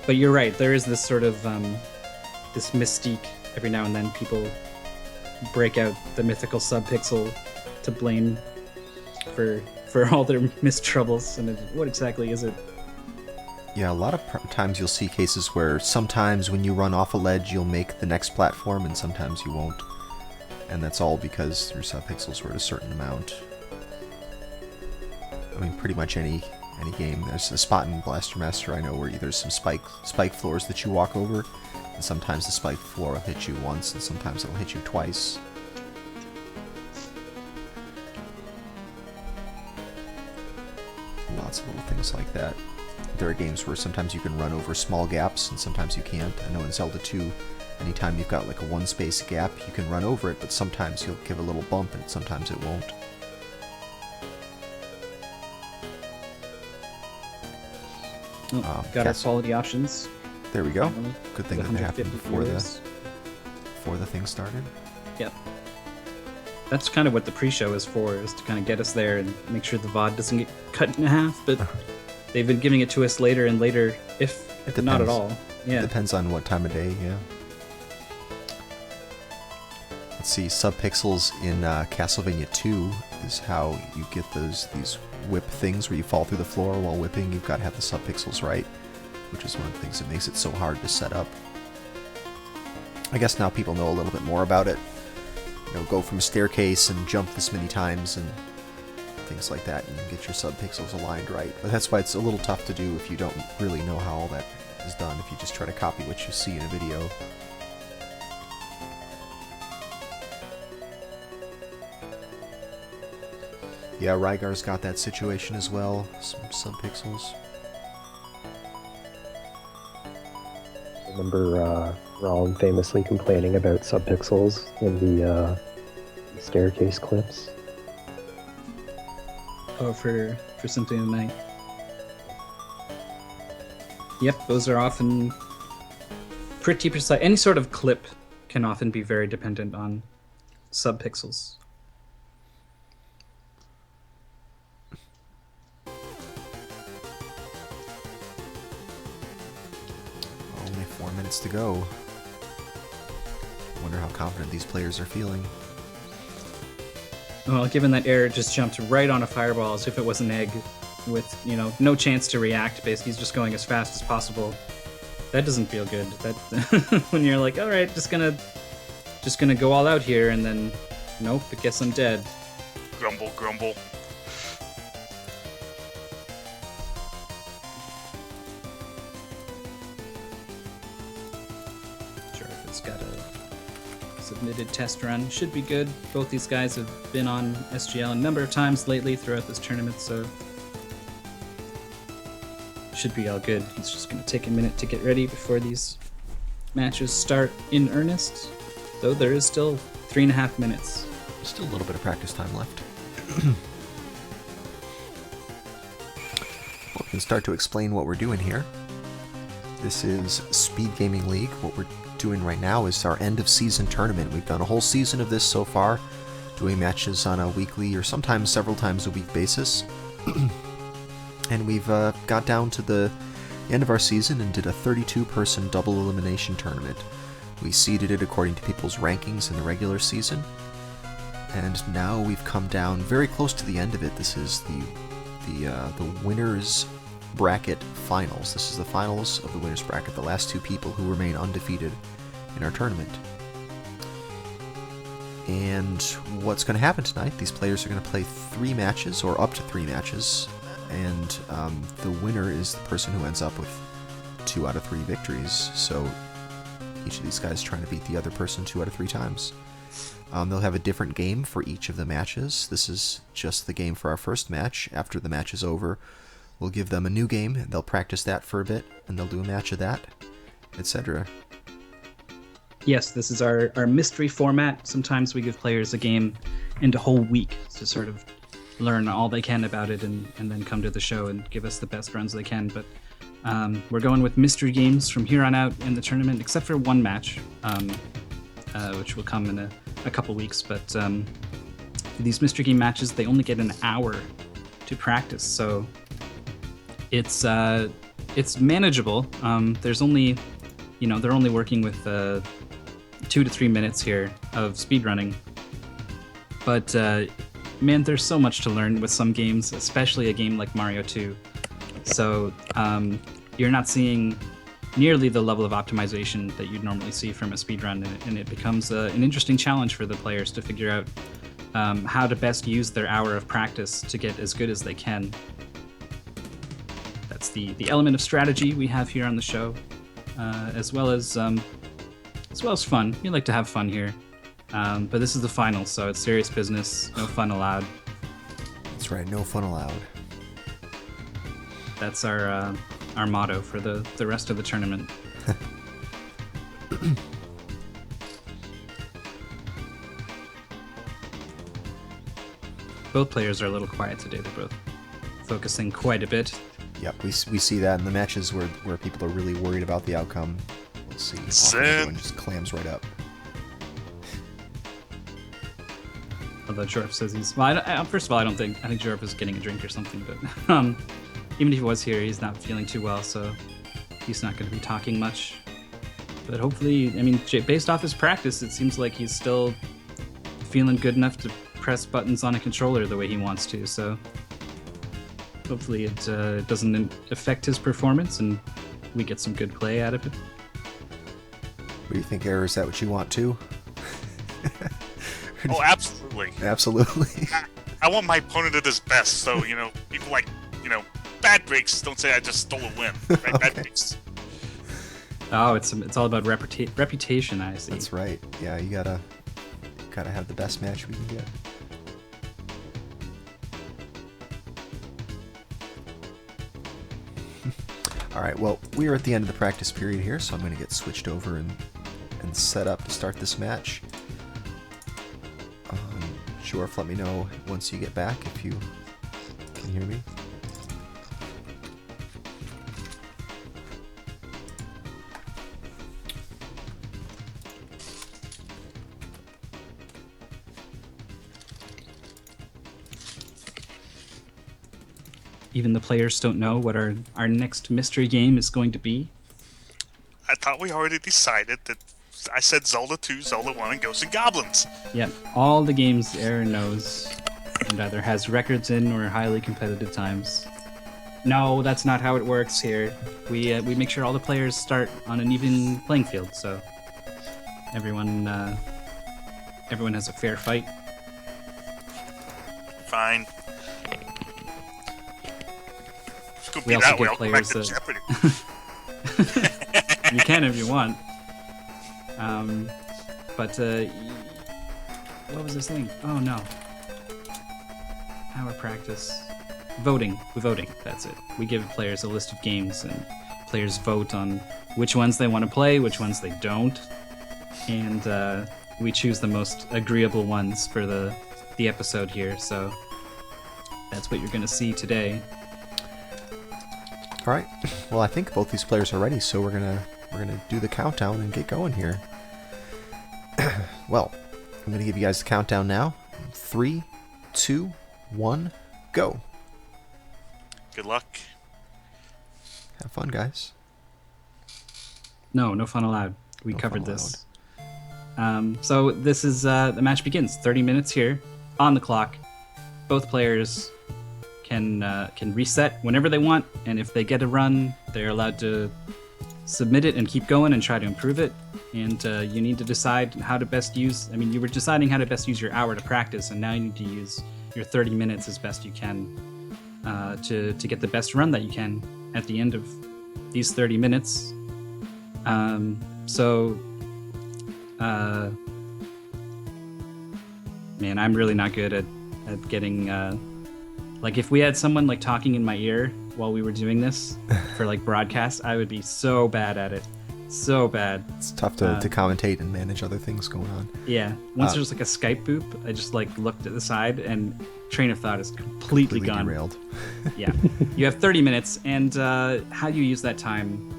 But you're right. There is this sort of this mystique. Every now and then, people break out the mythical subpixel to blame for all their missed troubles. And what exactly is it? Yeah, a lot of times you'll see cases where sometimes when you run off a ledge, you'll make the next platform, and sometimes you won't. And that's all because your subpixels were at a certain amount. I mean, pretty much any game. There's a spot in Blaster Master I know where there's some spike floors that you walk over, and sometimes the spike floor will hit you once, and sometimes it'll hit you twice. Lots of little things like that. There are games where sometimes you can run over small gaps, and sometimes you can't. I know in Zelda 2, anytime you've got like a one space gap, you can run over it, but sometimes you'll give a little bump, and sometimes it won't. Got our quality options. There we go. Good thing that happened before the thing started. Yep. That's kind of what the pre-show is for, is to kind of get us there and make sure the VOD doesn't get cut in half, but they've been giving it to us later and later, if not at all. Yeah. It depends on what time of day, yeah. Let's see, subpixels in Castlevania 2 is how you get these whip things where you fall through the floor while whipping. You've got to have the subpixels right, which is one of the things that makes it so hard to set up. I guess now people know a little bit more about it. You know, go from a staircase and jump this many times and things like that, and you can get your subpixels aligned right. But that's why it's a little tough to do if you don't really know how all that is done, if you just try to copy what you see in a video. Yeah, Rygar's got that situation as well, some subpixels. I remember Ron famously complaining about subpixels in the staircase clips. Oh, for Symphony of the Night. Yep, those are often pretty precise. Any sort of clip can often be very dependent on subpixels. Only 4 minutes to go. I wonder how confident these players are feeling. Well, given that Error just jumped right on a fireball as if it was an egg, with, you know, no chance to react, basically he's just going as fast as possible. That doesn't feel good. That when you're like, all right, just gonna go all out here, and then nope, I guess I'm dead. Grumble, grumble. Jorf has got a submitted test run. Should be good. Both these guys have been on SGL a number of times lately throughout this tournament, so should be all good. He's just going to take a minute to get ready before these matches start in earnest, though there is still 3.5 minutes. There's still a little bit of practice time left. Well, we can start to explain what we're doing here. This is Speed Gaming League. What we're doing right now is our end of season tournament. We've done a whole season of this so far, doing matches on a weekly or sometimes several times a week basis. And we've got down to the end of our season and did a 32-person double elimination tournament. We seeded it according to people's rankings in the regular season, and now we've come down very close to the end of it. This is the winners bracket finals. This is the finals of the winners bracket, the last two people who remain undefeated in our tournament. And what's going to happen tonight, these players are going to play 3 matches, or up to 3 matches, and the winner is the person who ends up with 2 out of 3 victories. So each of these guys trying to beat the other person 2 out of 3 times. They'll have a different game for each of the matches. This is just the game for our first match. After the match is over, we'll give them a new game. They'll practice that for a bit, and they'll do a match of that, etc. Yes, this is our mystery format. Sometimes we give players a game and a whole week to sort of learn all they can about it, and then come to the show and give us the best runs they can. But we're going with mystery games from here on out in the tournament, except for one match, which will come in a couple weeks. But these mystery game matches, they only get an hour to practice, so it's It's manageable. There's only, they're only working with 2 to 3 minutes here of speedrunning. But man, there's so much to learn with some games, especially a game like Mario 2. So you're not seeing nearly the level of optimization that you'd normally see from a speedrun, and it becomes an interesting challenge for the players to figure out how to best use their hour of practice to get as good as they can. That's the element of strategy we have here on the show, as well as fun. We like to have fun here, but this is the final, so it's serious business. No fun allowed. That's right, no fun allowed. That's our motto for the rest of the tournament. Both players are a little quiet today. They're both focusing quite a bit. Yep, we see that in the matches where people are really worried about the outcome. We'll see. Everyone just clams right up. Although Jorf says he's... Well, first of all, I think Jorf is getting a drink or something, but even if he was here, he's not feeling too well, so he's not going to be talking much. But hopefully, based off his practice, it seems like he's still feeling good enough to press buttons on a controller the way he wants to, so hopefully it doesn't affect his performance and we get some good play out of it. What do you think, Error? Is that what you want too? Oh, absolutely. Absolutely. I want my opponent at his best, so, people like, bad breaks don't say I just stole a win. Right? Okay. Bad breaks. Oh, it's all about reputation, I see. That's right. Yeah, you gotta have the best match we can get. All right, well, we are at the end of the practice period here, so I'm going to get switched over and set up to start this match. Jorf, let me know once you get back if you can hear me. Even the players don't know what our next mystery game is going to be. I thought we already decided that I said Zelda 2, Zelda 1, and Ghosts and Goblins. Yep, all the games Aaron knows and either has records in or highly competitive times. No, that's not how it works here. We make sure all the players start on an even playing field, so everyone has a fair fight. Fine. Could We be also that way. give I'll go back players to a- Jeopardy. You can if you want. But what was this thing? Oh no. Hour practice. Voting. That's it. We give players a list of games and players vote on which ones they want to play, which ones they don't. And we choose the most agreeable ones for the episode here, so that's what you're going to see today. All right. Well, I think both these players are ready, so we're gonna do the countdown and get going here. Well, I'm gonna give you guys the countdown now. 3, 2, 1, go. Good luck. Have fun, guys. No fun allowed. We No covered fun this. So this is the match begins. 30 minutes here on the clock. Both players can reset whenever they want, and if they get a run, they're allowed to submit it and keep going and try to improve it. And you need to decide how to best use. You were deciding how to best use your hour to practice, and now you need to use your 30 minutes as best you can to get the best run that you can at the end of these 30 minutes. Man, I'm really not good at getting like if we had someone like talking in my ear while we were doing this for like broadcast, I would be so bad at it. So bad. It's tough to commentate and manage other things going on. Yeah. Once there's like a Skype boop, I just like looked at the side and train of thought is completely gone. Derailed. Yeah. You have 30 minutes, and how you use that time,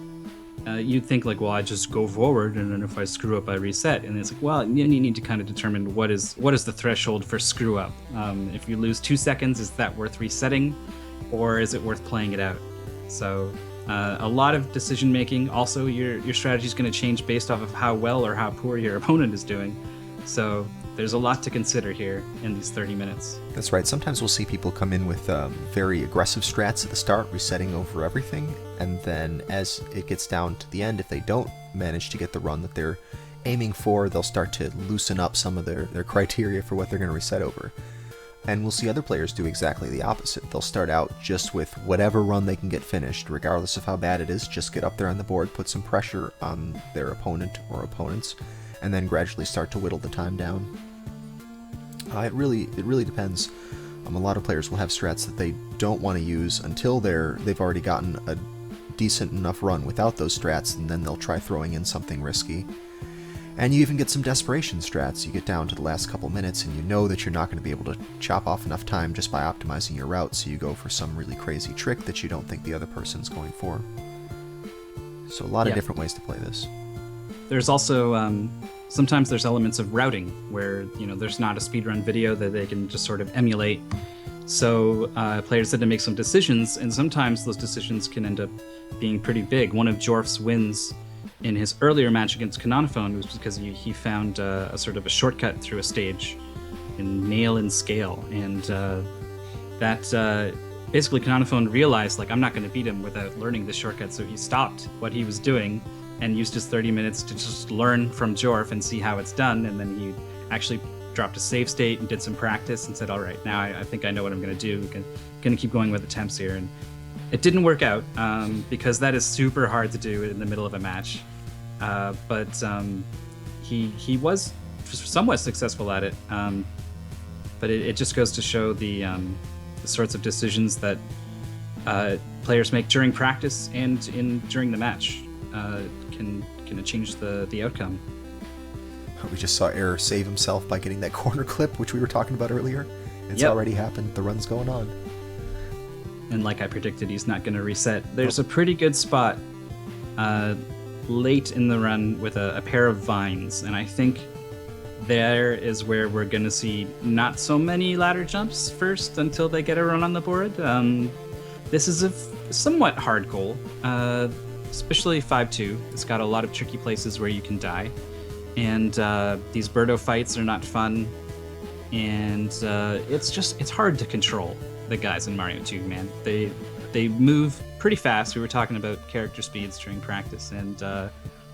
you'd think like, well, I just go forward, and then if I screw up, I reset. And it's like, well, you need to kind of determine what is the threshold for screw up. If you lose 2 seconds, is that worth resetting, or is it worth playing it out? So A lot of decision making. Also, your strategy is going to change based off of how well or how poor your opponent is doing. So there's a lot to consider here in these 30 minutes. That's right. Sometimes we'll see people come in with very aggressive strats at the start, resetting over everything, and then as it gets down to the end, if they don't manage to get the run that they're aiming for, they'll start to loosen up some of their criteria for what they're going to reset over. And we'll see other players do exactly the opposite. They'll start out just with whatever run they can get finished, regardless of how bad it is, just get up there on the board, put some pressure on their opponent or opponents, and then gradually start to whittle the time down. It really depends. A lot of players will have strats that they don't want to use until they've already gotten a decent enough run without those strats, and then they'll try throwing in something risky. And you even get some desperation strats. You get down to the last couple minutes and you know that you're not going to be able to chop off enough time just by optimizing your route, so you go for some really crazy trick that you don't think the other person's going for. So a lot of different ways to play this. There's also sometimes there's elements of routing where, you know, there's not a speedrun video that they can just sort of emulate. So players had to make some decisions, and sometimes those decisions can end up being pretty big. One of Jorf's wins in his earlier match against Canonophone was because he found a sort of a shortcut through a stage in Nail and Scale, and that basically Canonophone realized, like, I'm not going to beat him without learning this shortcut, so he stopped what he was doing and used his 30 minutes to just learn from Jorf and see how it's done, and then he actually dropped a save state and did some practice and said, all right, now I think I know what I'm going to do. I'm going to keep going with attempts here. And it didn't work out because that is super hard to do in the middle of a match. But he was somewhat successful at it. But it just goes to show the sorts of decisions that players make during practice and during the match can change the outcome. We just saw Error save himself by getting that corner clip, which we were talking about earlier. It's already happened. The run's going on. And like I predicted, he's not going to reset. There's a pretty good spot late in the run with a pair of vines, and I think there is where we're going to see not so many ladder jumps first until they get a run on the board. This is a somewhat hard goal, especially 5-2. It's got a lot of tricky places where you can die. And these Birdo fights are not fun, and it's hard to control the guys in Mario 2, man. They move pretty fast. We were talking about character speeds during practice, and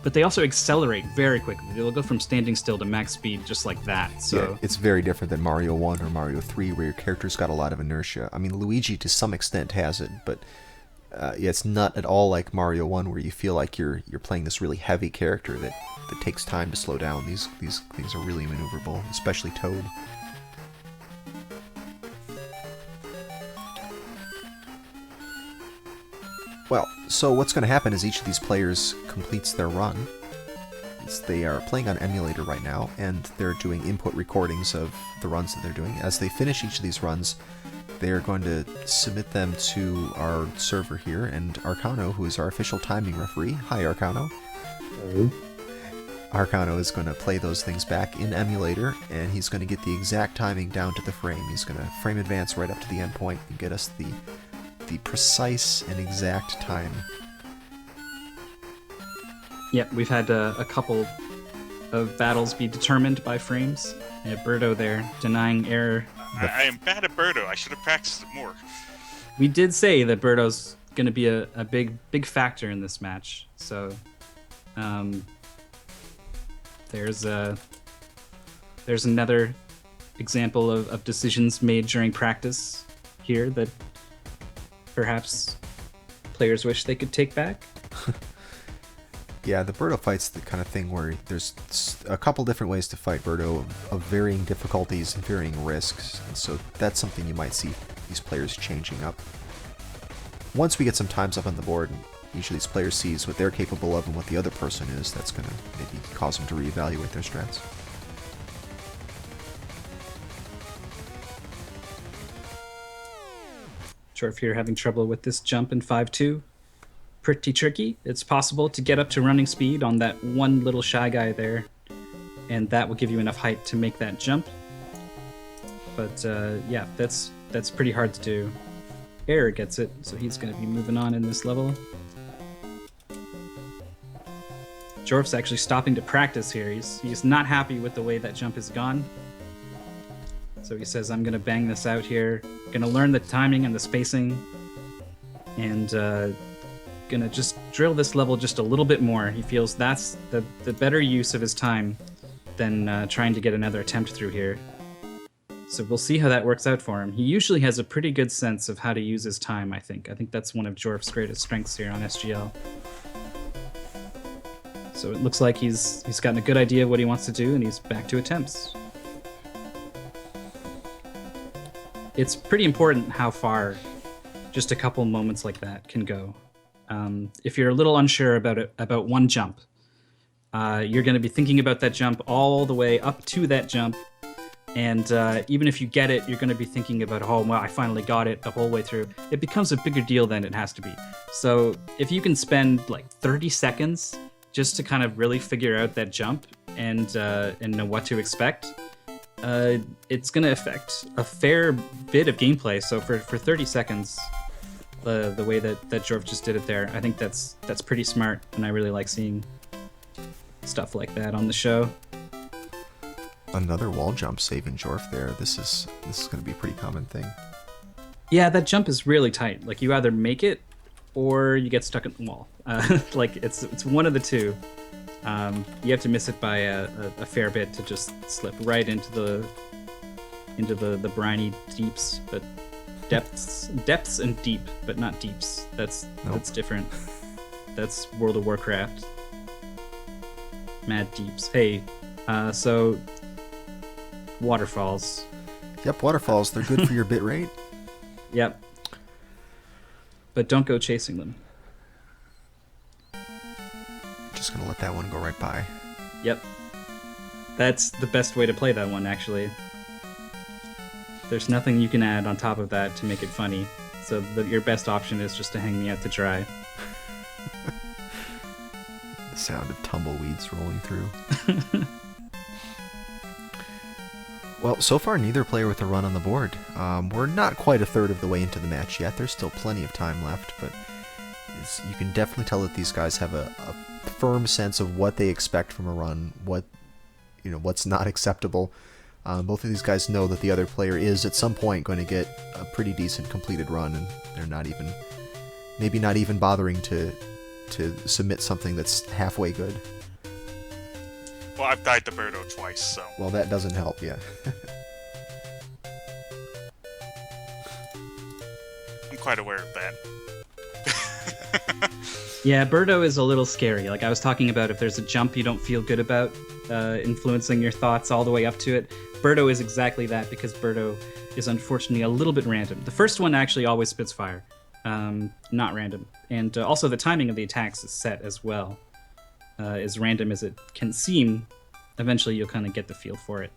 but they also accelerate very quickly. They'll go from standing still to max speed just like that. So yeah, it's very different than Mario 1 or Mario 3, where your character's got a lot of inertia. I mean, Luigi to some extent has it, but it's not at all like Mario 1, where you feel like you're playing this really heavy character that takes time to slow down. These things are really maneuverable, especially Toad. Well, so what's going to happen is each of these players completes their run. They are playing on emulator right now, and they're doing input recordings of the runs that they're doing. As they finish each of these runs, they're going to submit them to our server here, and Arcano, who is our official timing referee. Hi, Arcano. Hello. Arcano is going to play those things back in emulator, and he's going to get the exact timing down to the frame. He's going to frame advance right up to the endpoint and get us the precise and exact time. Yep, we've had a couple of battles be determined by frames. Birdo there denying Error. I am bad at Birdo. I should have practiced it more. We did say that Birdo's going to be a big factor in this match. So there's another example of decisions made during practice here that perhaps players wish they could take back. Yeah, the Birdo fight's the kind of thing where there's a couple different ways to fight Birdo of varying difficulties and varying risks, and so that's something you might see these players changing up. Once we get some times up on the board, and each of these players sees what they're capable of and what the other person is, that's going to maybe cause them to reevaluate their strats. Sure, if you're having trouble with this jump in 5-2, pretty tricky. It's possible to get up to running speed on that one little shy guy there, and that will give you enough height to make that jump. But yeah, that's pretty hard to do. Error gets it, so he's going to be moving on in this level. Jorf's actually stopping to practice here. He's not happy with the way that jump has gone. So he says, I'm going to bang this out here. Going to learn the timing and the spacing. And going to just drill this level just a little bit more. He feels that's the better use of his time than trying to get another attempt through here. So we'll see how that works out for him. He usually has a pretty good sense of how to use his time, I think. I think that's one of Jorf's greatest strengths here on SGL. So it looks like he's gotten a good idea of what he wants to do, and he's back to attempts. It's pretty important how far just a couple moments like that can go. If you're a little unsure about one jump, you're going to be thinking about that jump all the way up to that jump. And even if you get it, you're going to be thinking about, oh, well, I finally got it the whole way through. It becomes a bigger deal than it has to be. So if you can spend like 30 seconds just to kind of really figure out that jump and know what to expect, it's going to affect a fair bit of gameplay. So for 30 seconds, the way that Jorf just did it there, I think that's pretty smart, and I really like seeing stuff like that on the show. Another wall jump saving Jorf there. This is going to be a pretty common thing. Yeah, that jump is really tight. Like, you either make it or you get stuck in the wall. Like, it's one of the two. You have to miss it by a fair bit to just slip right into the briny deeps, but depths and deep, but not deeps. That's different. That's World of Warcraft. Mad deeps. Hey, so waterfalls. Yep, waterfalls. They're good for your bit rate. Yep. But don't go chasing them. Just gonna let that one go right by. Yep. That's the best way to play that one, actually. There's nothing you can add on top of that to make it funny. So your best option is just to hang me out to dry. The sound of tumbleweeds rolling through. Well, so far neither player with a run on the board. We're not quite a third of the way into the match yet. There's still plenty of time left, but you can definitely tell that these guys have a firm sense of what they expect from a run, what's not acceptable. Both of these guys know that the other player is at some point going to get a pretty decent completed run, and they're not even bothering to submit something that's halfway good. Well, I've died to Birdo twice, so... Well, that doesn't help, yeah. I'm quite aware of that. Yeah, Birdo is a little scary. Like I was talking about, if there's a jump you don't feel good about, influencing your thoughts all the way up to it, Birdo is exactly that, because Birdo is unfortunately a little bit random. The first one actually always spits fire, not random. And also the timing of the attacks is set as well. As random as it can seem, eventually you'll kind of get the feel for it.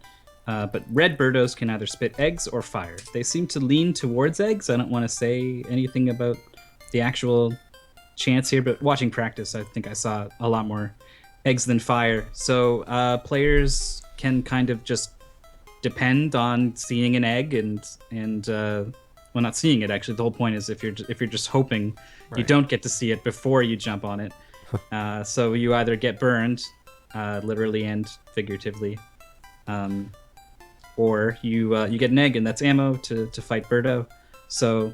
But red Birdos can either spit eggs or fire. They seem to lean towards eggs. I don't want to say anything about the actual chance here, but watching practice, I think I saw a lot more eggs than fire. So players can kind of just depend on seeing an egg and well, not seeing it actually. The whole point is if you're just hoping, right, you don't get to see it before you jump on it. So you either get burned, literally and figuratively, or you get an egg, and that's ammo to fight Birdo. So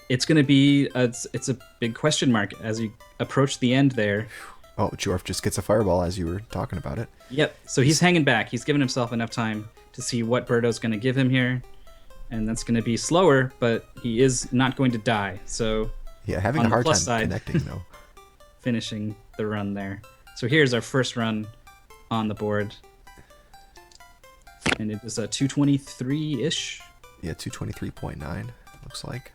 it's going to be it's a big question mark as you approach the end there. Oh, Jorf just gets a fireball as you were talking about it. Yep. So he's hanging back. He's given himself enough time to see what Birdo's going to give him here, and that's going to be slower, but he is not going to die. So yeah, having a hard time connecting though. Finishing the run there. So here's our first run on the board. And it was a 223-ish. Yeah, 223.9 looks like.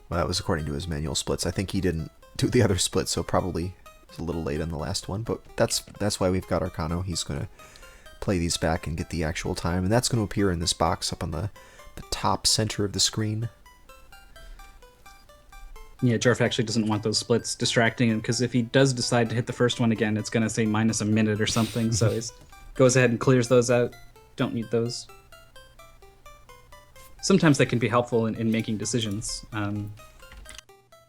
Well, that was according to his manual splits. I think he didn't do the other split, so probably was a little late on the last one. But that's why we've got Arcano. He's going to play these back and get the actual time. And that's going to appear in this box up on the top center of the screen. Yeah, Jorf actually doesn't want those splits distracting him, because if he does decide to hit the first one again, it's going to say minus a minute or something. So he goes ahead and clears those out. Don't need those. sometimes they can be helpful in making decisions.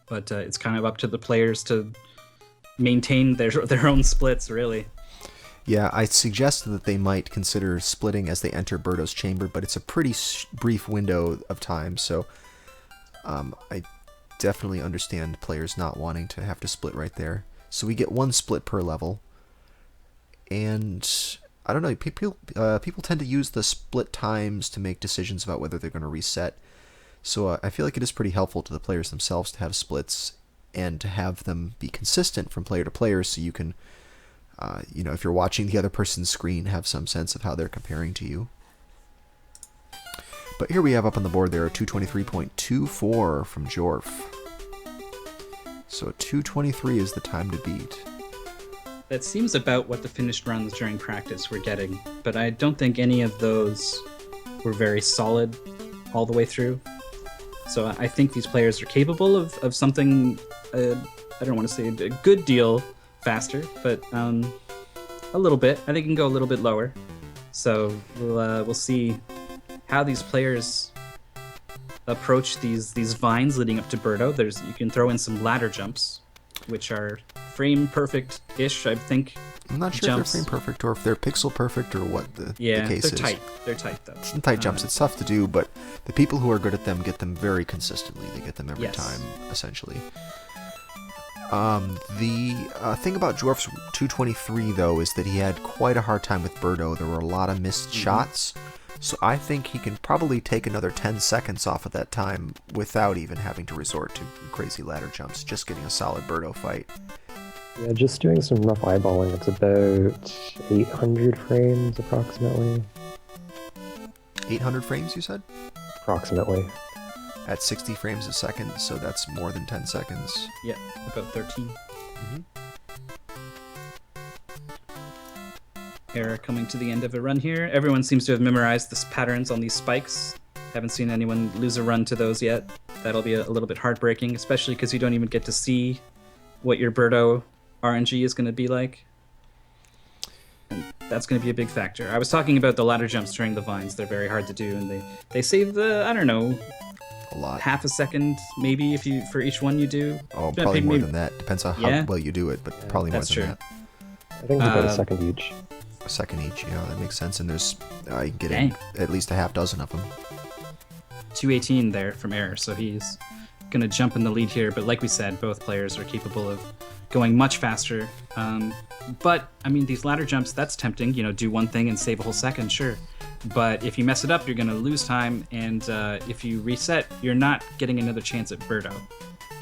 But it's kind of up to the players to maintain their own splits, really. Yeah, I suggested that they might consider splitting as they enter Birdo's chamber, but it's a pretty brief window of time, so I definitely understand players not wanting to have to split right there. So we get one split per level, and I don't know, people tend to use the split times to make decisions about whether they're going to reset. So I feel like it is pretty helpful to the players themselves to have splits and to have them be consistent from player to player, so you can, if you're watching the other person's screen, have some sense of how they're comparing to you. But here we have up on the board there a 223.24 from Jorf. So 223 is the time to beat. That seems about what the finished runs during practice were getting, but I don't think any of those were very solid all the way through. So I think these players are capable of something, I don't want to say a good deal faster, but a little bit. I think it can go a little bit lower. So we'll see how these players approach these vines leading up to Birdo. You can throw in some ladder jumps, which are frame perfect-ish, I think. I'm not sure jumps. if they're frame perfect or if they're pixel perfect or what the case is. Tight. They're tight, though. Some tight jumps. It's tough to do, but the people who are good at them get them very consistently. They get them every time, essentially. The thing about Jorf's 223, though, is that he had quite a hard time with Birdo. There were a lot of missed shots, so I think he can probably take another 10 seconds off of that time without even having to resort to crazy ladder jumps, just getting a solid Birdo fight. Yeah, just doing some rough eyeballing. It's about 800 frames approximately. 800 frames, you said? Approximately. At 60 frames a second, so that's more than 10 seconds. Yeah, about 13. Error coming to the end of a run here. Everyone seems to have memorized the patterns on these spikes. Haven't seen anyone lose a run to those yet. That'll be a little bit heartbreaking, especially because you don't even get to see what your Birdo RNG is going to be like. And that's going to be a big factor. I was talking about the ladder jumps during the vines. They're very hard to do, and they save I don't know, a lot. Half a second maybe for each one you do. Oh, probably more than that. Depends on how well you do it, but probably more than that. I think it's about a second each. A second each, yeah, that makes sense. And there's you can get in at least a half dozen of them. 218 there from Error, so he's going to jump in the lead here. But like we said, both players are capable of going much faster. But I mean, these ladder jumps, that's tempting. Do one thing and save a whole second, sure. But if you mess it up, you're going to lose time. And if you reset, you're not getting another chance at Birdo.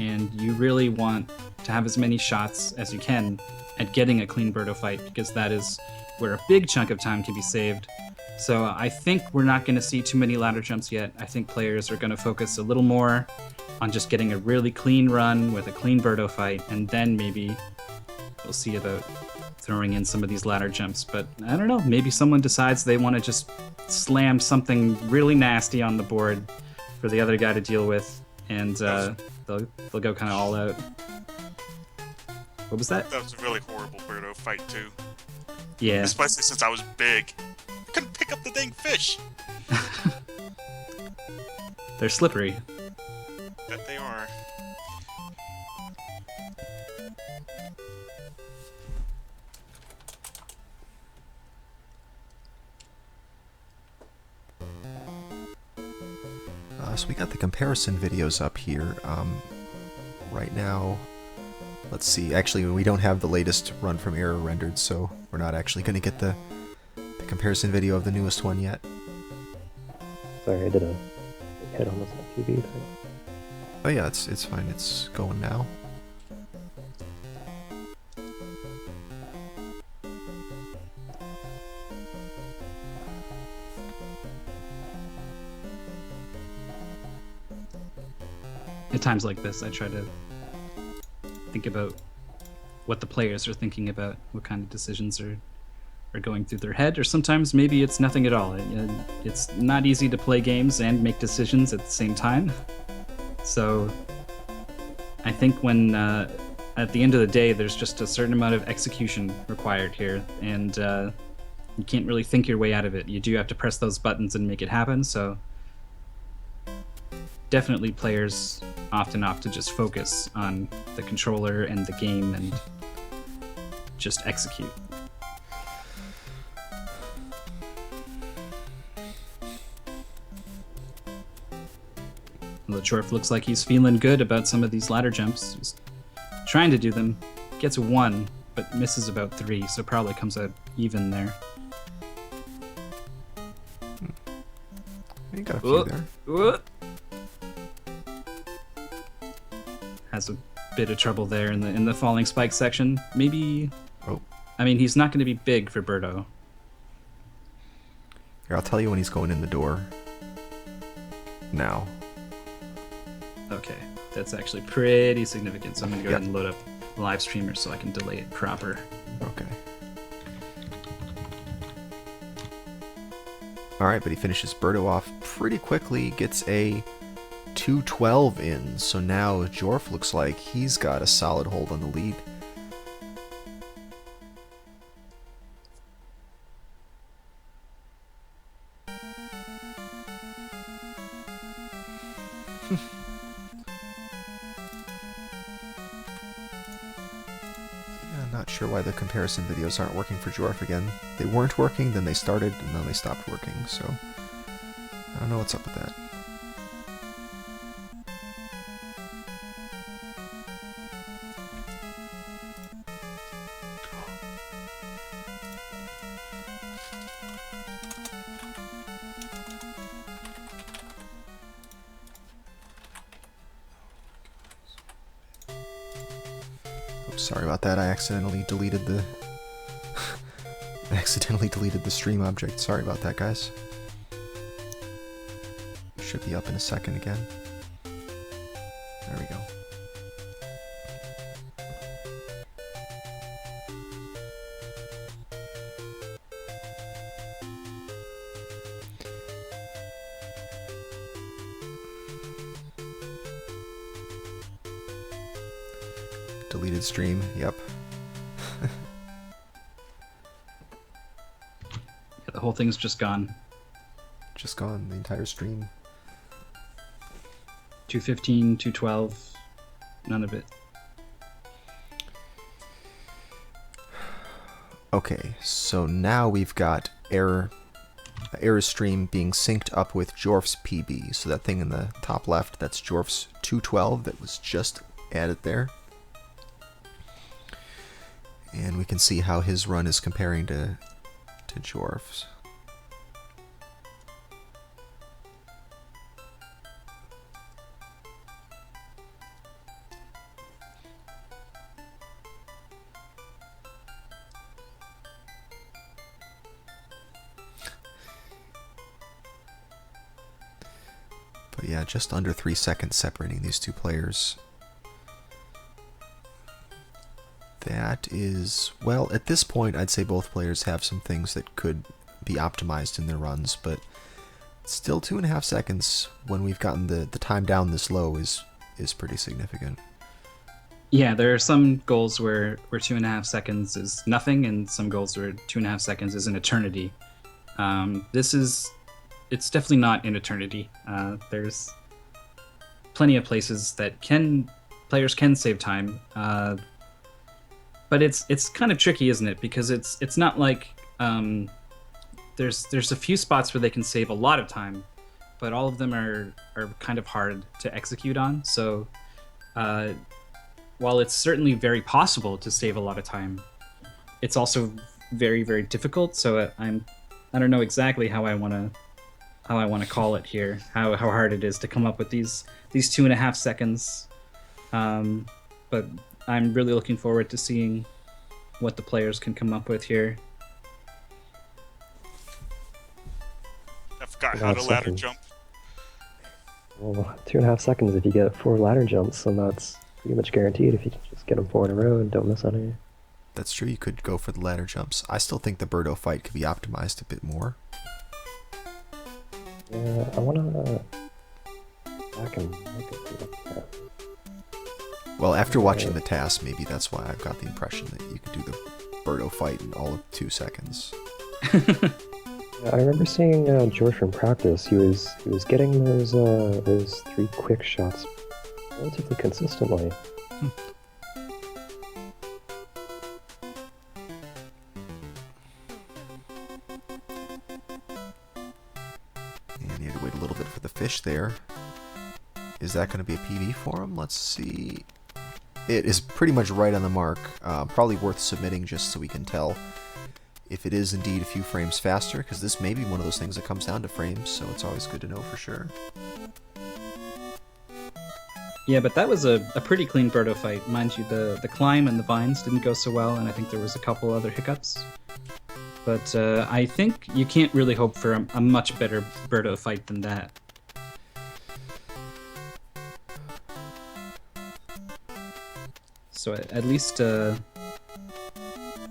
And you really want to have as many shots as you can at getting a clean Birdo fight, because that is where a big chunk of time can be saved. So I think we're not going to see too many ladder jumps yet. I think players are going to focus a little more on just getting a really clean run with a clean Birdo fight, and then maybe we'll see about throwing in some of these ladder jumps. But I don't know, maybe someone decides they want to just slam something really nasty on the board for the other guy to deal with, and they'll go kind of all out. What was that? That was a really horrible Birdo fight, too. Yeah. Especially since I was big. I couldn't pick up the dang fish. They're slippery. That they are. So we got the comparison videos up here. Right now, let's see. Actually, we don't have the latest run from Error rendered, so we're not actually going to get the comparison video of the newest one yet. Sorry, I did a hit on this TV thing. Oh yeah, it's fine. It's going now. At times like this, I try to think about what the players are thinking about, what kind of decisions are going through their head, or sometimes maybe it's nothing at all. It's not easy to play games and make decisions at the same time. So I think when at the end of the day, there's just a certain amount of execution required here, and you can't really think your way out of it. You do have to press those buttons and make it happen. So definitely players often opt to just focus on the controller and the game and just execute. The Jorf looks like he's feeling good about some of these ladder jumps. He's trying to do them. Gets 1, but misses about 3, so probably comes out even there. You got a few there. Has a bit of trouble there in the falling spike section. Maybe. Oh. I mean, he's not going to be big for Birdo. Here, I'll tell you when he's going in the door. Now. Okay, that's actually pretty significant. So I'm going to go Yep. ahead and load up live streamer so I can delay it proper. Okay. Alright, but he finishes Birdo off pretty quickly, gets a 212 in, so now Jorf looks like he's got a solid hold on the lead. I'm not sure why the comparison videos aren't working for Jorf again. They weren't working, then they started, and then they stopped working, so I don't know what's up with that. Oops, sorry about that. I accidentally deleted the stream object. Sorry about that, guys. Should be up in a second again. There we go. Deleted stream, yep. The whole thing's just gone. Just gone, the entire stream. 215, 212, none of it. Okay, so now we've got Error stream being synced up with Jorf's PB. So that thing in the top left, that's Jorf's 212 that was just added there. And we can see how his run is comparing to Jorf's. But yeah, just under 3 seconds separating these two players. That is, well, at this point, I'd say both players have some things that could be optimized in their runs, but still 2.5 seconds when we've gotten the time down this low is pretty significant. Yeah, there are some goals where 2.5 seconds is nothing, and some goals where 2.5 seconds is an eternity. It's definitely not an eternity. There's plenty of places that players can save time. But it's kind of tricky, isn't it? Because it's not like there's a few spots where they can save a lot of time, but all of them are kind of hard to execute on. So while it's certainly very possible to save a lot of time, it's also very, very difficult. So I don't know exactly how I want to call it here. How hard it is to come up with these 2.5 seconds. But I'm really looking forward to seeing what the players can come up with here. I forgot how to ladder Seconds. jump. Well, 2.5 seconds if you get 4 ladder jumps, and that's pretty much guaranteed if you can just get them 4 in a row and don't miss any. That's true, you could go for the ladder jumps. I still think the Birdo fight could be optimized a bit more. Yeah, I wanna back and look at that. Well, after watching the task, maybe that's why I've got the impression that you could do the Birdo fight in all of 2 seconds. I remember seeing Jorf in practice. He was getting those 3 quick shots relatively consistently. And he had to wait a little bit for the fish there. Is that going to be a PB for him? Let's see. It is pretty much right on the mark. Probably worth submitting just so we can tell if it is indeed a few frames faster, because this may be one of those things that comes down to frames, so it's always good to know for sure. Yeah, but that was a pretty clean Birdo fight. Mind you, the climb and the vines didn't go so well, and I think there was a couple other hiccups. But I think you can't really hope for a much better Birdo fight than that. So at least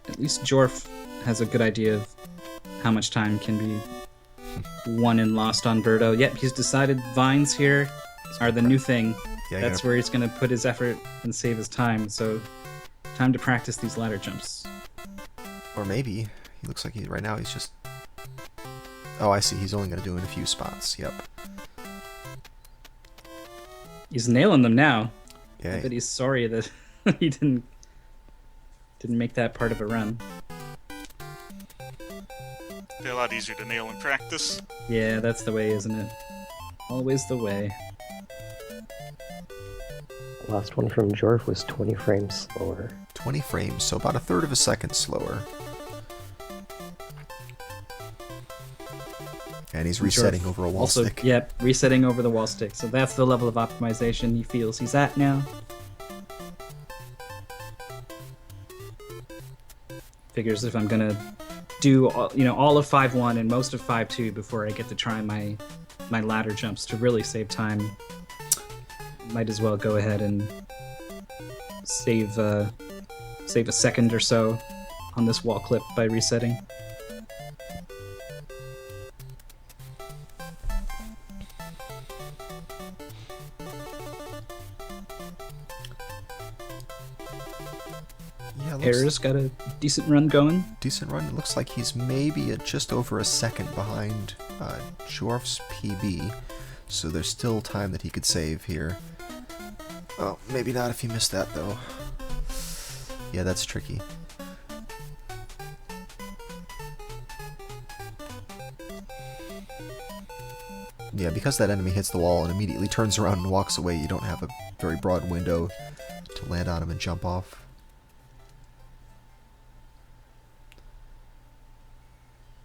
Jorf has a good idea of how much time can be won and lost on Birdo. Yep, he's decided vines here are the new thing. Yeah, That's where he's going to put his effort and save his time. So time to practice these ladder jumps. Or maybe he looks like right now he's just. Oh, I see. He's only going to do it in a few spots. Yep. He's nailing them now. Yeah. But he's sorry that he didn't make that part of a run. They're a lot easier to nail in practice. Yeah, that's the way, isn't it? Always the way. Last one from Jorf was 20 frames slower. 20 frames, so about a third of a second slower. And he's resetting over a wall stick. Yep, resetting over the wall stick. So that's the level of optimization he feels he's at now. Figures if I'm gonna do all of 5-1 and most of 5-2 before I get to try my ladder jumps to really save time, might as well go ahead and save a second or so on this wall clip by resetting. Yeah, Error's got a decent run going. Decent run. It looks like he's maybe just over a second behind Jorf's PB, so there's still time that he could save here. Oh, maybe not if he missed that, though. Yeah, that's tricky. Yeah, because that enemy hits the wall and immediately turns around and walks away, you don't have a very broad window to land on him and jump off.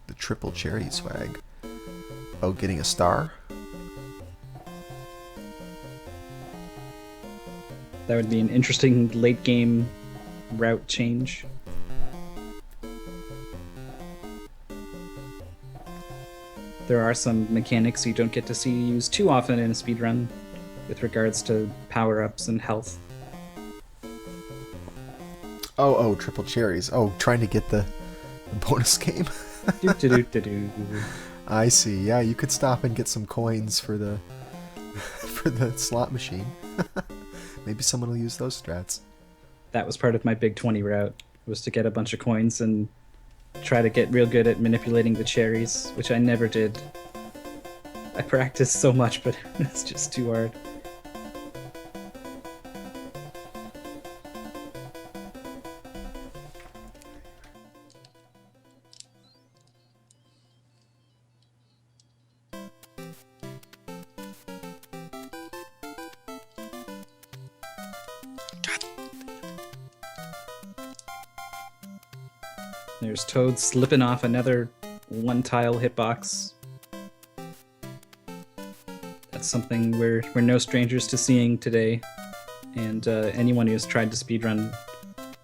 The triple cherry swag. Oh, getting a star? That would be an interesting late game route change. There are some mechanics you don't get to see used too often in a speedrun with regards to power-ups and health. Oh, triple cherries. Oh, trying to get the bonus game? I see. Yeah, you could stop and get some coins for the slot machine. Maybe someone will use those strats. That was part of my big 20 route, was to get a bunch of coins and try to get real good at manipulating the cherries, which I never did. I practiced so much, but it's just too hard. There's Toad slipping off another one-tile hitbox. That's something we're no strangers to seeing today, and anyone who's tried to speedrun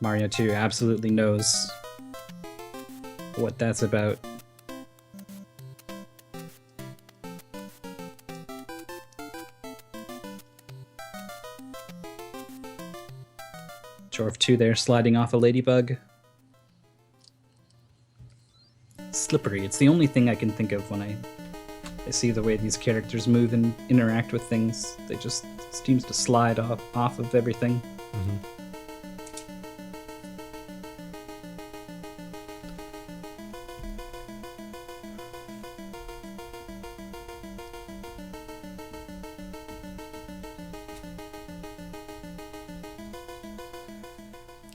Mario 2 absolutely knows what that's about. Jorf 2 there sliding off a ladybug. Slippery. It's the only thing I can think of when I see the way these characters move and interact with things. They just seems to slide off of everything. Mm-hmm.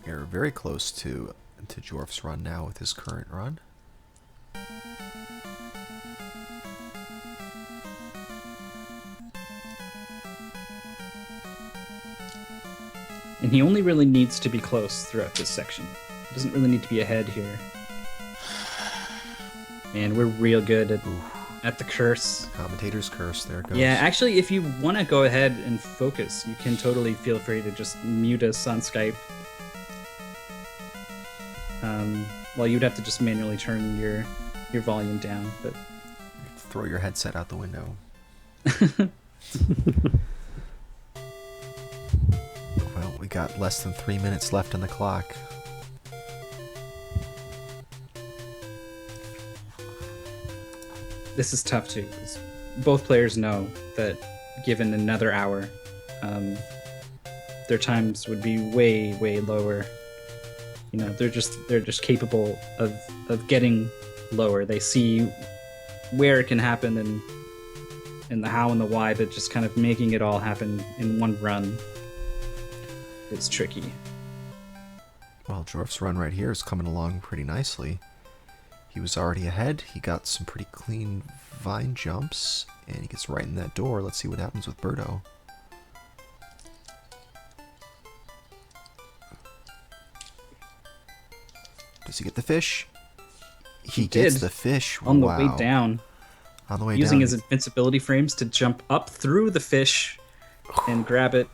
Error very close to Jorf's run now with his current run. And he only really needs to be close throughout this section. He doesn't really need to be ahead here. Man, we're real good at the curse. Commentator's curse, there it goes. Yeah, actually, if you want to go ahead and focus, you can totally feel free to just mute us on Skype. Well, you'd have to just manually turn your volume down, but... Throw your headset out the window. Well, we got less than 3 minutes left on the clock. This is tough too, because both players know that given another hour, their times would be way, way lower. You know, they're just capable of getting lower. They see where it can happen and the how and the why, but just kind of making it all happen in one run is tricky. Well, Jorf's run right here is coming along pretty nicely. He was already ahead. He got some pretty clean vine jumps, and he gets right in that door. Let's see what happens with Birdo. Does he get the fish? He gets did. the fish. On the Wow. way down. On the way Using down. his invincibility frames to jump up through the fish and grab it.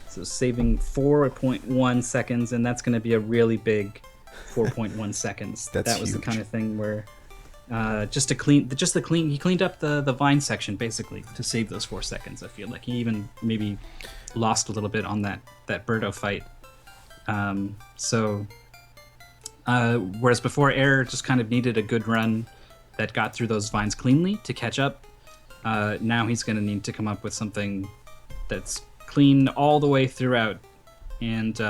So saving 4.1 seconds, and that's going to be a really big 4.1 seconds. That's that was huge. the kind of thing where he cleaned up the vine section basically to save those 4 seconds. I feel like he even maybe lost a little bit on that Birdo fight. Whereas before, Error just kind of needed a good run that got through those vines cleanly to catch up. Now he's going to need to come up with something that's clean all the way throughout. And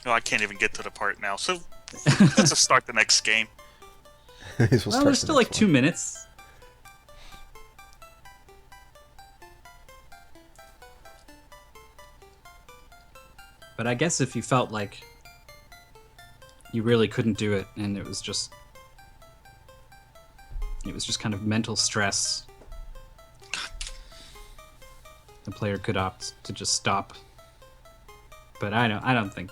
Oh, I can't even get to the part now. So let's just start the next game. We'll well, start there's the still next like 2 one. minutes. But I guess if you felt like you really couldn't do it and it was just kind of mental stress, the player could opt to just stop. But I don't think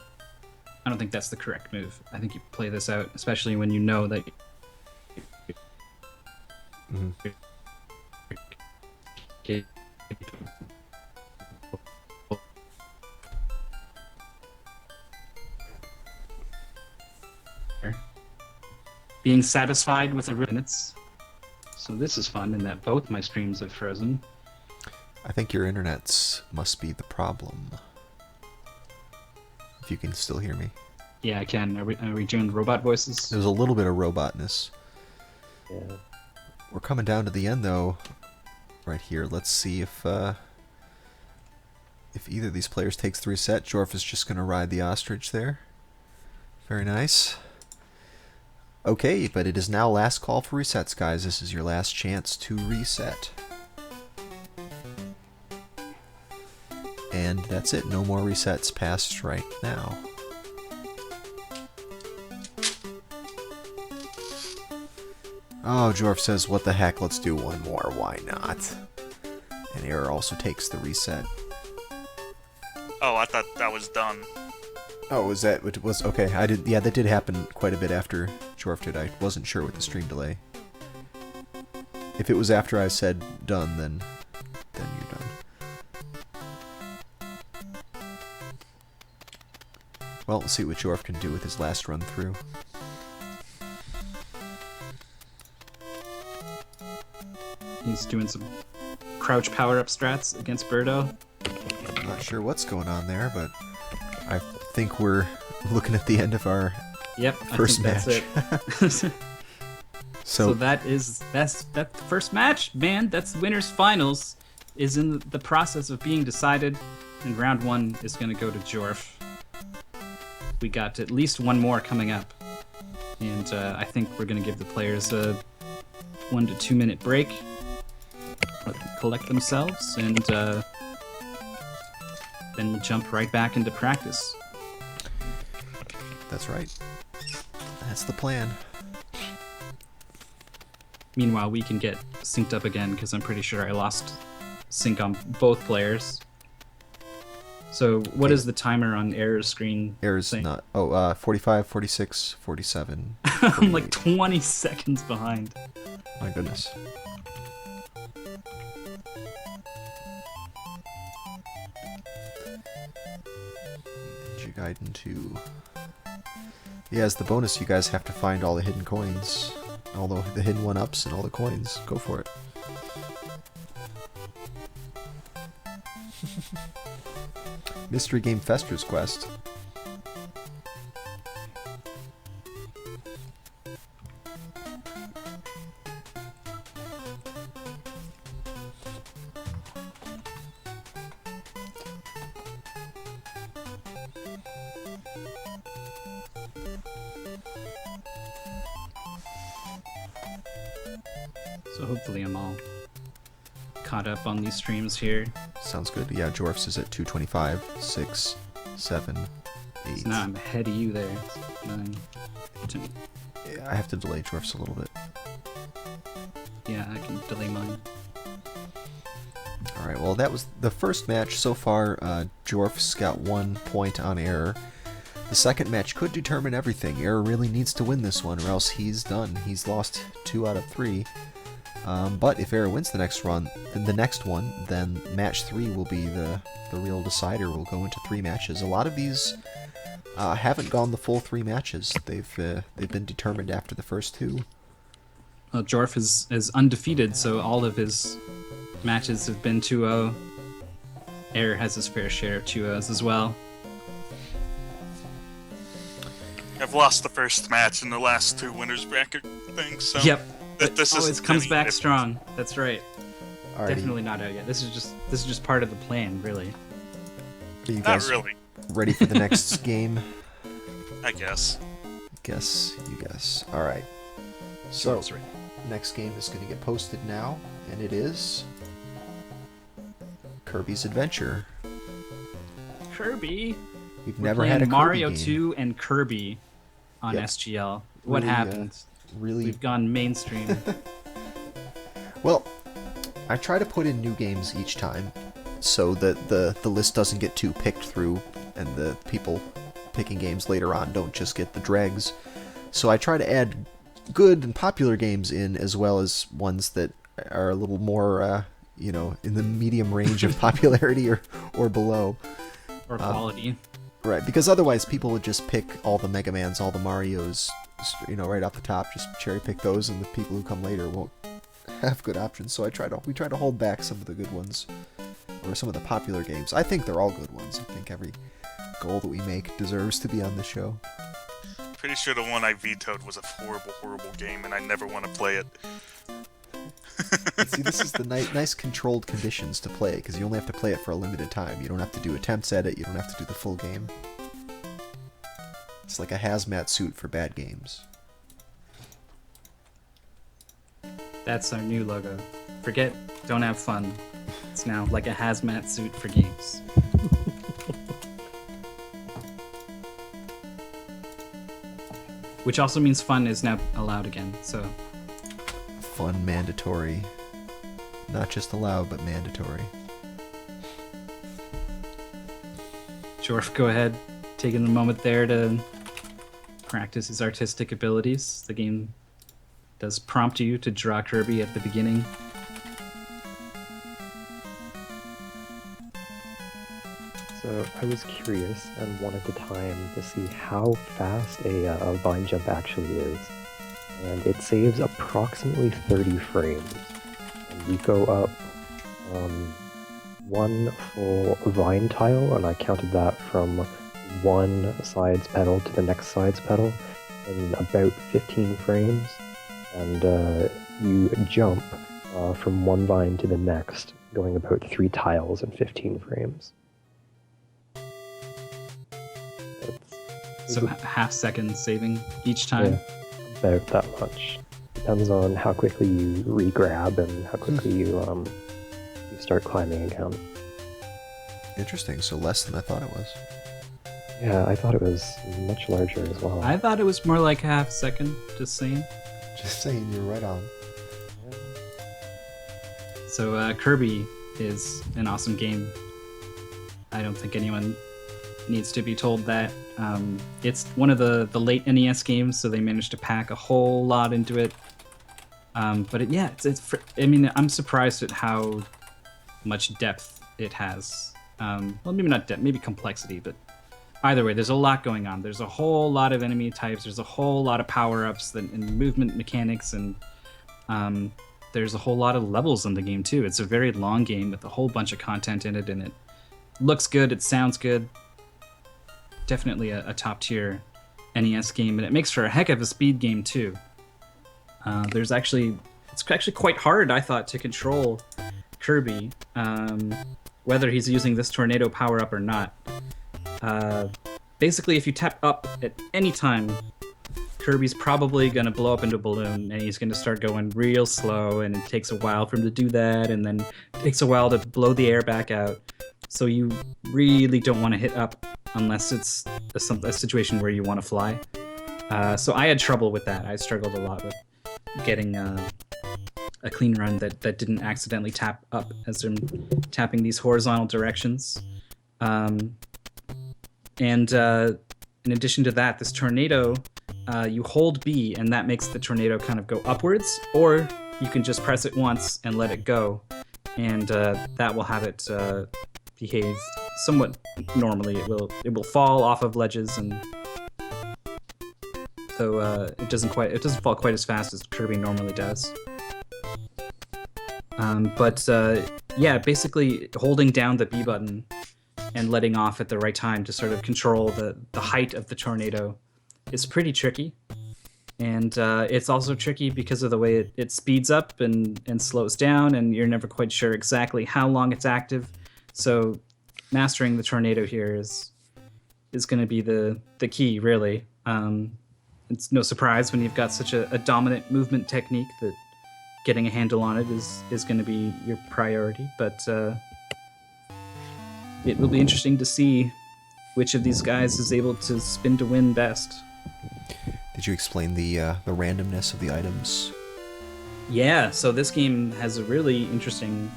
that's the correct move. I think you play this out, especially when you know that being satisfied with the minutes. So this is fun in that both my streams have frozen. I think your internet's must be the problem. If you can still hear me. Yeah, I can. Are we doing robot voices? There's a little bit of robotness. Yeah. We're coming down to the end, though. Right here. Let's see if either of these players takes the reset. Jorf is just going to ride the ostrich there. Very nice. Okay, but it is now last call for resets, guys. This is your last chance to reset. And that's it. No more resets past right now. Oh, Jorf says, what the heck, let's do one more, why not? And Error also takes the reset. Oh, I thought that was done. Oh, was that what it was? Okay, yeah, that did happen quite a bit after Jorf did. I wasn't sure with the stream delay. If it was after I said done, then you're done. Well, let's see what Jorf can do with his last run through. He's doing some crouch power-up strats against Birdo. I'm not sure what's going on there, but I think we're looking at the end of our Yep, first I think that's it. So that's the first match, man. That's winners finals is in the process of being decided, and round 1 is going to go to Jorf. We got at least one more coming up, and I think we're going to give the players a 1 to 2 minute break, let them collect themselves, and then we'll jump right back into practice. That's right. That's the plan. Meanwhile, we can get synced up again because I'm pretty sure I lost sync on both players. So what is the timer on Error's screen? Error's saying? not... Oh, 45, 46, 47. I'm like 20 seconds behind. My goodness. Gaiden 2. Yeah, as the bonus, you guys have to find all the hidden coins. All the hidden 1-ups and all the coins. Go for it. Mystery Game Fester's Quest. So hopefully I'm all caught up on these streams here. Sounds good. Yeah, Jorf's is at 225, 6, 7, 8. So now I'm ahead of you there. 9, 10. Yeah, I have to delay Jorf's a little bit. Yeah, I can delay mine. Alright, well that was the first match. So far, Jorf's got 1 point on Error. The second match could determine everything. Error really needs to win this one or else he's done. He's lost 2 out of 3. But if Error wins the next one, then match 3 will be the real decider. We'll go into 3 matches. A lot of these haven't gone the full 3 matches. They've been determined after the first 2. Well, Jorf is undefeated, so all of his matches have been 2-0. Error has his fair share of 2-0s as well. I've lost the first match in the last 2 winners bracket things, so Yep. This always is comes really back different. strong. That's right. Alrighty. Definitely not out yet. This is just part of the plan, really. Are you Not guys really, ready for the next game? I guess. Guess you guess. Alright. So, Jorf's right. next game is going to get posted now, and it is Kirby's Adventure. Kirby. We've We're never playing had a Mario Kirby game. 2 and Kirby on Yep. SGL. What Really, happened? Really We've gone mainstream. well. I try to put in new games each time, so that the list doesn't get too picked through, and the people picking games later on don't just get the dregs. So I try to add good and popular games in, as well as ones that are a little more, in the medium range of popularity or below. Or quality. Right, because otherwise people would just pick all the Mega Mans, all the Marios, right off the top, just cherry pick those, and the people who come later won't have good options. So we try to hold back some of the good ones, or some of the popular games. I think they're all good ones. I think every goal that we make deserves to be on the show. Pretty sure the one I vetoed was a horrible, horrible game, and I never want to play it. See, this is the nice controlled conditions to play, because you only have to play it for a limited time. You don't have to do attempts at it, you don't have to do the full game. It's like a hazmat suit for bad games. That's our new logo. Forget, don't have fun. It's now like a hazmat suit for games. Which also means fun is now allowed again, so... Fun mandatory. Not just allowed, but mandatory. Jorf, go ahead. Taking a moment there to practice his artistic abilities. The game does prompt you to draw Kirby at the beginning. So I was curious and wanted the time to see how fast a vine jump actually is. And it saves approximately 30 frames. And you go up 1 full vine tile, and I counted that from one sides pedal to the next sides pedal in about 15 frames. And you jump from one vine to the next, going about 3 tiles in 15 frames. So half second saving each time. Yeah, about that much. Depends on how quickly you re-grab and how quickly you start climbing again. Interesting, so less than I thought it was. Yeah, I thought it was much larger as well. I thought it was more like half second, just saying. Just saying, you're right on. So Kirby is an awesome game. I don't think anyone needs to be told that. It's one of the late NES games, so they managed to pack a whole lot into it. But I mean, I'm surprised at how much depth it has. Well, maybe not depth, maybe complexity, but either way, there's a lot going on. There's a whole lot of enemy types. There's a whole lot of power-ups and movement mechanics, and there's a whole lot of levels in the game too. It's a very long game with a whole bunch of content in it, and it looks good. It sounds good. Definitely a top-tier NES game, and it makes for a heck of a speed game too. It's actually quite hard, I thought, to control Kirby, whether he's using this tornado power-up or not. Basically, if you tap up at any time, Kirby's probably going to blow up into a balloon, and he's going to start going real slow, and it takes a while for him to do that, and then it takes a while to blow the air back out. So you really don't want to hit up unless it's a situation where you want to fly. So I had trouble with that. I struggled a lot with getting a clean run that didn't accidentally tap up as I'm tapping these horizontal directions. And in addition to that, this tornado, you hold B, and that makes the tornado kind of go upwards, or you can just press it once and let it go, and that will have it behave somewhat normally. It will fall off of ledges, and so it doesn't fall quite as fast as Kirby normally does. Yeah, basically holding down the B button and letting off at the right time to sort of control the height of the tornado is pretty tricky. And it's also tricky because of the way it speeds up and slows down, and you're never quite sure exactly how long it's active. So mastering the tornado here is going to be the key, really. It's no surprise when you've got such a dominant movement technique that getting a handle on it is going to be your priority. But it will be interesting to see which of these guys is able to spin to win best. Did you explain the randomness of the items? Yeah, so this game has a really interesting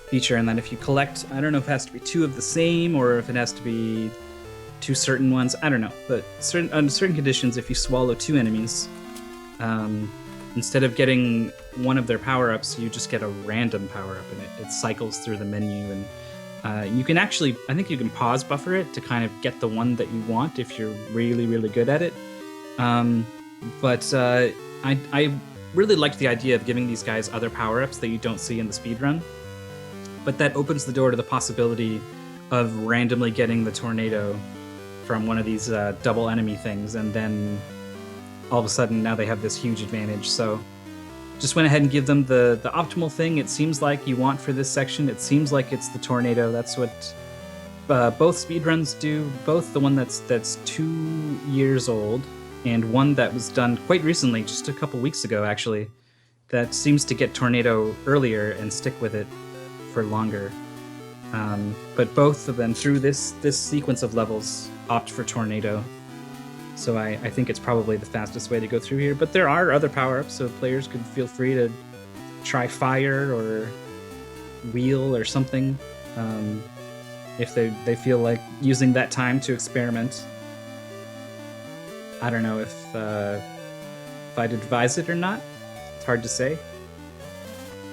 feature in that if you collect, I don't know if it has to be two of the same or if it has to be two certain ones, I don't know, but under certain conditions, if you swallow two enemies, instead of getting one of their power-ups, you just get a random power-up, and it cycles through the menu, and you can actually, I think you can pause buffer it to kind of get the one that you want if you're really, really good at it. But I really liked the idea of giving these guys other power-ups that you don't see in the speedrun, but that opens the door to the possibility of randomly getting the tornado from one of these double enemy things, and then all of a sudden now they have this huge advantage. So just went ahead and give them the optimal thing it seems like you want for this section. It seems like it's the tornado. That's what both speedruns do, both the one that's 2 years old and one that was done quite recently, just a couple weeks ago actually, that seems to get tornado earlier and stick with it for longer. But both of them, through this sequence of levels, opt for tornado. So I think it's probably the fastest way to go through here. But there are other power-ups, so players could feel free to try fire or wheel or something, if they feel like using that time to experiment. I don't know if I'd advise it or not. It's hard to say.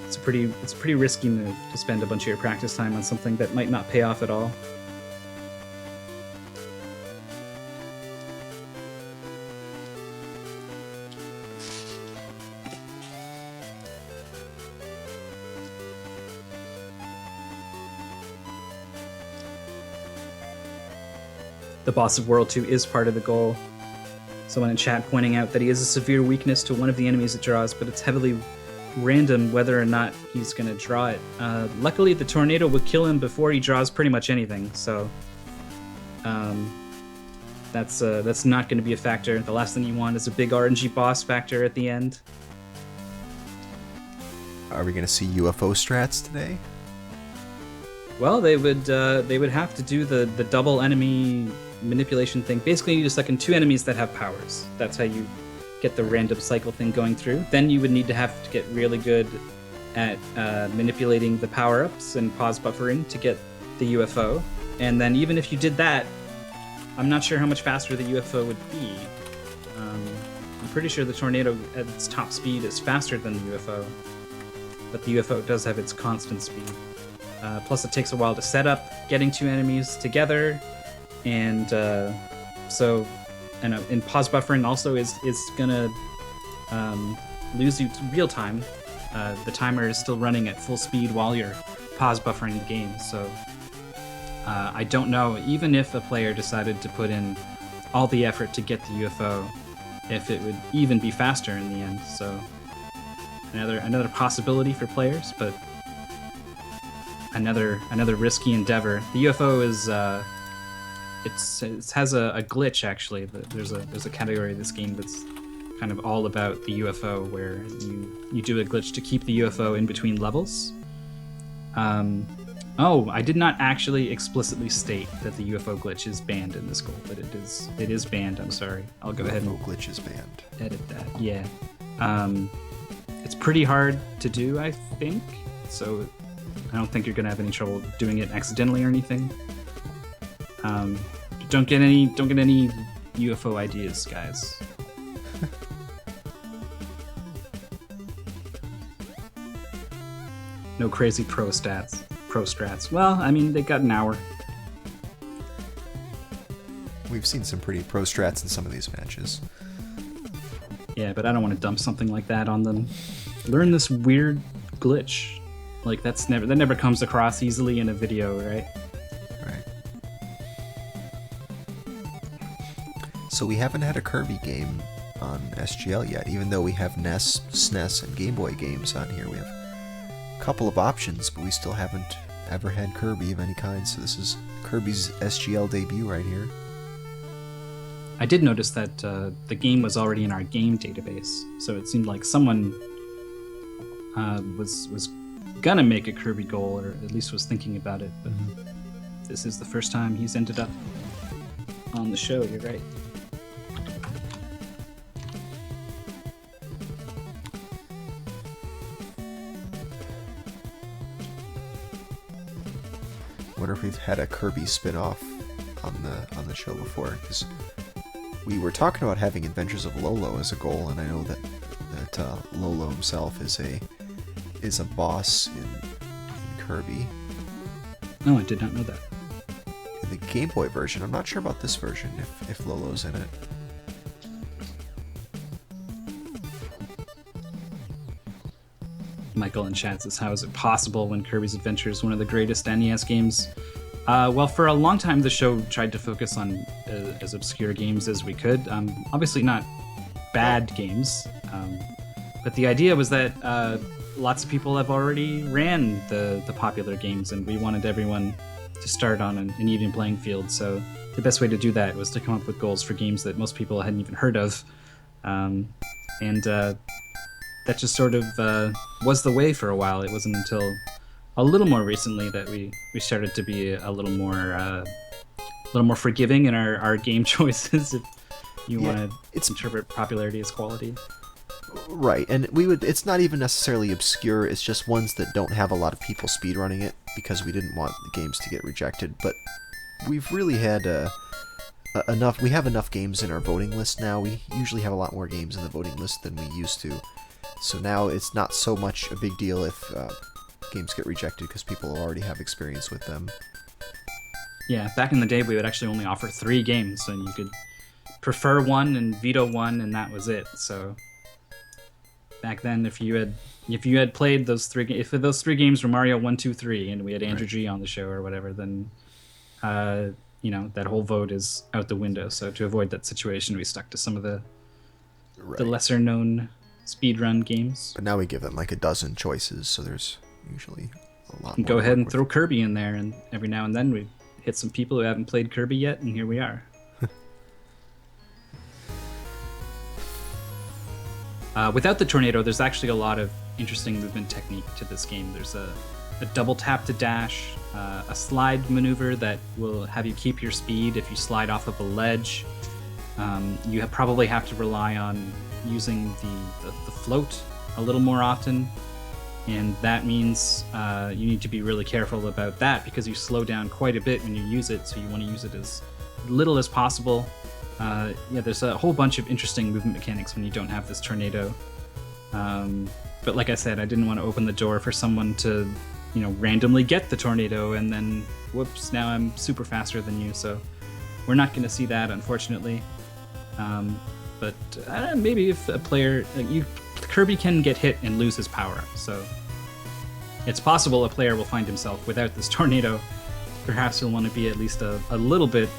It's a pretty risky move to spend a bunch of your practice time on something that might not pay off at all. The boss of World 2 is part of the goal. Someone in chat pointing out that he has a severe weakness to one of the enemies it draws, but it's heavily random whether or not he's going to draw it. Luckily, the tornado would kill him before he draws pretty much anything, so that's not going to be a factor. The last thing you want is a big RNG boss factor at the end. Are we going to see UFO strats today? Well, they would have to do the double enemy manipulation thing. Basically, you just suck in 2 enemies that have powers. That's how you get the random cycle thing going through. Then you would need to have to get really good at manipulating the power-ups and pause buffering to get the UFO. And then even if you did that, I'm not sure how much faster the UFO would be. I'm pretty sure the tornado at its top speed is faster than the UFO, but the UFO does have its constant speed. Plus it takes a while to set up getting 2 enemies together, and so and pause buffering also is gonna lose you to real time. The timer is still running at full speed while you're pause buffering the game, so I don't know, even if a player decided to put in all the effort to get the UFO, if it would even be faster in the end. So another possibility for players, but another risky endeavor. The UFO is it has a glitch actually. There's a category of this game that's kind of all about the UFO, where you do a glitch to keep the UFO in between levels. I did not actually explicitly state that the UFO glitch is banned in this goal, but it is banned. I'm sorry. I'll go ahead and UFO glitch is banned. Edit that. Yeah. It's pretty hard to do, I think. So I don't think you're gonna have any trouble doing it accidentally or anything. Don't get any UFO ideas, guys. No crazy pro strats. Well, I mean, they got an hour. We've seen some pretty pro strats in some of these matches. Yeah, but I don't want to dump something like that on them. Learn this weird glitch. Like that never comes across easily in a video, right? Right. So we haven't had a Kirby game on SGL yet, even though we have NES, SNES, and Game Boy games on here. We have a couple of options, but we still haven't ever had Kirby of any kind, so this is Kirby's SGL debut right here. I did notice that the game was already in our game database, so it seemed like someone was gonna make a Kirby goal, or at least was thinking about it, but this is the first time he's ended up on the show. You're right. I wonder if we've had a Kirby spin-off on the show before, because we were talking about having Adventures of Lolo as a goal, and I know that Lolo himself is a boss in Kirby. No, I did not know that. In the Game Boy version, I'm not sure about this version, if Lolo's in it. Michael in chat says, how is it possible when Kirby's Adventure is one of the greatest NES games? Well, for a long time, the show tried to focus on as obscure games as we could. Obviously not bad games, but the idea was that lots of people have already ran the popular games, and we wanted everyone to start on an even playing field. So the best way to do that was to come up with goals for games that most people hadn't even heard of. That just sort of was the way for a while. It wasn't until a little more recently that we started to be a little more forgiving in our game choices, if you want to interpret popularity as quality. Right, and it's not even necessarily obscure, it's just ones that don't have a lot of people speedrunning it, because we didn't want the games to get rejected. But we've really had we have enough games in our voting list now. We usually have a lot more games in the voting list than we used to. So now it's not so much a big deal if games get rejected, because people already have experience with them. Yeah, back in the day we would actually only offer 3 games, and you could prefer one and veto one, and that was it. So back then, if you had played those 3 if those 3 games were Mario 1, 2, 3, and we had Andrew G on the show or whatever, then that whole vote is out the window. So to avoid that situation, we stuck to some of the lesser known speedrun games. But now we give them like a dozen choices, so there's usually a lot more. Go ahead and throw Kirby in there, and every now and then we hit some people who haven't played Kirby yet, and here we are. Without the tornado, there's actually a lot of interesting movement technique to this game. There's a double tap to dash, a slide maneuver that will have you keep your speed if you slide off of a ledge. You probably have to rely on using the float a little more often, and that means you need to be really careful about that because you slow down quite a bit when you use it, so you want to use it as little as possible. There's a whole bunch of interesting movement mechanics when you don't have this tornado. But like I said, I didn't want to open the door for someone to, randomly get the tornado and then, whoops, now I'm super faster than you. So we're not going to see that, unfortunately. But maybe if a player, Kirby can get hit and lose his power. So it's possible a player will find himself without this tornado. Perhaps he'll want to be at least a little bit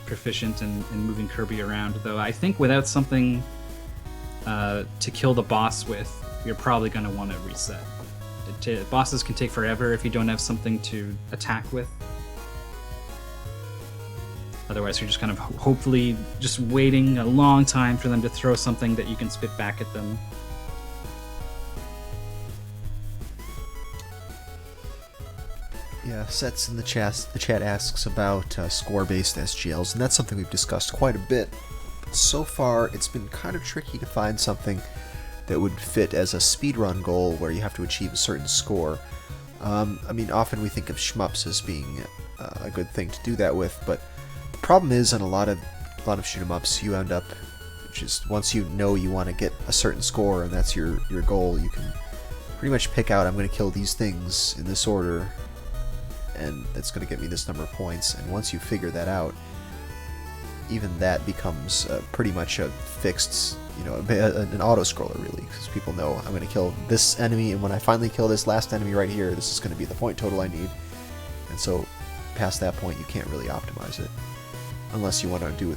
proficient in moving Kirby around, though I think without something to kill the boss with, you're probably going to want to reset. Bosses can take forever if you don't have something to attack with. Otherwise, you're just kind of hopefully just waiting a long time for them to throw something that you can spit back at them. Yeah, Sets in the chat asks about score-based SGLs, and that's something we've discussed quite a bit. So far, it's been kind of tricky to find something that would fit as a speedrun goal where you have to achieve a certain score. Often we think of shmups as being a good thing to do that with, but the problem is in a lot of shoot 'em ups, you end up just once you know you want to get a certain score and that's your goal, you can pretty much pick out, I'm going to kill these things in this order, and it's going to get me this number of points. And once you figure that out, even that becomes pretty much a fixed, an auto-scroller, really, because people know I'm going to kill this enemy, and when I finally kill this last enemy right here, this is going to be the point total I need. And so past that point, you can't really optimize it, unless you want to do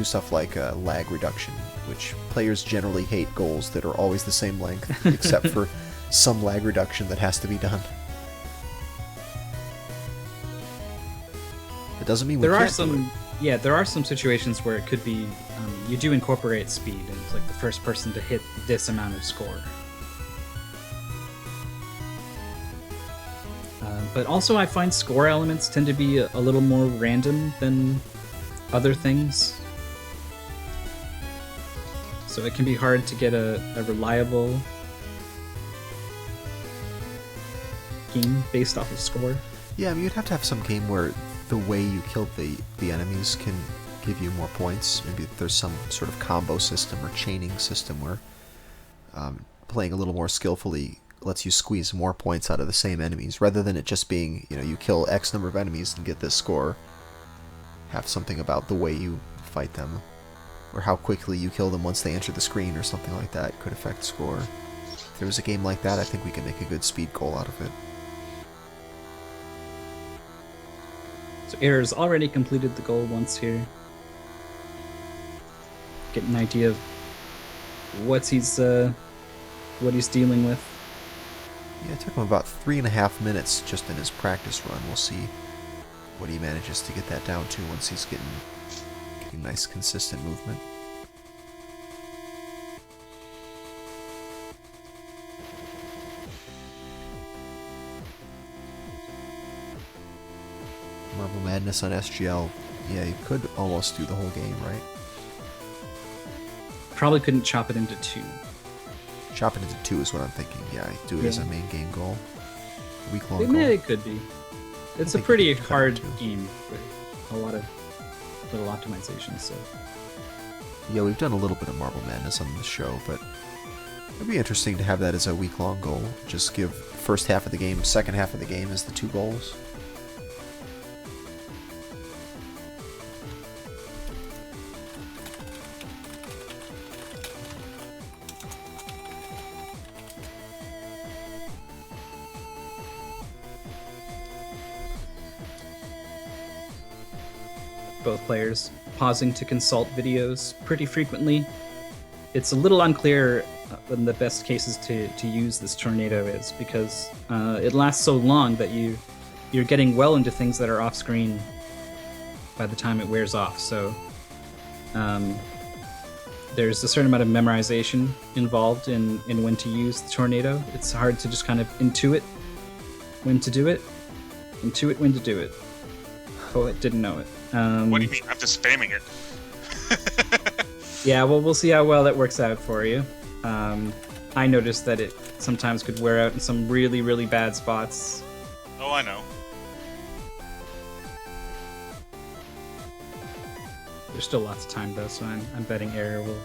stuff like lag reduction, which players generally hate goals that are always the same length, except for some lag reduction that has to be done. It doesn't mean there are some situations where it could be you do incorporate speed, and it's like the first person to hit this amount of score. But also I find score elements tend to be a little more random than other things. So it can be hard to get a reliable game based off of score. Yeah, you'd have to have some game where the way you kill the enemies can give you more points. Maybe there's some sort of combo system or chaining system where playing a little more skillfully lets you squeeze more points out of the same enemies, rather than it just being, you kill X number of enemies and get this score. Have something about the way you fight them, or how quickly you kill them once they enter the screen, or something like that could affect score. If there was a game like that, I think we could make a good speed goal out of it. So Error's already completed the goal once here. Get an idea of what he's dealing with. Yeah, it took him about 3.5 minutes just in his practice run. We'll see what he manages to get that down to once he's getting nice consistent movement. Marble Madness on SGL. Yeah, you could almost do the whole game, right? Probably couldn't chop it into 2. Chop it into 2 is what I'm thinking. Yeah, do it as a main game goal. Week-long goal. It could be. It's a pretty hard game with a lot of little optimizations. So. Yeah, we've done a little bit of Marble Madness on the show, but it'd be interesting to have that as a week-long goal. Just give first half of the game, second half of the game as the 2 goals. Both players pausing to consult videos pretty frequently. It's a little unclear when the best cases to use this tornado is, because it lasts so long that you're getting well into things that are off screen by the time it wears off. So there's a certain amount of memorization involved in when to use the tornado. It's hard to just kind of intuit when to do it. Intuit when to do it. Poet didn't know it. What do you mean? I'm just spamming it. Yeah, well, we'll see how well that works out for you. I noticed that it sometimes could wear out in some really, really bad spots. Oh, I know. There's still lots of time though, so I'm betting Error will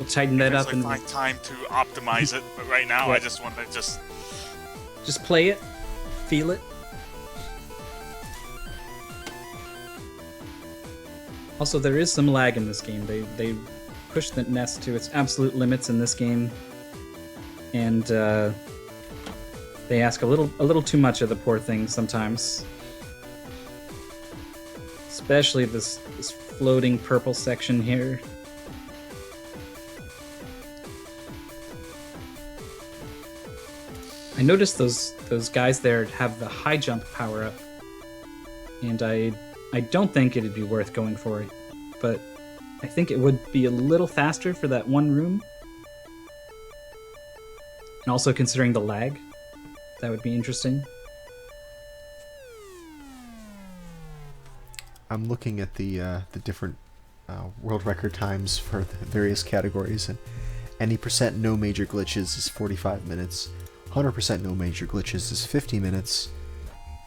tighten that up and find time to optimize it. But right now, Yeah. I just want to just play it, feel it. Also, there is some lag in this game. They push the nest to its absolute limits in this game, and they ask a little too much of the poor thing sometimes. Especially this floating purple section here. I noticed those guys there have the high jump power up, and I don't think it'd be worth going for it, but I think it would be a little faster for that one room. And also considering the lag, that would be interesting. I'm looking at the different world record times for the various categories, and any percent no major glitches is 45 minutes, 100% no major glitches is 50 minutes,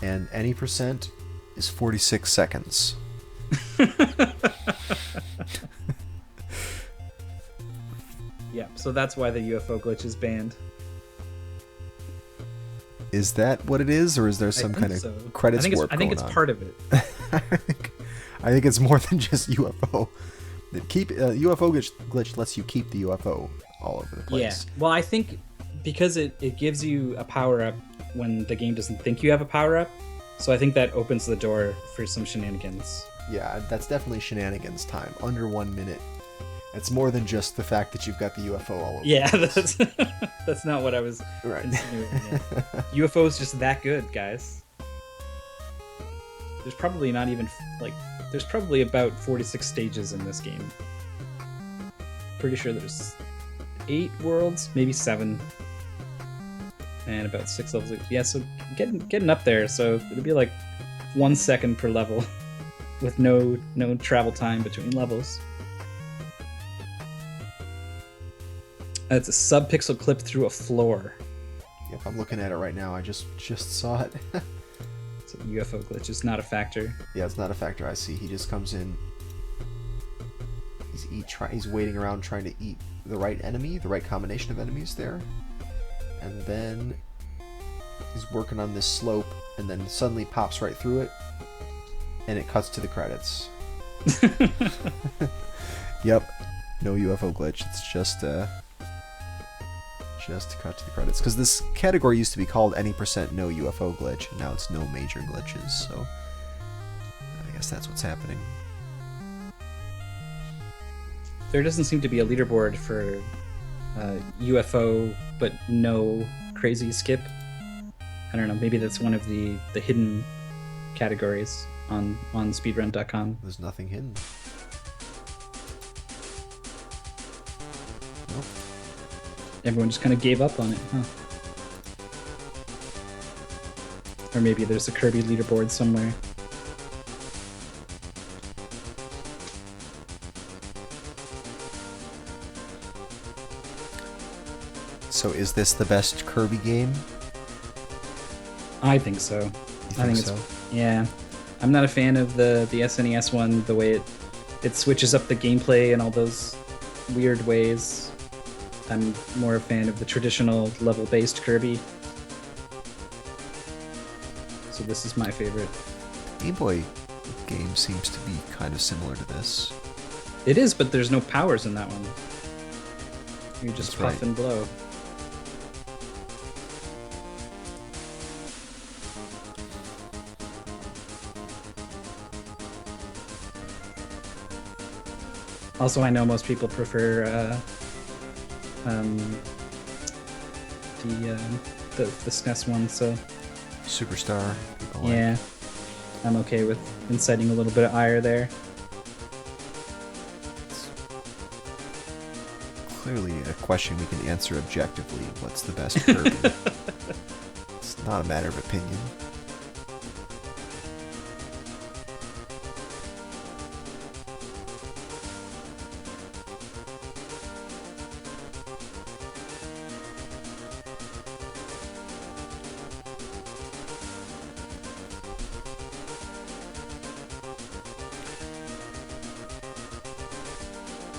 and any percent is 46 seconds. Yeah, so that's why the UFO glitch is banned. Is that what it is, or is there some kind of credits warp I think going it's on? part of it. I think it's more than just UFO. UFO glitch lets you keep the UFO all over the place. Yeah. Well, I think because it gives you a power up when the game doesn't think you have a power up, so I think that opens the door for some shenanigans. Yeah, that's definitely shenanigans time. Under 1 minute. It's more than just the fact that you've got the UFO all over. Yeah, the place. that's not what I was Right. insinuating. Yeah. UFO is just that good, guys. There's probably not even there's probably about 46 stages in this game. Pretty sure there's 8 worlds, maybe 7, and about 6 levels. Yeah, so getting up there. So it'll be like 1 second per level, with no travel time between levels. It's a sub-pixel clip through a floor. Yep, I'm looking at it right now. I just saw it. So the UFO glitch is not a factor. Yeah, it's not a factor. I see. He just comes in. He's waiting around trying to eat the right enemy, the right combination of enemies there, and then he's working on this slope, and then suddenly pops right through it, and it cuts to the credits. Yep, no UFO glitch. It's just to cut to the credits, because this category used to be called any percent no UFO glitch, and now it's no major glitches, so I guess that's what's happening. There doesn't seem to be a leaderboard for UFO, but no crazy skip. I don't know, maybe that's one of the hidden categories on speedrun.com. There's nothing hidden. Nope. Everyone just kind of gave up on it, huh? Or maybe there's a Kirby leaderboard somewhere. So is this the best Kirby game? I think so. I think so. Yeah. I'm not a fan of the SNES one, the way it switches up the gameplay in all those weird ways. I'm more a fan of the traditional level-based Kirby. So this is my favorite. Game Boy game seems to be kind of similar to this. It is, but there's no powers in that one. You just That's puff right. and blow. Also, I know most people prefer the SNES one, so Superstar. people like. yeah, I'm okay with inciting a little bit of ire there. Clearly a question we can answer objectively. What's the best Kirby? It's Not a matter of opinion.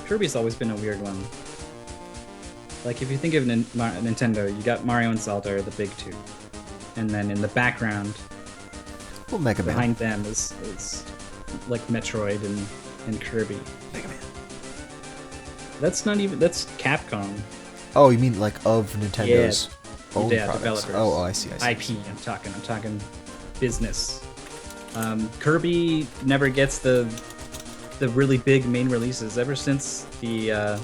Kirby's always been a weird one. Like, if you think of Nintendo, you got Mario and Zelda are the big two. And then in the background, Well, Mega Man. behind them is like Metroid and Kirby. Mega Man. That's Capcom. Oh, you mean like of Nintendo's own Yeah, products? developers. Oh, I see. IP, I'm talking business. Kirby never gets the really big main releases. Ever since the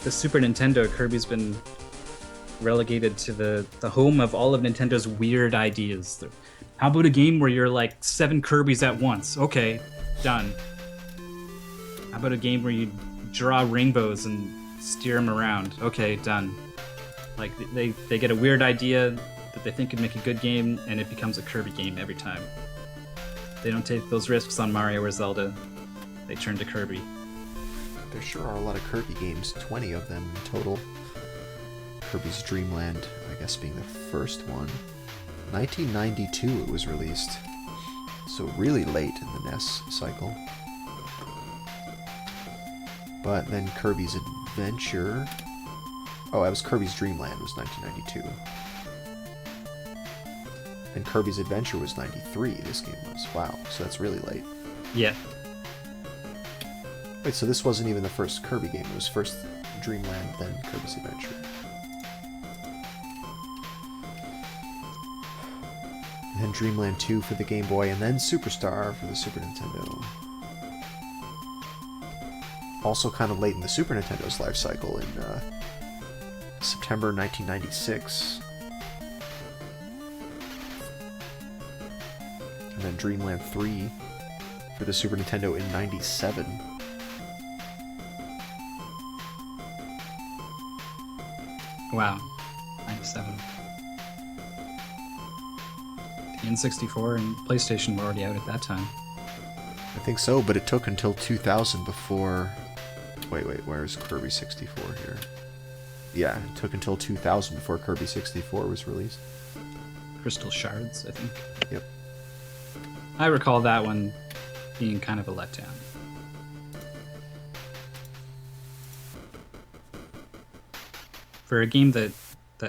Super Nintendo, Kirby's been relegated to the home of all of Nintendo's weird ideas. How about a game where you're like 7 Kirbys at once? Okay, done. How about a game where you draw rainbows and steer them around? Okay, done. Like, they get a weird idea that they think could make a good game, and it becomes a Kirby game every time. They don't take those risks on Mario or Zelda. They turn to Kirby. There sure are a lot of Kirby games, 20 of them in total. Kirby's Dream Land, I guess, being the first one. 1992 it was released, so really late in the NES cycle. But then Kirby's Adventure... Oh, that was Kirby's Dream Land, was 1992. And Kirby's Adventure was 93, this game was. Wow, so that's really late. Yeah. Wait, so this wasn't even the first Kirby game, it was first Dreamland, then Kirby's Adventure. And then Dreamland 2 for the Game Boy, and then Superstar for the Super Nintendo. Also kind of late in the Super Nintendo's life cycle in September 1996. And then Dreamland 3 for the Super Nintendo in 97. Wow. 97. The N64 and PlayStation were already out at that time. I think so, but it took until 2000 before... Wait, where's Kirby 64 here? Yeah, it took until 2000 before Kirby 64 was released. Crystal Shards, I think. Yep. I recall that one being kind of a letdown. For a game that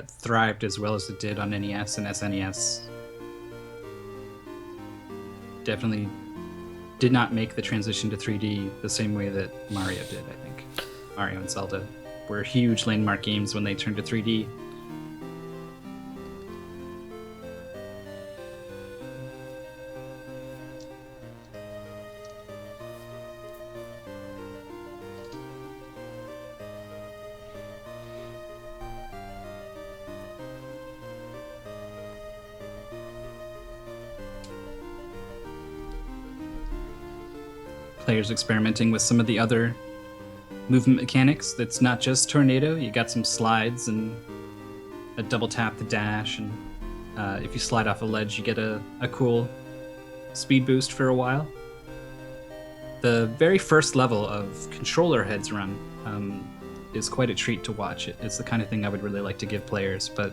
thrived as well as it did on NES and SNES, definitely did not make the transition to 3D the same way that Mario did, I think. Mario and Zelda were huge landmark games when they turned to 3D. Players experimenting with some of the other movement mechanics. That's not just tornado. You got some slides and a double tap to dash, and if you slide off a ledge, you get a cool speed boost for a while. The very first level of Controller Heads Run is quite a treat to watch. It's the kind of thing I would really like to give players. But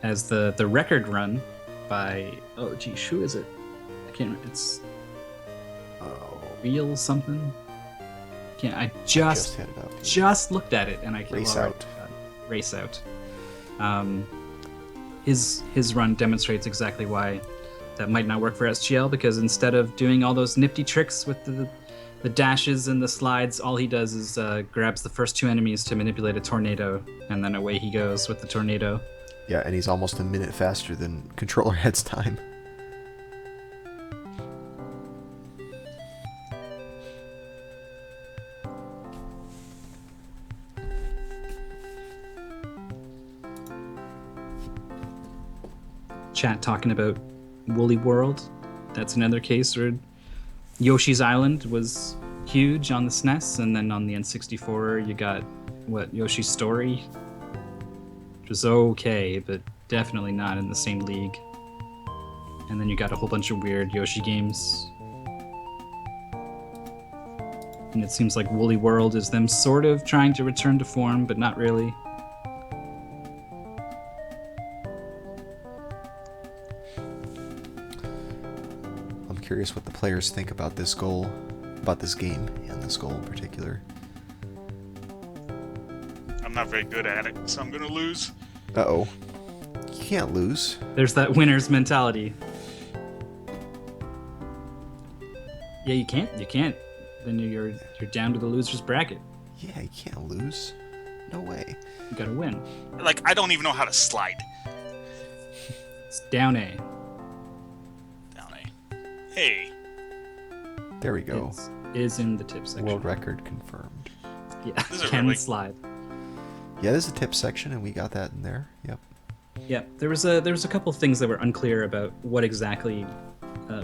as the record run by who is it? I can't remember. It's Real something. I just had it up. Just looked at it and I can't Race Out. Race Out. His run demonstrates exactly why that might not work for SGL, because instead of doing all those nifty tricks with the dashes and the slides, all he does is grabs the first 2 enemies to manipulate a tornado, and then away he goes with the tornado. Yeah, and he's almost a minute faster than Controller Head's time. Chat talking about Woolly World. That's another case where Yoshi's Island was huge on the SNES, and then on the N64 you got Yoshi's Story, which was okay, but definitely not in the same league. And then you got a whole bunch of weird Yoshi games. And it seems like Woolly World is them sort of trying to return to form, but not really. I'm curious what the players think about this goal, about this game, and this goal in particular. I'm not very good at it, so I'm gonna lose. Uh-oh. You can't lose. There's that winner's mentality. Yeah, you can't. You can't. Then you're down to the loser's bracket. Yeah, you can't lose. No way. You gotta win. Like, I don't even know how to slide. It's down A. Down A. Hey. There we go. Is in the tip section. World record confirmed. Yeah, This is can really- slide. Yeah, there's a tip section, and we got that in there. Yep. Yeah, there was a couple things that were unclear about what exactly,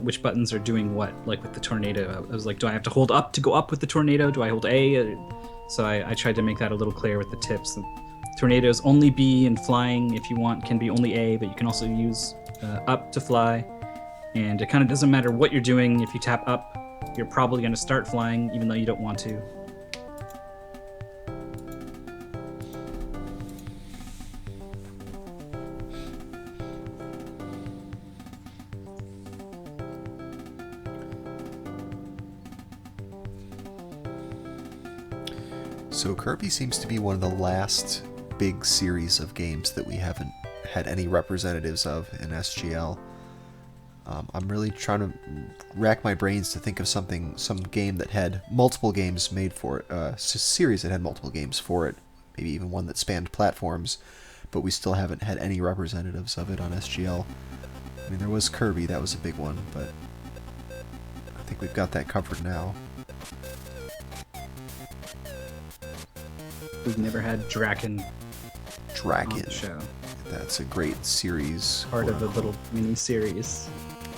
which buttons are doing what. Like with the tornado, I was like, do I have to hold up to go up with the tornado? Do I hold A? So I tried to make that a little clear with the tips. Tornadoes only B, and flying, if you want, can be only A, but you can also use up to fly. And it kind of doesn't matter what you're doing. If you tap up, you're probably going to start flying, even though you don't want to. So Kirby seems to be one of the last big series of games that we haven't had any representatives of in SGL. I'm really trying to rack my brains to think of some game that had multiple games made for it, series that had multiple games for it, maybe even one that spanned platforms, but we still haven't had any representatives of it on SGL. I mean, there was Kirby, that was a big one, but I think we've got that covered now. We've never had Draken on Draken. the show. That's a great series. Part of a little mini-series.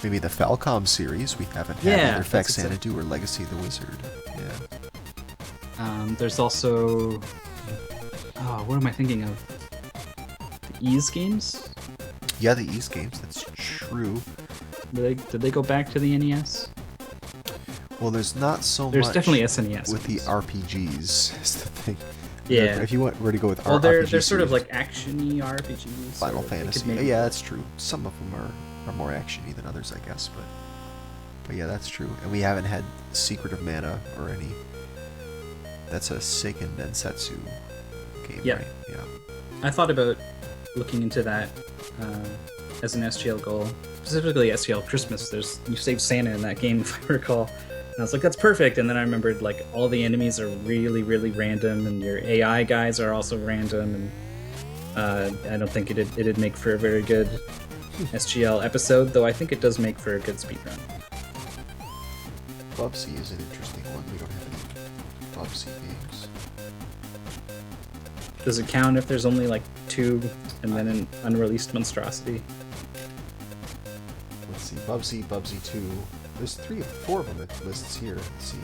Maybe the Falcom series. We haven't had Yeah, either Fex that's Xanadu or Legacy of the Wizard. Yeah. There's also... Oh, what am I thinking of? The Ease games? Yeah, the East games. That's true. Did they go back to the NES? Well, there's not so There's much definitely SNES with the ones. RPGs. Is the thing. Yeah. If you were to go with Well, RPG they're sort of series, like action-y RPGs. Final so they could Fantasy. maybe- Yeah, that's true. Some of them are more action-y than others, I guess. But yeah, that's true. And we haven't had Secret of Mana or any. That's a Seiken Densetsu game, Yeah. right? Yeah. I thought about looking into that as an SGL goal. Specifically SGL Christmas. You save Santa in that game, if I recall. And I was like, that's perfect. And then I remembered, like, all the enemies are really, really random, and your AI guys are also random, and I don't think it'd make for a very good SGL episode, though I think it does make for a good speedrun. Bubsy is an interesting one. We don't have any Bubsy games. Does it count if there's only, like, 2 and then an unreleased monstrosity? Let's see. Bubsy 2. There's 3 or 4 of them it lists here. Let's see.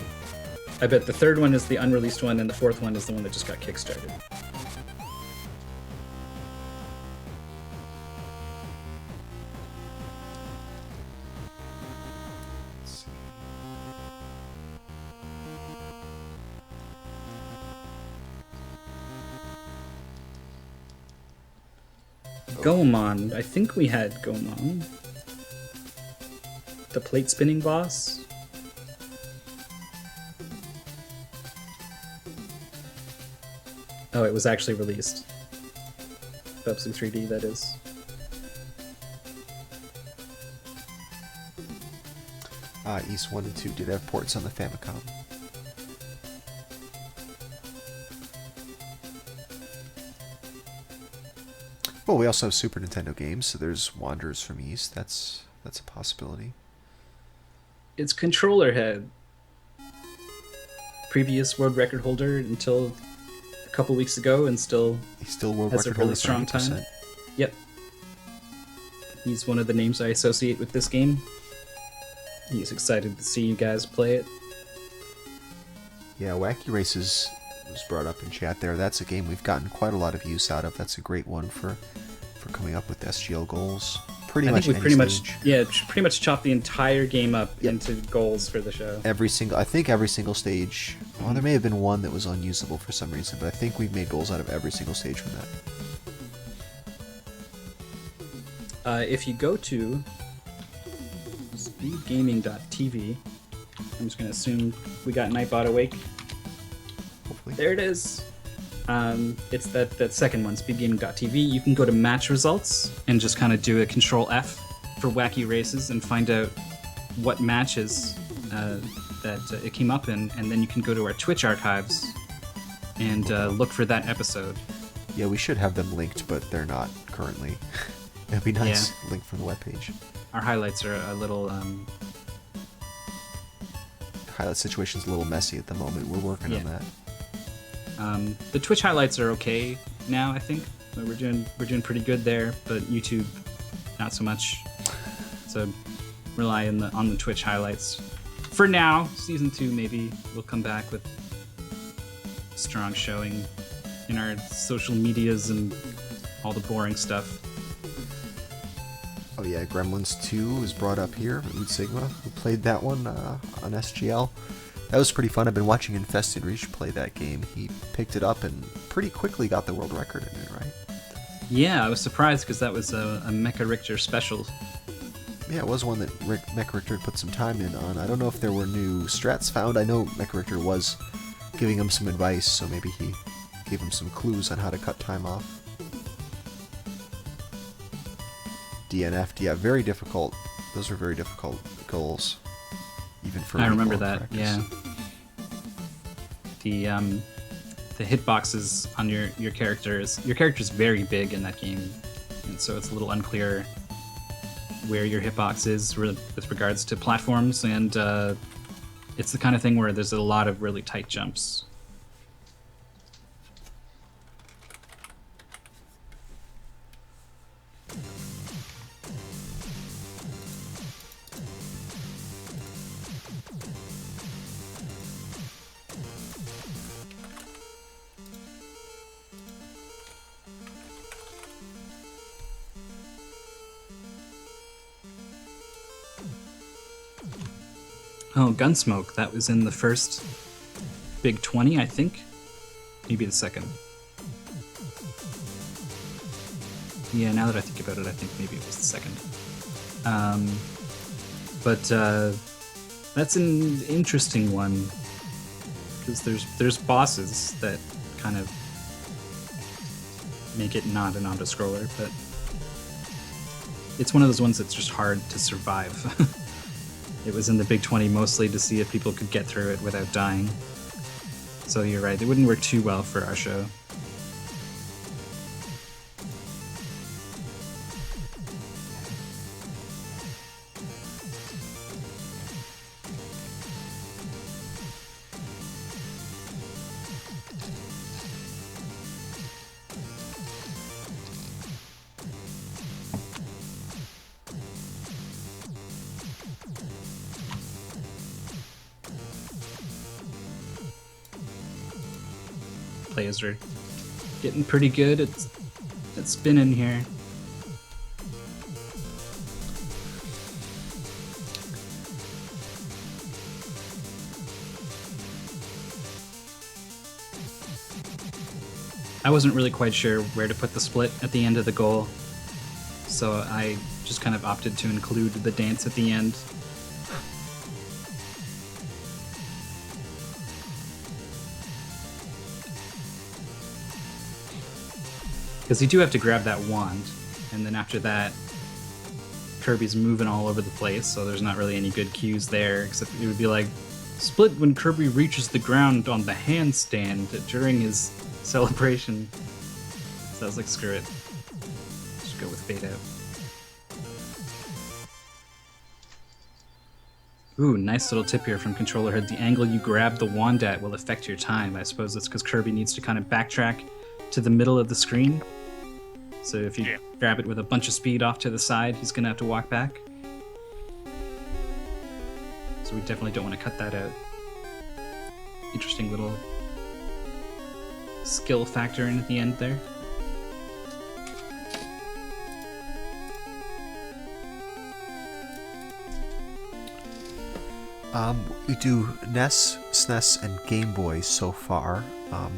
I bet the third one is the unreleased one, and the fourth one is the one that just got kickstarted. Let's see. Goemon. I think we had Goemon. The plate spinning boss. Oh, it was actually released. Bubsy 3D, that is. East 1 and 2 did have ports on the Famicom. Well, we also have Super Nintendo games, so there's Wanderers from East. That's a possibility. It's Controller Head. Previous world record holder until a couple weeks ago, and still He's still world has a record really holder strong for time. 100%. Yep. He's one of the names I associate with this game. He's excited to see you guys play it. Yeah, Wacky Races was brought up in chat there. That's a game we've gotten quite a lot of use out of. That's a great one for for coming up with SGL goals. Pretty I much think we any pretty stage. much pretty much chopped the entire game up Yep. into goals for the show. I think every single stage. Well, there may have been one that was unusable for some reason, but I think we've made goals out of every single stage from that. If you go to speedgaming.tv, I'm just going to assume we got Nightbot awake. Hopefully. There it is. It's that second one, speedgaming.tv. You can go to match results and just kind of do a Control F for wacky races and find out what matches that it came up in, and then you can go to our Twitch archives and look for that episode. Yeah, we should have them linked, but they're not currently. It'd be nice link from the webpage. Our highlights are a little Highlight situation's a little messy at the moment. We're working on that. the Twitch highlights are okay now, I think. We're doing pretty good there, but YouTube not so much. So rely on the Twitch highlights. For now, season 2 maybe we'll come back with strong showing in our social medias and all the boring stuff. Oh yeah, Gremlins 2 was brought up here. Ood Sigma, who played that one on SGL. That was pretty fun. I've been watching Infested Reach play that game. He picked it up and pretty quickly got the world record in it, right? Yeah, I was surprised because that was a Mecha Richter special. Yeah, it was one that Mecha Richter put some time in on. I don't know if there were new strats found. I know Mecha Richter was giving him some advice, so maybe he gave him some clues on how to cut time off. DNF, yeah, very difficult. Those were very difficult goals, even for. I remember week-long that. practice. Yeah. The hitboxes on your character's very big in that game, and so it's a little unclear where your hitbox is with regards to platforms, and it's the kind of thing where there's a lot of really tight jumps. Oh, Gunsmoke. That was in the first Big 20, I think. Maybe the second. Yeah, now that I think about it, I think maybe it was the second. But that's an interesting one, because there's bosses that kind of make it not an auto-scroller, but it's one of those ones that's just hard to survive. It was in the Big 20 mostly to see if people could get through it without dying. So you're right, it wouldn't work too well for our show. Players are getting pretty good at spinning here. I wasn't really quite sure where to put the split at the end of the goal, so I just kind of opted to include the dance at the end. Because you do have to grab that wand, and then after that, Kirby's moving all over the place, so there's not really any good cues there, except it would be like, split when Kirby reaches the ground on the handstand during his celebration. So I was like, screw it. Just go with fade out. Ooh, nice little tip here from Controller Head. The angle you grab the wand at will affect your time. I suppose that's because Kirby needs to kind of backtrack to the middle of the screen. So if you grab it with a bunch of speed off to the side, he's going to have to walk back. So we definitely don't want to cut that out. Interesting little skill factor in at the end there. We do NES, SNES, and Game Boy so far.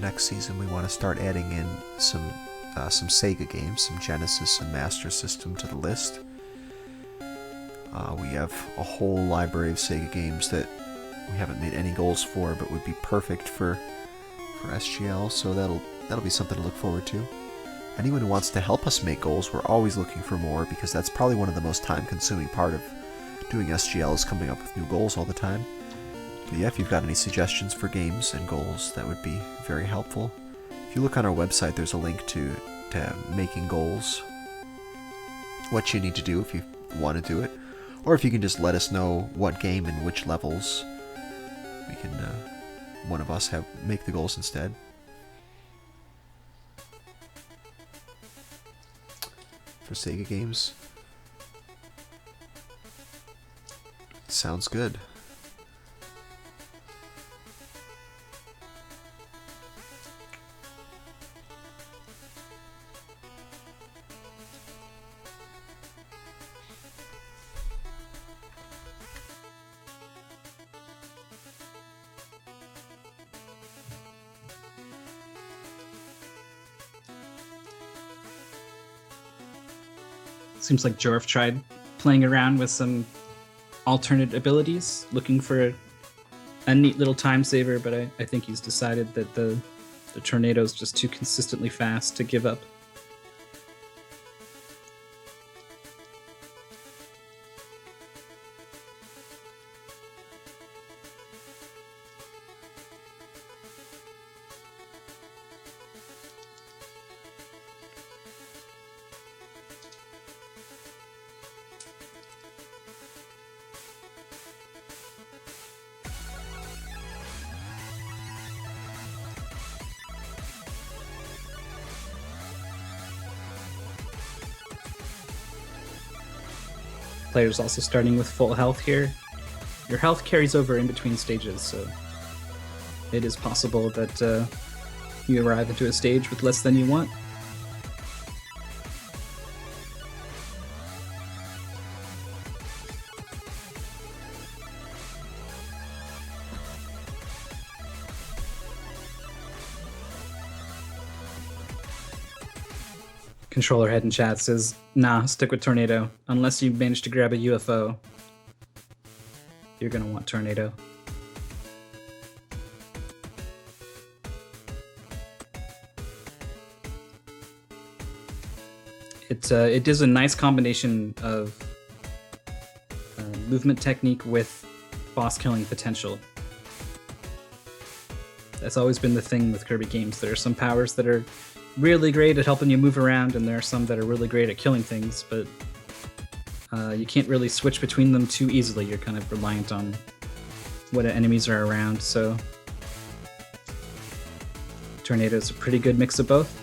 Next season we want to start adding in some Sega games, some Genesis, some Master System to the list. We have a whole library of Sega games that we haven't made any goals for, but would be perfect for SGL. So that'll be something to look forward to. Anyone who wants to help us make goals, we're always looking for more, because that's probably one of the most time-consuming part of doing SGL is coming up with new goals all the time. But yeah, if you've got any suggestions for games and goals, that would be very helpful. If you look on our website, there's a link to making goals, what you need to do if you want to do it, or if you can just let us know what game and which levels, we can one of us make the goals instead. For Sega games. Sounds good. Seems like Jorf tried playing around with some alternate abilities, looking for a neat little time saver, but I think he's decided that the tornado's just too consistently fast to give up. Players also starting with full health here. Your health carries over in between stages, so it is possible that you arrive into a stage with less than you want. Controller head in chat says, nah, stick with Tornado. Unless you manage to grab a UFO, you're gonna want Tornado. It is a nice combination of movement technique with boss killing potential. That's always been the thing with Kirby games. There are some powers that are really great at helping you move around, and there are some that are really great at killing things, but you can't really switch between them too easily. You're kind of reliant on what enemies are around, so Tornado is a pretty good mix of both.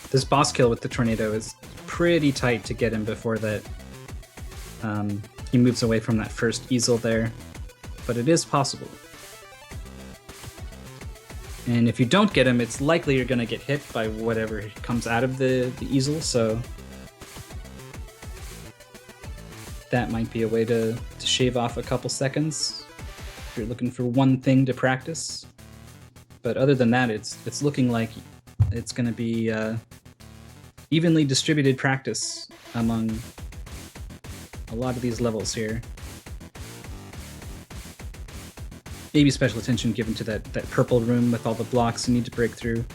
This boss kill with the Tornado is pretty tight to get him before that he moves away from that first easel there, but it is possible. And if you don't get him, it's likely you're going to get hit by whatever comes out of the easel, so that might be a way to shave off a couple seconds if you're looking for one thing to practice. But other than that, it's looking like it's going to be evenly distributed practice among a lot of these levels here. Maybe special attention given to that purple room with all the blocks you need to break through.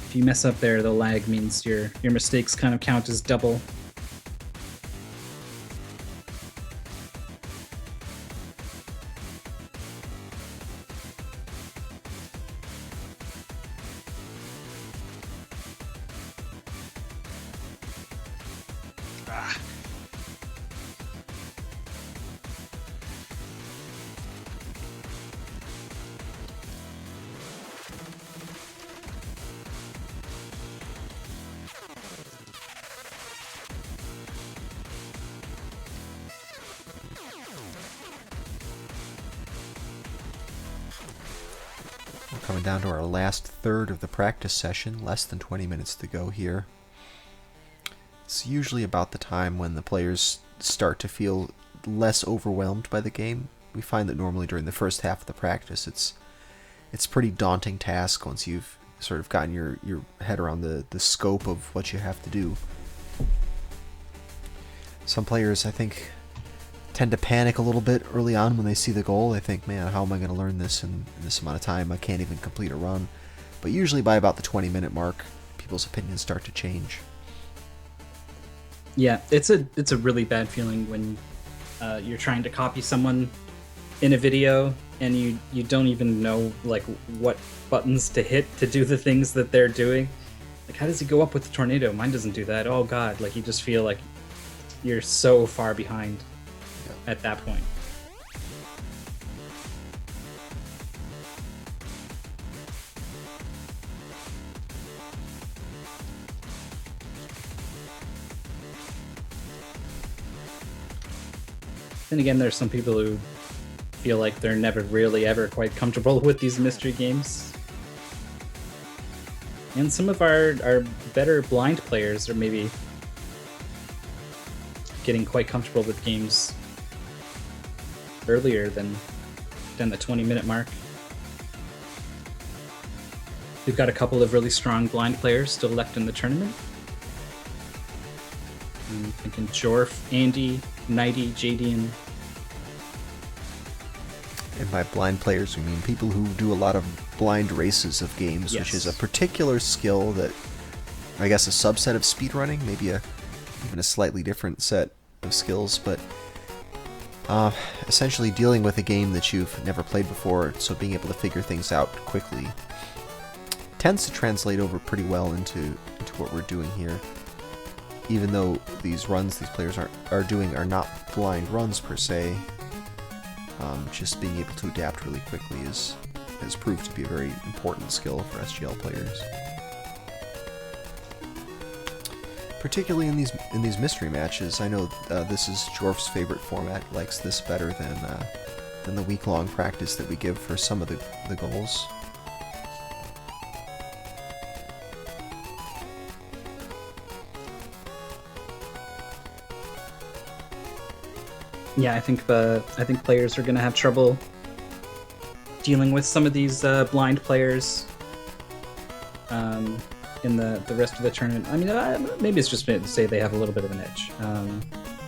If you mess up there, the lag means your mistakes kind of count as double. We're coming down to our last third of the practice session, less than 20 minutes to go here. It's usually about the time when the players start to feel less overwhelmed by the game. We find that normally during the first half of the practice, it's a pretty daunting task once you've sort of gotten your head around the scope of what you have to do. Some players, I think, tend to panic a little bit early on when they see the goal. They think, man, how am I going to learn this in this amount of time? I can't even complete a run. But usually by about the 20-minute mark, people's opinions start to change. Yeah, it's a really bad feeling when you're trying to copy someone in a video and you don't even know like what buttons to hit to do the things that they're doing. Like, how does he go up with the tornado? Mine doesn't do that. Oh god, like you just feel like you're so far behind at that point. Then again, there's some people who feel like they're never really ever quite comfortable with these mystery games. And some of our better blind players are maybe getting quite comfortable with games earlier than the 20-minute mark. We've got a couple of really strong blind players still left in the tournament. I'm thinking Jorf, Andy, Nighty, JD, And by blind players, we mean people who do a lot of blind races of games, Yes. which is a particular skill that, I guess, a subset of speedrunning, maybe even a slightly different set of skills, but essentially dealing with a game that you've never played before, so being able to figure things out quickly tends to translate over pretty well into what we're doing here. Even though these runs these players are doing are not blind runs per se, just being able to adapt really quickly has proved to be a very important skill for SGL players. Particularly in these mystery matches, I know this is Jorf's favorite format. Likes this better than the week-long practice that we give for some of the goals. yeah, I think players are going to have trouble dealing with some of these blind players in the rest of the tournament. I mean, maybe it's just to say they have a little bit of an edge,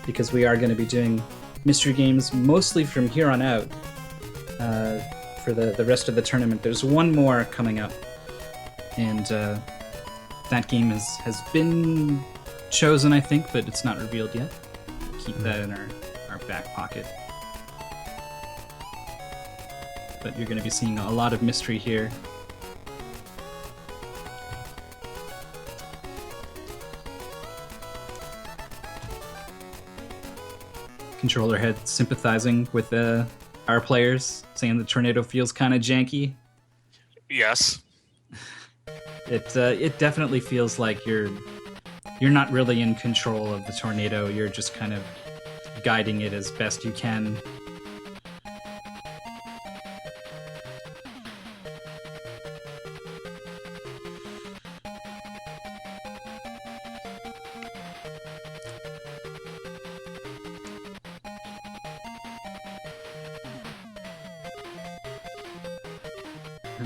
because we are going to be doing mystery games mostly from here on out for the rest of the tournament. There's one more coming up, and that game has been chosen, I think, but it's not revealed yet. Keep that in our back pocket. But you're going to be seeing a lot of mystery here. Controller head sympathizing with our players, saying the tornado feels kind of janky. Yes. It definitely feels like you're not really in control of the tornado. You're just kind of guiding it as best you can.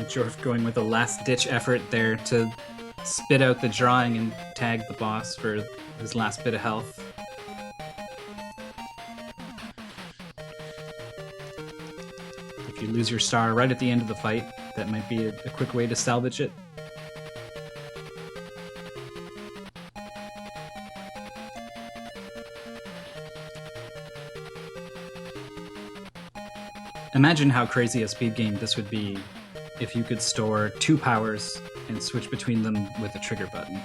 Jorf going with a last-ditch effort there to spit out the drawing and tag the boss for his last bit of health. If you lose your star right at the end of the fight, that might be a quick way to salvage it. Imagine how crazy a speed game this would be if you could store 2 powers and switch between them with a trigger button.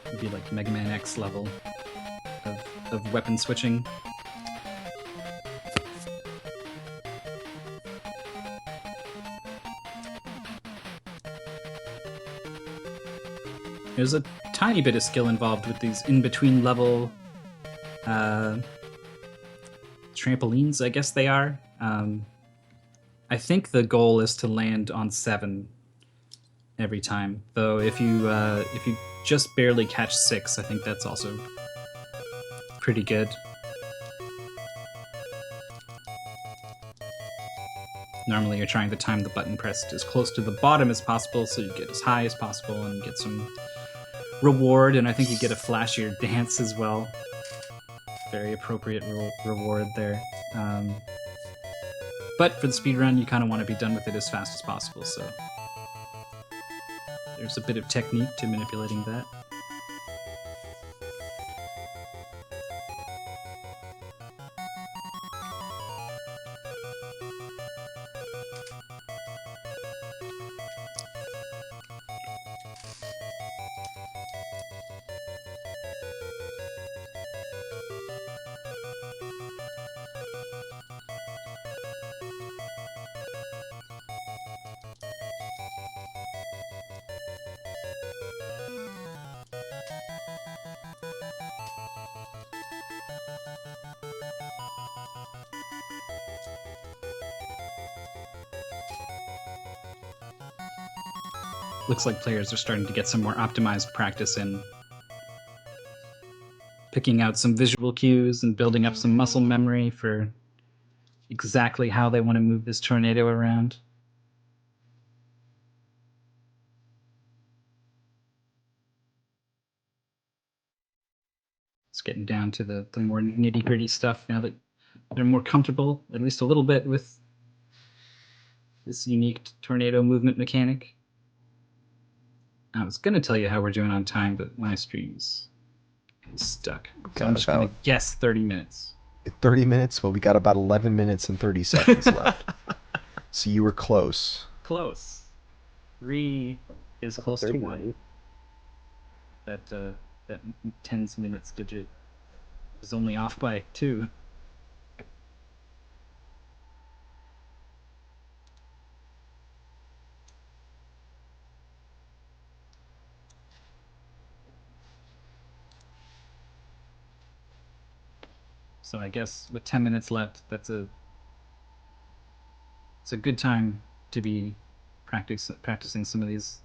It'd be like Mega Man X level of weapon switching. There's a tiny bit of skill involved with these in-between level trampolines, I guess they are. I think the goal is to land on 7 every time. Though if you just barely catch 6, I think that's also pretty good. Normally you're trying to time the button pressed as close to the bottom as possible so you get as high as possible and get some reward, and I think you get a flashier dance as well. Very appropriate reward there. But for the speedrun, you kind of want to be done with it as fast as possible, so there's a bit of technique to manipulating that. Looks like players are starting to get some more optimized practice in picking out some visual cues and building up some muscle memory for exactly how they want to move this tornado around. It's getting down to the more nitty-gritty stuff now that they're more comfortable, at least a little bit, with this unique tornado movement mechanic. I was going to tell you how we're doing on time, but my stream's stuck. So I'm just going to guess 30 minutes. 30 minutes? Well, we got about 11 minutes and 30 seconds left. So you were close. Close. 3 is close to 1. That tens minutes digit is only off by 2. So I guess with 10 minutes left, it's a good time to be practicing some of these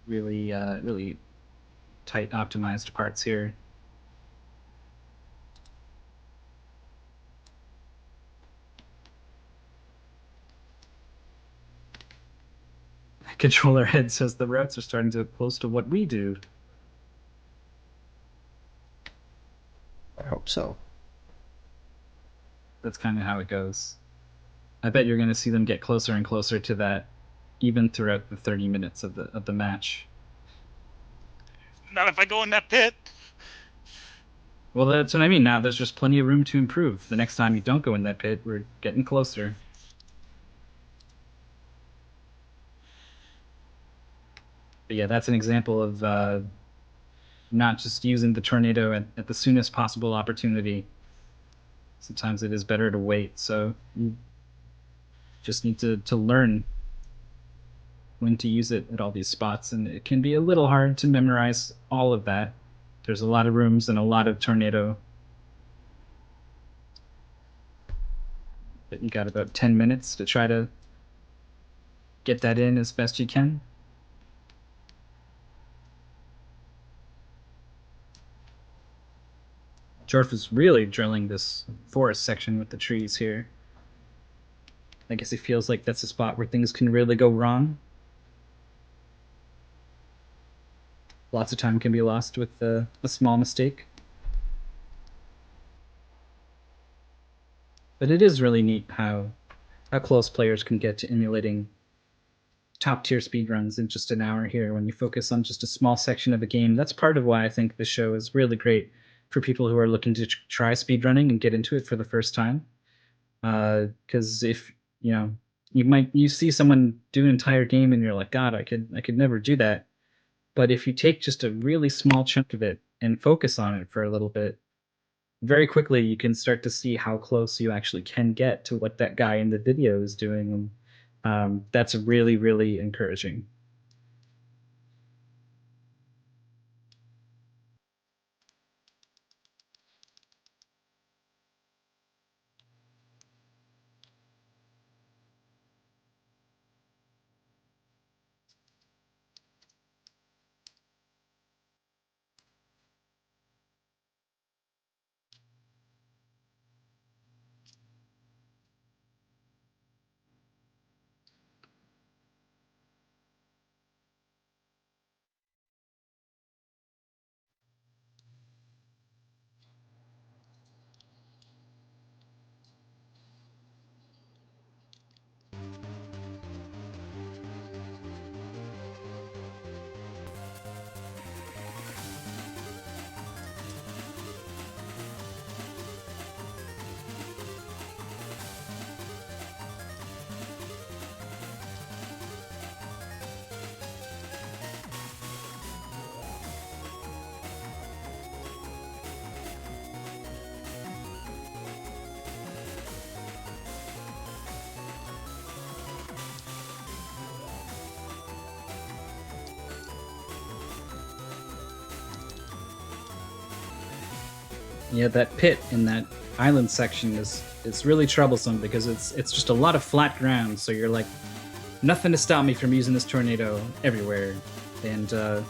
really really tight optimized parts here. Controller head says the routes are starting to get close to what we do. I hope so. That's kind of how it goes. I bet you're going to see them get closer and closer to that, even throughout the 30 minutes of the match. Not if I go in that pit. Well, that's what I mean. Now there's just plenty of room to improve. The next time you don't go in that pit, we're getting closer. But yeah, that's an example of not just using the tornado at the soonest possible opportunity. Sometimes it is better to wait, so you just need to learn when to use it at all these spots, and it can be a little hard to memorize all of that. There's a lot of rooms and a lot of tornado. But you got about 10 minutes to try to get that in as best you can. Jorf is really drilling this forest section with the trees here. I guess he feels like that's a spot where things can really go wrong. Lots of time can be lost with a small mistake. But it is really neat how close players can get to emulating top-tier speedruns in just an hour here when you focus on just a small section of a game. That's part of why I think this show is really great for people who are looking to try speedrunning and get into it for the first time. Because if, you see someone do an entire game and you're like, God, I could never do that. But if you take just a really small chunk of it and focus on it for a little bit, very quickly you can start to see how close you actually can get to what that guy in the video is doing. That's really, really encouraging. Yeah, that pit in that island section is really troublesome because it's just a lot of flat ground. So you're like, nothing to stop me from using this tornado everywhere. And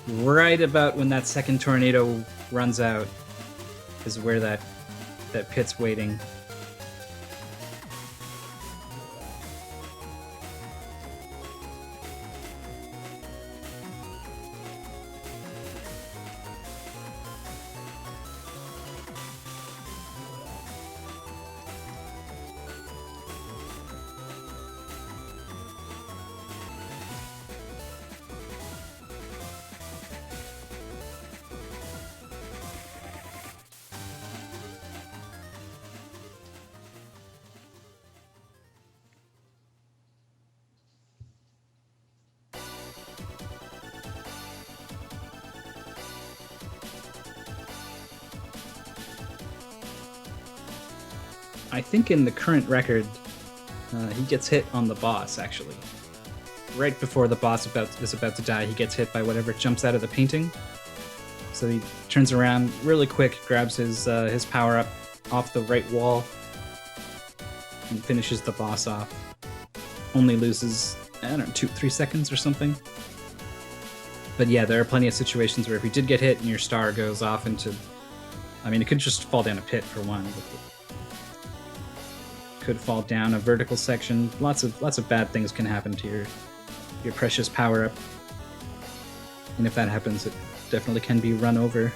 right about when that second tornado runs out is where that pit's waiting. I think in the current record, he gets hit on the boss, actually. Right before the boss is about to die, he gets hit by whatever jumps out of the painting. So he turns around really quick, grabs his power-up off the right wall, and finishes the boss off. Only loses, I don't know, 2-3 seconds or something. But yeah, there are plenty of situations where if you did get hit and your star goes off into... I mean, it could just fall down a pit, for one. Could fall down a vertical section. Lots of bad things can happen to your precious power-up. And if that happens, it definitely can be run over.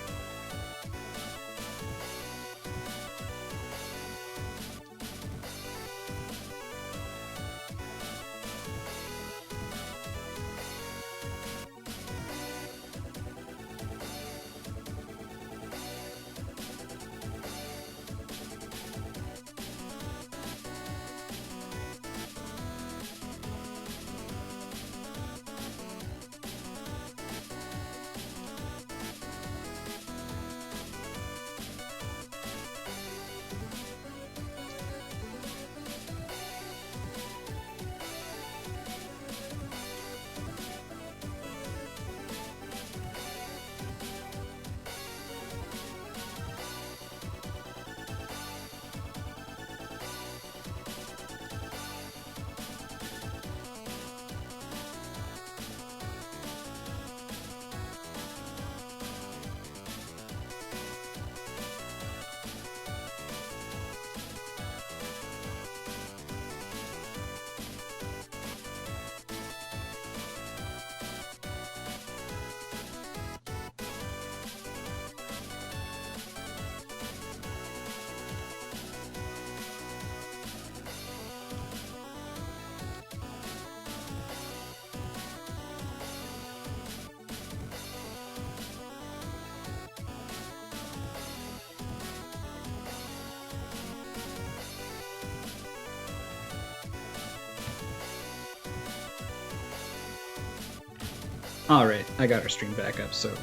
Alright, I got our stream back up, so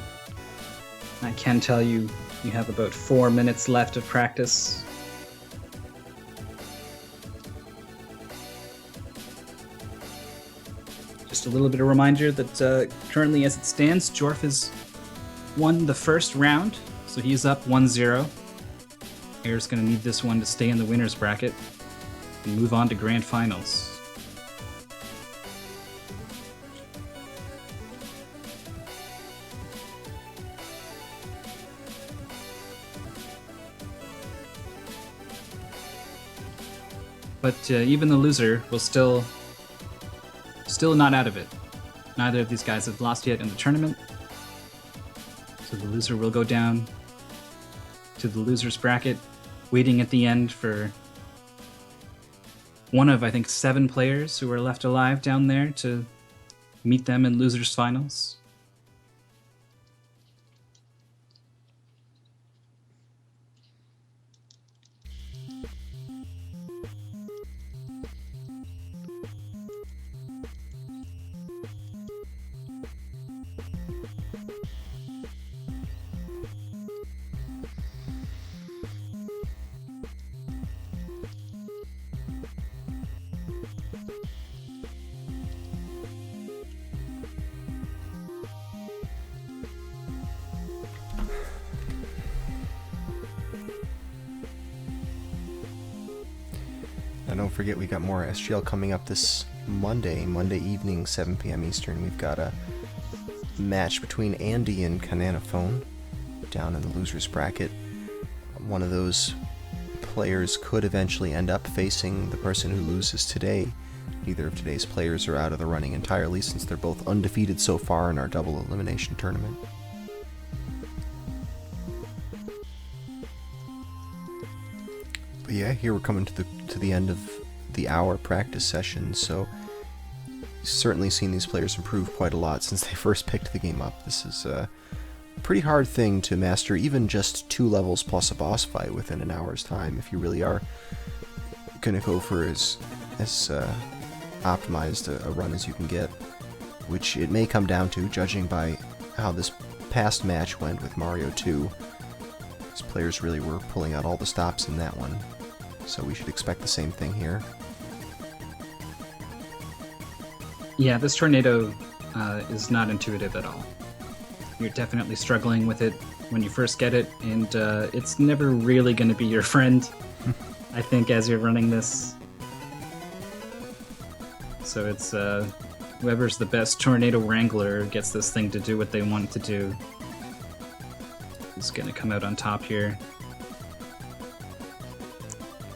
I can tell you have about 4 minutes left of practice. Just a little bit of reminder that currently as it stands, Jorf has won the first round, so he's up 1-0. Error's going to need this one to stay in the winner's bracket and move on to grand finals. But even the loser will still not out of it. Neither of these guys have lost yet in the tournament. So the loser will go down to the loser's bracket, waiting at the end for one of, I think, 7 players who are left alive down there to meet them in loser's finals. And don't forget, we got more SGL coming up this Monday evening, 7 p.m. Eastern. We've got a match between Andy and Cananophone down in the losers bracket. One of those players could eventually end up facing the person who loses today. Neither of today's players are out of the running entirely, since they're both undefeated so far in our double elimination tournament. But yeah, here we're coming to the end of the hour practice session, so certainly seen these players improve quite a lot since they first picked the game up. This is a pretty hard thing to master, even just 2 levels plus a boss fight within an hour's time, if you really are going to go for as optimized a run as you can get, which it may come down to, judging by how this past match went with Mario 2. These players really were pulling out all the stops in that one, so we should expect the same thing here. Yeah, this tornado is not intuitive at all. You're definitely struggling with it when you first get it, and it's never really going to be your friend, I think, as you're running this. So it's whoever's the best tornado wrangler gets this thing to do what they want it to do. It's going to come out on top here.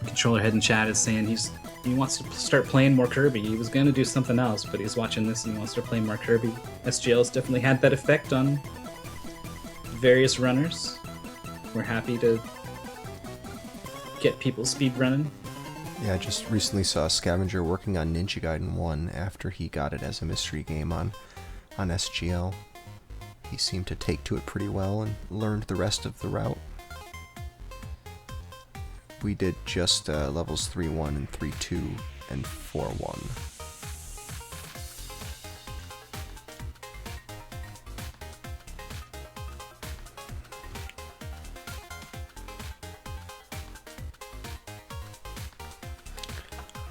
Controller head in chat is saying he wants to start playing more Kirby. He was going to do something else, but he's watching this and he wants to play more Kirby. SGL's definitely had that effect on various runners. We're happy to get people speed running. Yeah, I just recently saw Scavenger working on Ninja Gaiden 1 after he got it as a mystery game on SGL. He seemed to take to it pretty well and learned the rest of the route. We did just levels 3-1 and 3-2 and 4-1.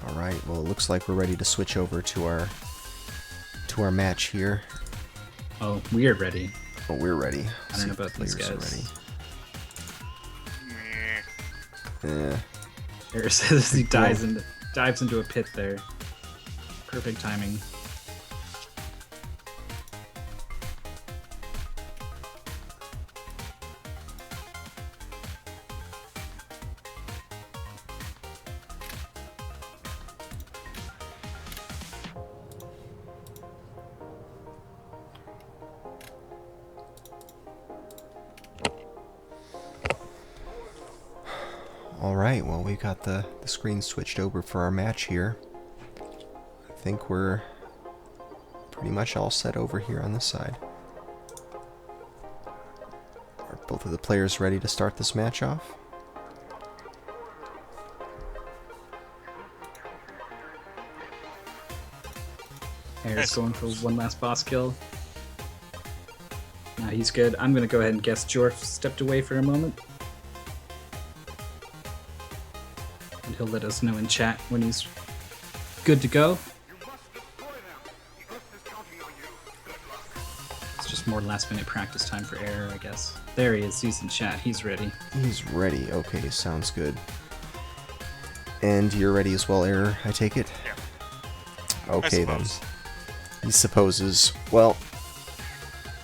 Alright, well, it looks like we're ready to switch over to our match here. Oh, we're ready. Oh, we're ready. I don't know about these guys. Yeah. Error says he dives into a pit there. Perfect timing. Alright, well, we got the screen switched over for our match here. I think we're pretty much all set over here on this side. Are both of the players ready to start this match off? Error's going for one last boss kill. Nah, he's good. I'm going to go ahead and guess Jorf stepped away for a moment. And he'll let us know in chat when he's good to go. It's just more last minute practice time for Error, I guess. There he is. He's in chat. He's ready. He's ready. Okay, sounds good. And you're ready as well, Error, I take it? Yeah. Okay, then. He supposes. Well,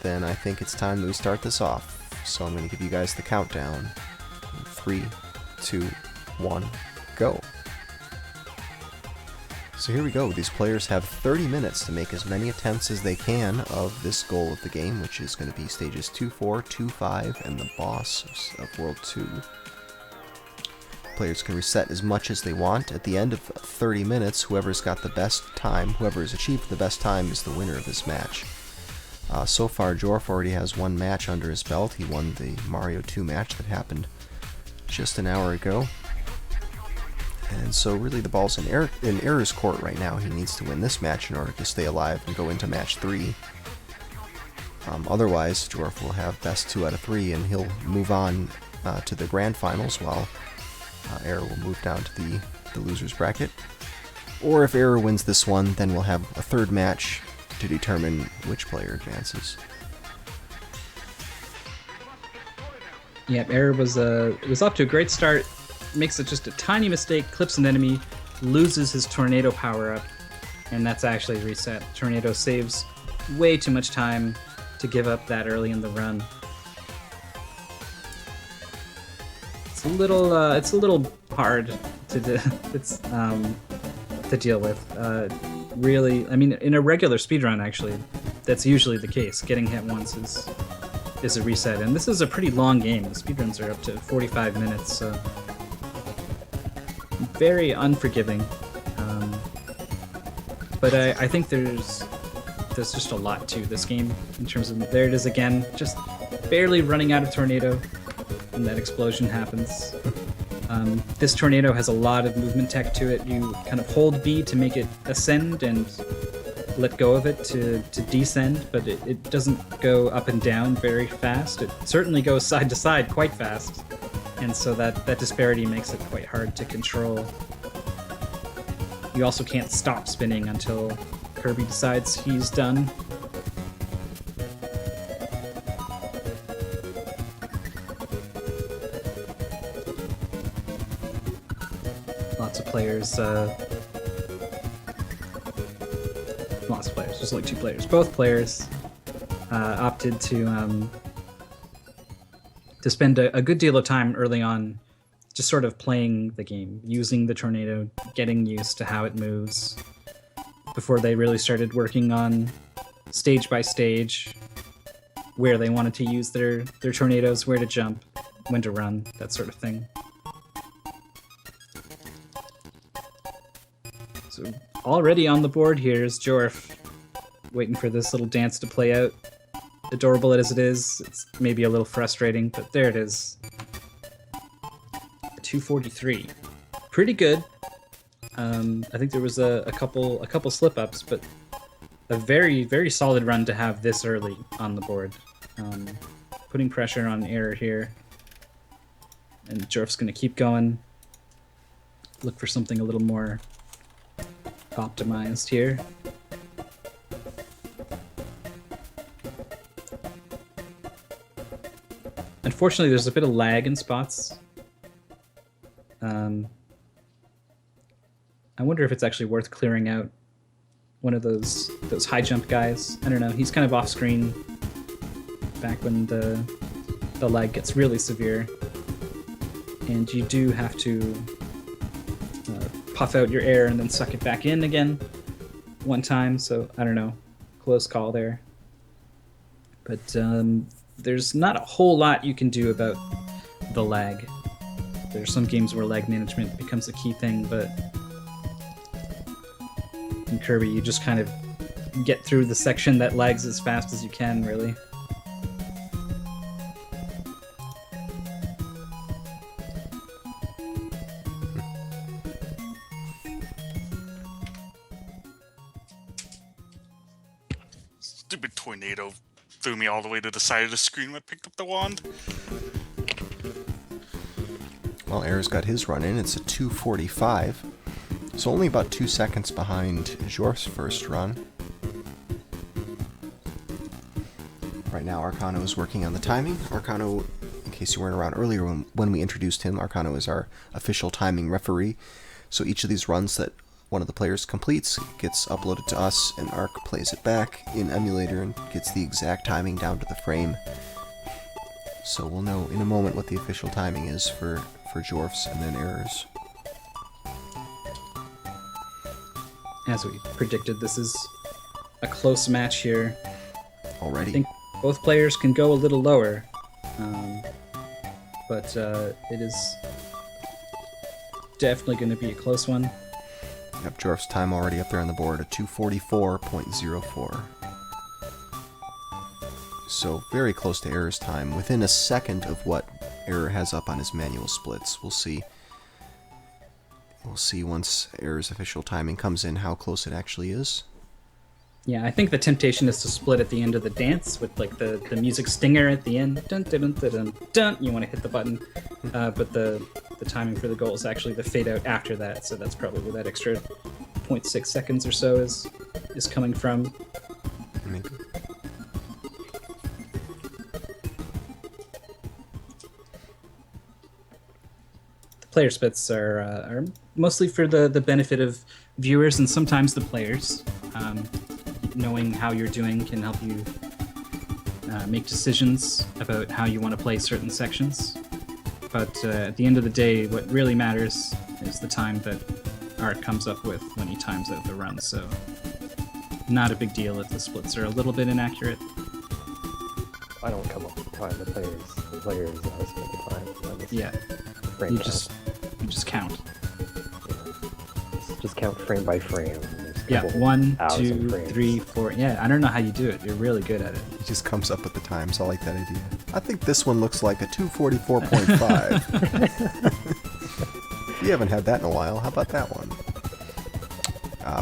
then I think it's time that we start this off. So I'm going to give you guys the countdown. 3, 2, 1, go. So here we go. These players have 30 minutes to make as many attempts as they can of this goal of the game, which is going to be stages 2-4, 2-5, and the boss of World 2. Players can reset as much as they want. At the end of 30 minutes, whoever's got the best time, whoever has achieved the best time is the winner of this match. So far, Jorf already has one match under his belt. He won the Mario 2 match that happened just an hour ago. And so really the ball's in Error's court right now. He needs to win this match in order to stay alive and go into match 3. Otherwise, Jorf will have best 2 out of 3 and he'll move on to the grand finals, while Error will move down to the loser's bracket. Or if Error wins this one, then we'll have a third match to determine which player advances. Yep, Error was off to a great start. Makes it just a tiny mistake, clips an enemy, loses his tornado power-up, and that's actually reset. Tornado saves way too much time to give up that early in the run. It's a little hard to deal with. Really, I mean, in a regular speedrun, actually, that's usually the case. Getting hit once is a reset, and this is a pretty long game. The speedruns are up to 45 minutes, so very unforgiving. But I think there's just a lot to this game in terms of, there it is again, just barely running out of tornado, and that explosion happens. This tornado has a lot of movement tech to it. You kind of hold B to make it ascend and let go of it to descend, but it doesn't go up and down very fast. It certainly goes side to side quite fast, and so that disparity makes it quite hard to control. You also can't stop spinning until Kirby decides he's done. Lots of players, there's only 2 players. Both players opted to spend a good deal of time early on just sort of playing the game, using the tornado, getting used to how it moves, before they really started working on stage by stage where they wanted to use their tornadoes, where to jump, when to run, that sort of thing. So already on the board here is Jorf, waiting for this little dance to play out. Adorable as it is, it's maybe a little frustrating, but there it is. 243. Pretty good. I think there was a couple slip-ups, but a very, very solid run to have this early on the board. Putting pressure on Error here. And Jorf's going to keep going. Look for something a little more optimized here. Unfortunately, there's a bit of lag in spots. I wonder if it's actually worth clearing out one of those high jump guys. I don't know. He's kind of off screen back when the lag gets really severe, and you do have to puff out your air and then suck it back in again one time. So I don't know. Close call there. But there's not a whole lot you can do about the lag. There's some games where lag management becomes a key thing, but in Kirby, you just kind of get through the section that lags as fast as you can, really. Stupid tornado threw me all the way to the side of the screen when I picked up the wand. Well, Error's got his run in. It's a 245. So only about 2 seconds behind Jorf's first run. Right now, Arcano is working on the timing. Arcano, in case you weren't around earlier when we introduced him, Arcano is our official timing referee. So each of these runs that one of the players completes gets uploaded to us, and Arc plays it back in emulator and gets the exact timing down to the frame. So we'll know in a moment what the official timing is for Jorf's and then Error's. As we predicted, this is a close match here. Already. I think both players can go a little lower, but it is definitely going to be a close one. Yep, Jorf's time already up there on the board, a 244.04. So very close to Error's time, within a second of what Error has up on his manual splits. We'll see. We'll see once Error's official timing comes in how close it actually is. Yeah, I think the temptation is to split at the end of the dance with like the music stinger at the end. Dun, dun, dun, dun, dun, dun. You want to hit the button, but the timing for the goal is actually the fade out after that. So that's probably where that extra 0.6 seconds or so is coming from. Maybe. player splits are mostly for the benefit of viewers and sometimes the players. Knowing how you're doing can help you make decisions about how you want to play certain sections. But at the end of the day, what really matters is the time that Art comes up with when he times out the run. So not a big deal if the splits are a little bit inaccurate. I don't come up with time. The players split the time. Yeah, Frame you count. just count. Just count frame by frame. There's a Yeah, couple 1, thousand 2, frames. 3, 4. Yeah, I don't know how you do it. You're really good at it. He just comes up with the times. I like that idea. I think this one looks like a 244.5. You haven't had that in a while. How about that one?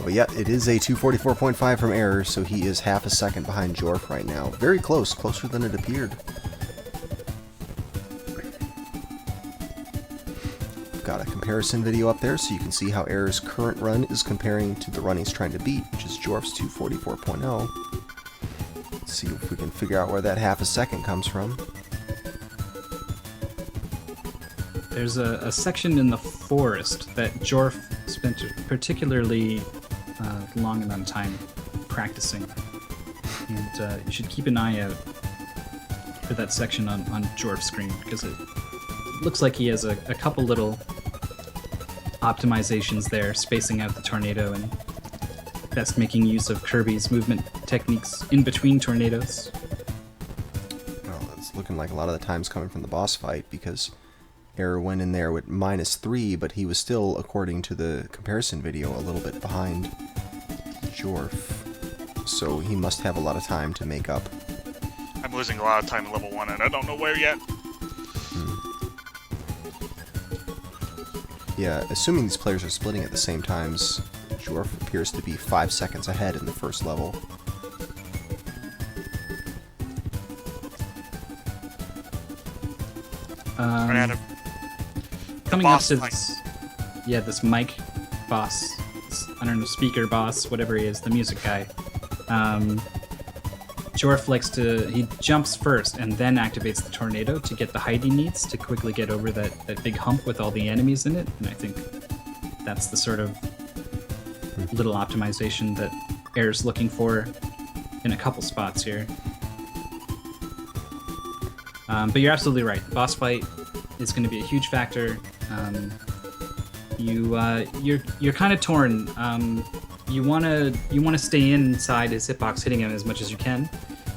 But yeah, it is a 244.5 from Error, so he is half a second behind Jorf right now. Very close, closer than it appeared. Got a comparison video up there so you can see how Error's current run is comparing to the run he's trying to beat, which is Jorf's 244.0. Let's see if we can figure out where that half a second comes from. There's a section in the forest that Jorf spent a particularly long amount of time practicing. And you should keep an eye out for that section on Jorf's screen, because it looks like he has a couple little optimizations there, spacing out the tornado and best making use of Kirby's movement techniques in between tornadoes. Well, it's looking like a lot of the time's coming from the boss fight, because Error went in there with -3, but he was still, according to the comparison video, a little bit behind Jorf. So he must have a lot of time to make up. I'm losing a lot of time in level 1, and I don't know where yet. Yeah, assuming these players are splitting at the same times, Jorf appears to be 5 seconds ahead in the first level. Coming up boss to fight. this mic boss, I don't know, speaker boss, whatever he is, the music guy. Jorf he jumps first and then activates the tornado to get the height he needs to quickly get over that big hump with all the enemies in it. And I think that's the sort of little optimization that Air's looking for in a couple spots here. But you're absolutely right. The boss fight is going to be a huge factor. You're kind of torn. You wanna stay inside his hitbox, hitting him as much as you can,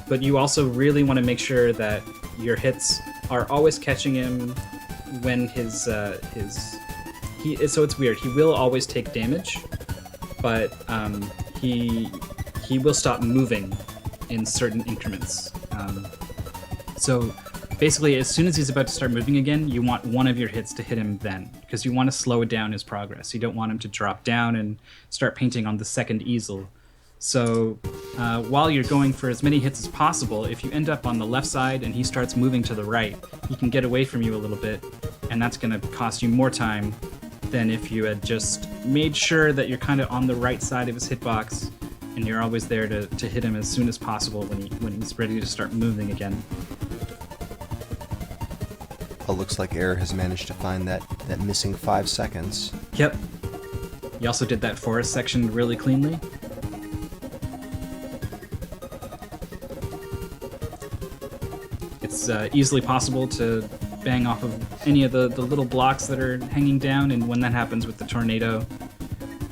but you also really want to make sure that your hits are always catching him when so it's weird. He will always take damage, but he will stop moving in certain increments. So basically, as soon as he's about to start moving again, you want one of your hits to hit him then, because you want to slow down his progress. You don't want him to drop down and start painting on the second easel. So while you're going for as many hits as possible, if you end up on the left side and he starts moving to the right, he can get away from you a little bit, and that's going to cost you more time than if you had just made sure that you're kind of on the right side of his hitbox, and you're always there to hit him as soon as possible when he's ready to start moving again. Well, looks like Error has managed to find that missing 5 seconds. Yep. He also did that forest section really cleanly. It's easily possible to bang off of any of the little blocks that are hanging down, and when that happens with the tornado,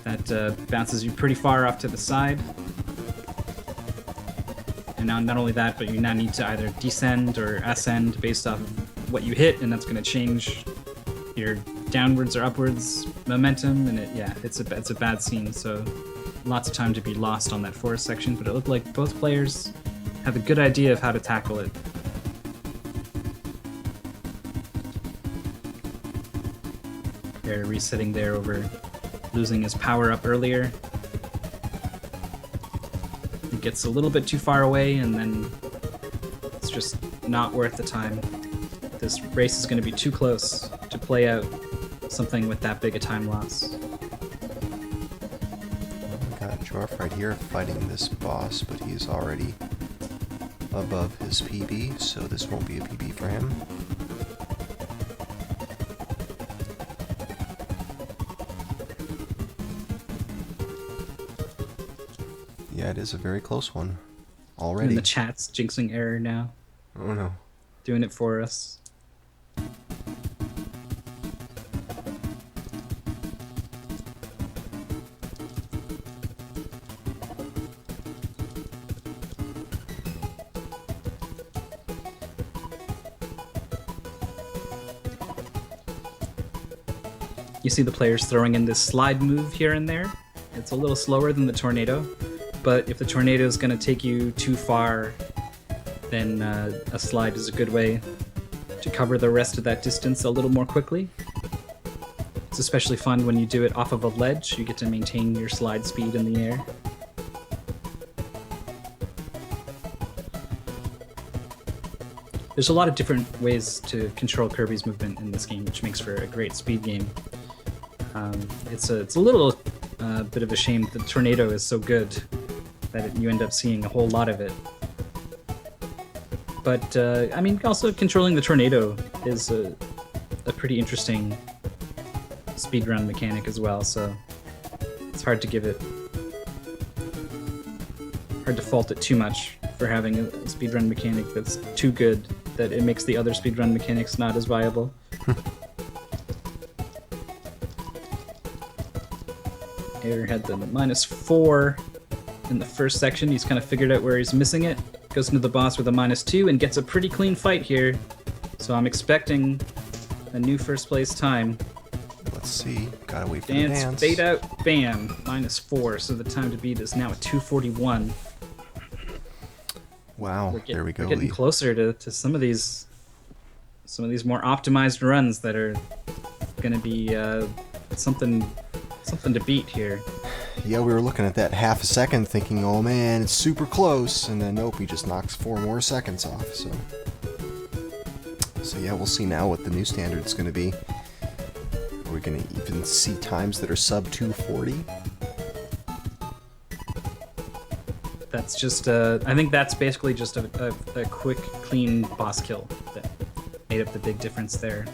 that bounces you pretty far off to the side. And now, not only that, but you now need to either descend or ascend based off of what you hit, and that's going to change your downwards or upwards momentum, and it's a bad scene. So lots of time to be lost on that forest section, but it looked like both players have a good idea of how to tackle it. They're resetting there over losing his power up earlier. He gets a little bit too far away, and then it's just not worth the time. This race is going to be too close to play out something with that big a time loss. We got Jorf right here fighting this boss, but he's already above his PB, so this won't be a PB for him. Yeah, it is a very close one. In Already. the chat's jinxing Error now. Oh no. Doing it for us. You see the players throwing in this slide move here and there. It's a little slower than the tornado, but if the tornado is going to take you too far, then a slide is a good way to cover the rest of that distance a little more quickly. It's especially fun when you do it off of a ledge. You get to maintain your slide speed in the air. There's a lot of different ways to control Kirby's movement in this game, which makes for a great speed game. It's a little bit of a shame that the tornado is so good that you end up seeing a whole lot of it. But, I mean, also controlling the tornado is a pretty interesting speedrun mechanic as well, so it's hard to fault it too much for having a speedrun mechanic that's too good that it makes the other speedrun mechanics not as viable. Error had the -4 in the first section. He's kind of figured out where he's missing it. Goes into the boss with a -2 and gets a pretty clean fight here. So I'm expecting a new first place time. Let's see. Gotta wait for the dance. Fade out, bam, -4. So the time to beat is now at 2:41. Wow, there we go. We're getting closer to some of these more optimized runs that are going to be something to beat here. Yeah, we were looking at that half a second thinking, oh man, it's super close, and then nope, he just knocks 4 more seconds off, so yeah, we'll see now what the new standard's going to be. Are we going to even see times that are sub 240? That's just, I think that's basically just a quick, clean boss kill that made up the big difference there.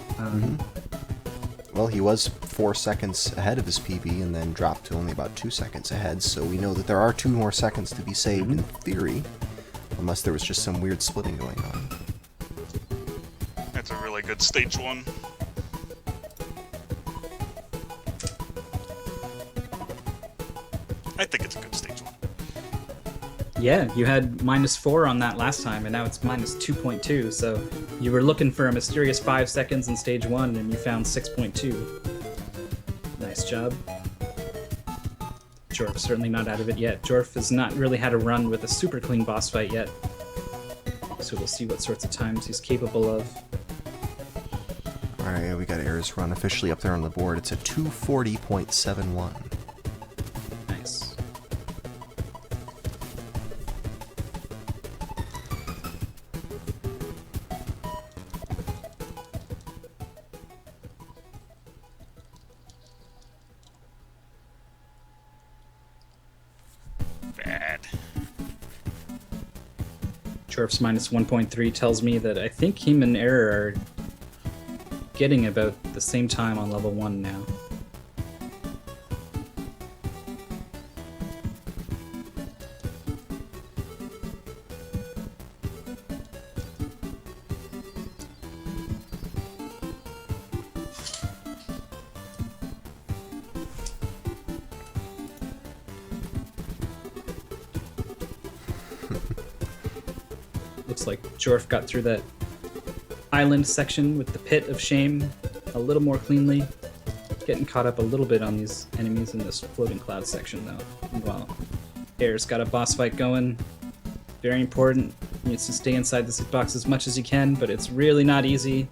Well, he was 4 seconds ahead of his PB and then dropped to only about 2 seconds ahead, so we know that there are 2 more seconds to be saved in theory, unless there was just some weird splitting going on. That's a really good stage 1. I think it's a good stage 1. Yeah, you had -4 on that last time, and now it's -2.2, so you were looking for a mysterious 5 seconds in stage 1, and you found 6.2. Nice job. Jorf's certainly not out of it yet. Jorf has not really had a run with a super clean boss fight yet, so we'll see what sorts of times he's capable of. Alright, yeah, we got Error's run officially up there on the board. It's a 240.71. Nice. Bad. Jorf's -1.3 tells me that I think him and Error are getting about the same time on level 1 now. Looks like Jorf got through that island section with the pit of shame a little more cleanly. Getting caught up a little bit on these enemies in this floating cloud section though. Meanwhile, Error's got a boss fight going. Very important. He needs to stay inside this hitbox as much as you can, but it's really not easy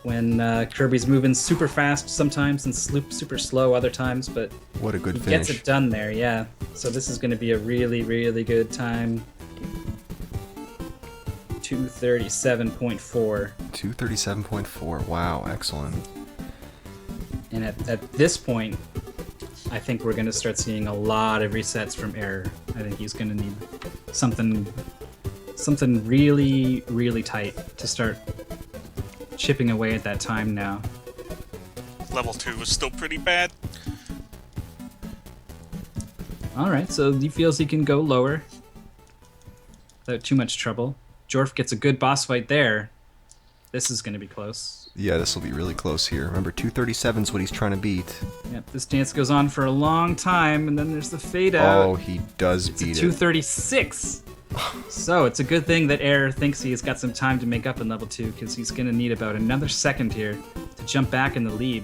when Kirby's moving super fast sometimes and super slow other times, but What a good he finish. gets it done there, yeah. So this is going to be a really, really good time. 237.4. 237.4. Wow, excellent. And at this point, I think we're going to start seeing a lot of resets from Error. I think he's going to need something really, really tight to start chipping away at that time now. Level 2 was still pretty bad. All right, so he feels he can go lower without too much trouble. Jorf gets a good boss fight there. This is going to be close. Yeah, this will be really close here. Remember, 237 is what he's trying to beat. Yep, this dance goes on for a long time, and then there's the fade out. Oh, he does It's beat a it. 236. So it's a good thing that Error thinks he has got some time to make up in level 2, because he's going to need about another second here to jump back in the lead,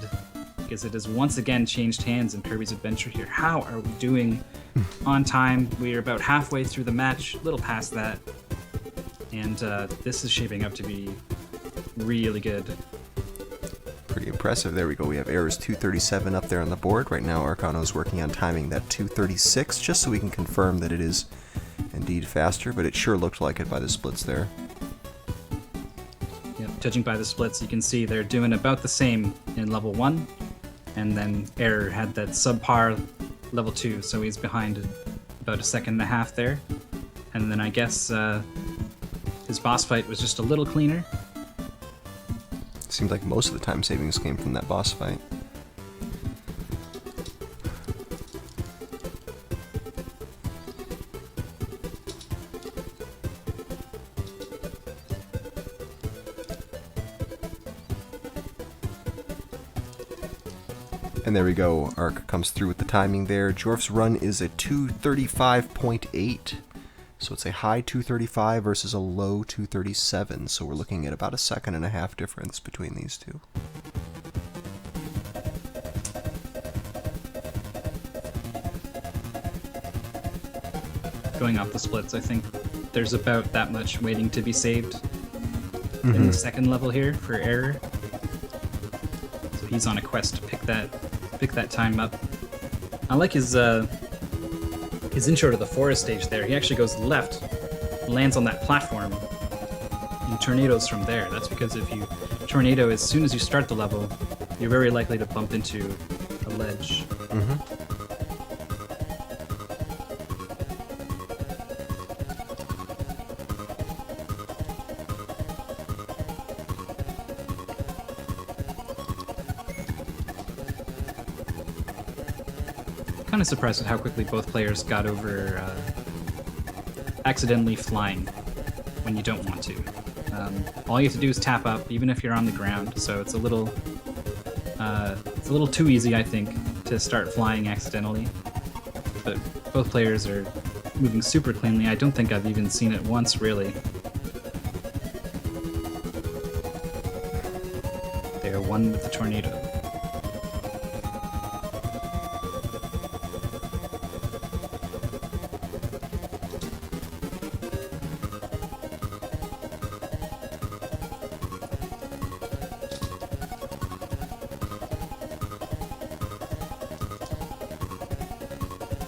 because it has once again changed hands in Kirby's adventure here. How are we doing on time? We are about halfway through the match, a little past that, and this is shaping up to be really good. Pretty impressive. There we go. We have Error's 237 up there on the board. Right now, Arcano's working on timing that 236, just so we can confirm that it is indeed faster, but it sure looked like it by the splits there. Yep, judging by the splits, you can see they're doing about the same in level 1, and then Error had that subpar level 2, so he's behind about a second and a half there. And then I guess his boss fight was just a little cleaner. Seemed like most of the time savings came from that boss fight. And there we go. Arc comes through with the timing there. Jorf's run is a 235.8. So it's a high 235 versus a low 237. So we're looking at about a second and a half difference between these two. Going off the splits, I think there's about that much waiting to be saved in the second level here for Error. So he's on a quest to pick that time up. I like his intro to the forest stage there. He actually goes left, lands on that platform, and tornadoes from there. That's because if you tornado as soon as you start the level, you're very likely to bump into a ledge. Kind of surprised at how quickly both players got over accidentally flying when you don't want to. All you have to do is tap up, even if you're on the ground. So it's a little too easy, I think, to start flying accidentally. But both players are moving super cleanly. I don't think I've even seen it once, really. They are one with the tornado.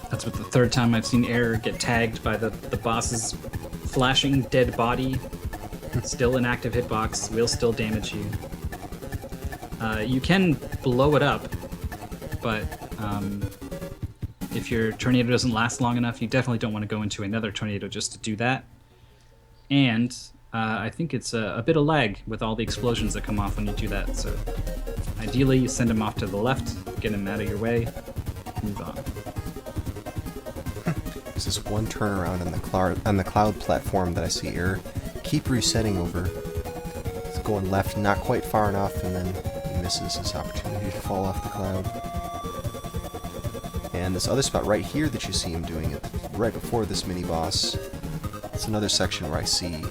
That's what the third time I've seen Error get tagged by the boss's flashing dead body. Still an active hitbox, will still damage you. You can blow it up, but if your tornado doesn't last long enough, you definitely don't want to go into another tornado just to do that. And I think it's a bit of lag with all the explosions that come off when you do that, so ideally you send him off to the left, get him out of your way, move on. This is one turnaround on the cloud platform that I see Error keep resetting over. It's going left not quite far enough, and then he misses his opportunity to fall off the cloud. And this other spot right here that you see him doing it right before this mini boss, it's another section where I've seen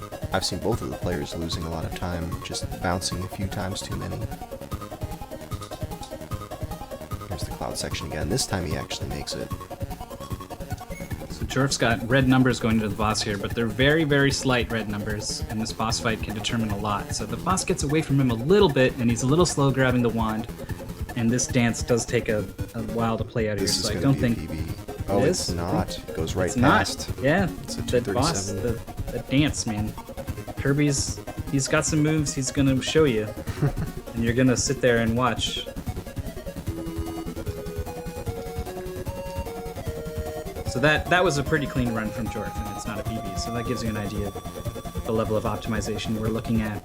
both of the players losing a lot of time, just bouncing a few times too many. Here's the cloud section again. This time he actually makes it. Jorf's got red numbers going into the boss here, but they're very, very slight red numbers, and this boss fight can determine a lot. So the boss gets away from him a little bit, and he's a little slow grabbing the wand, and this dance does take a while to play out here, so I don't think... Oh, it it's is? not. It goes right It's past. not. Yeah, It's a the boss, 237. the dance, man. He's got some moves he's gonna show you, and you're gonna sit there and watch. So that was a pretty clean run from Jorf, and it's not a PB, so that gives you an idea of the level of optimization we're looking at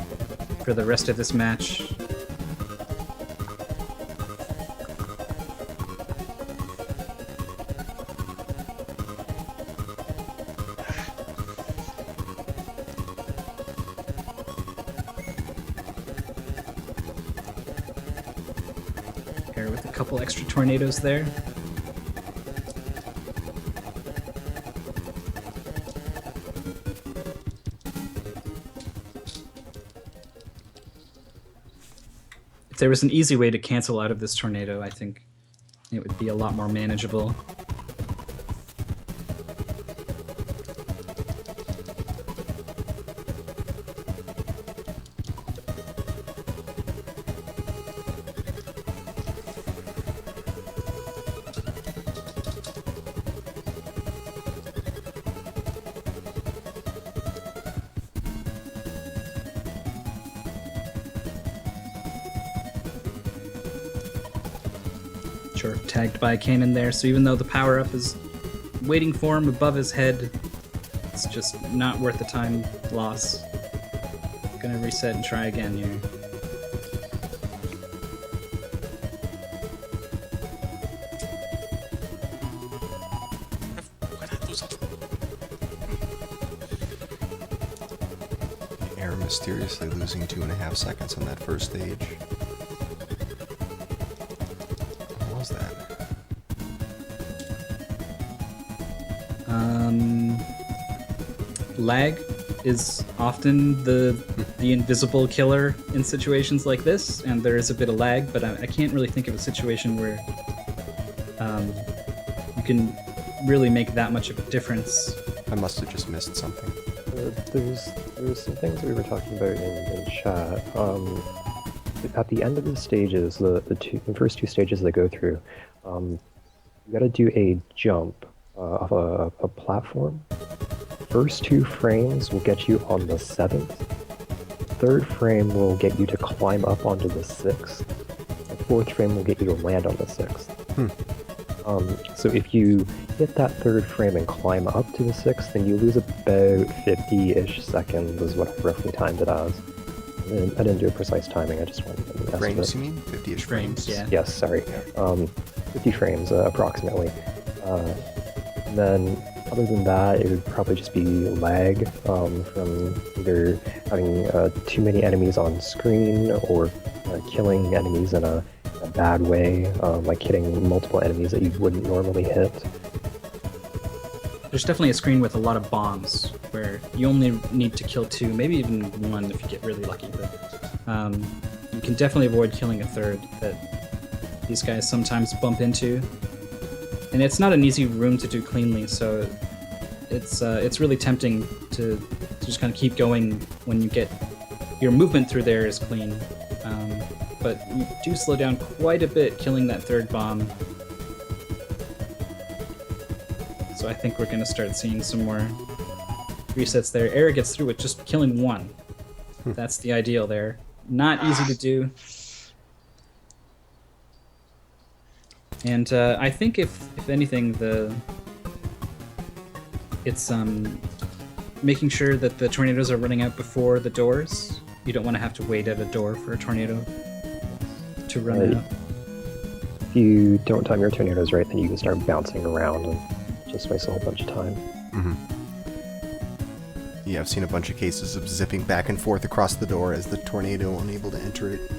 for the rest of this match. Error with a couple extra tornadoes there. If there was an easy way to cancel out of this tornado, I think it would be a lot more manageable. Jorf tagged by a cannon there, so even though the power-up is waiting for him above his head, it's just not worth the time loss. Gonna reset and try again here. Error mysteriously losing 2.5 seconds on that first stage. What was that? Lag is often the invisible killer in situations like this, and there is a bit of lag, but I can't really think of a situation where you can really make that much of a difference. I must have just missed something. There's some things we were talking about in chat. At the end of the stages, the first two stages they go through, you got to do a jump off a platform. First 2 frames will get you on the 7th. Third frame will get you to climb up onto the 6th. The 4th frame will get you to land on the 6th. So if you hit that 3rd frame and climb up to the 6th, then you lose about 50-ish seconds is what I roughly timed it as. And I didn't do a precise timing, I just wanted an estimate. Frames, you mean? 50-ish frames? Yeah. Yes, sorry. 50 frames approximately. And then other than that, it would probably just be lag from either having too many enemies on screen or killing enemies in a bad way, like hitting multiple enemies that you wouldn't normally hit. There's definitely a screen with a lot of bombs where you only need to kill 2, maybe even 1 if you get really lucky, but you can definitely avoid killing a 3rd that these guys sometimes bump into. And it's not an easy room to do cleanly, so it's really tempting to just kind of keep going when you get your movement through there is clean. But you do slow down quite a bit killing that 3rd bomb. So I think we're going to start seeing some more resets there. Error gets through with just killing 1. That's the ideal there. Not easy to do. And I think if anything, it's making sure that the tornadoes are running out before the doors. You don't want to have to wait at a door for a tornado to run out. If you don't time your tornadoes right, then you can start bouncing around and just waste a whole bunch of time. Yeah, I've seen a bunch of cases of zipping back and forth across the door as the tornado unable to enter it.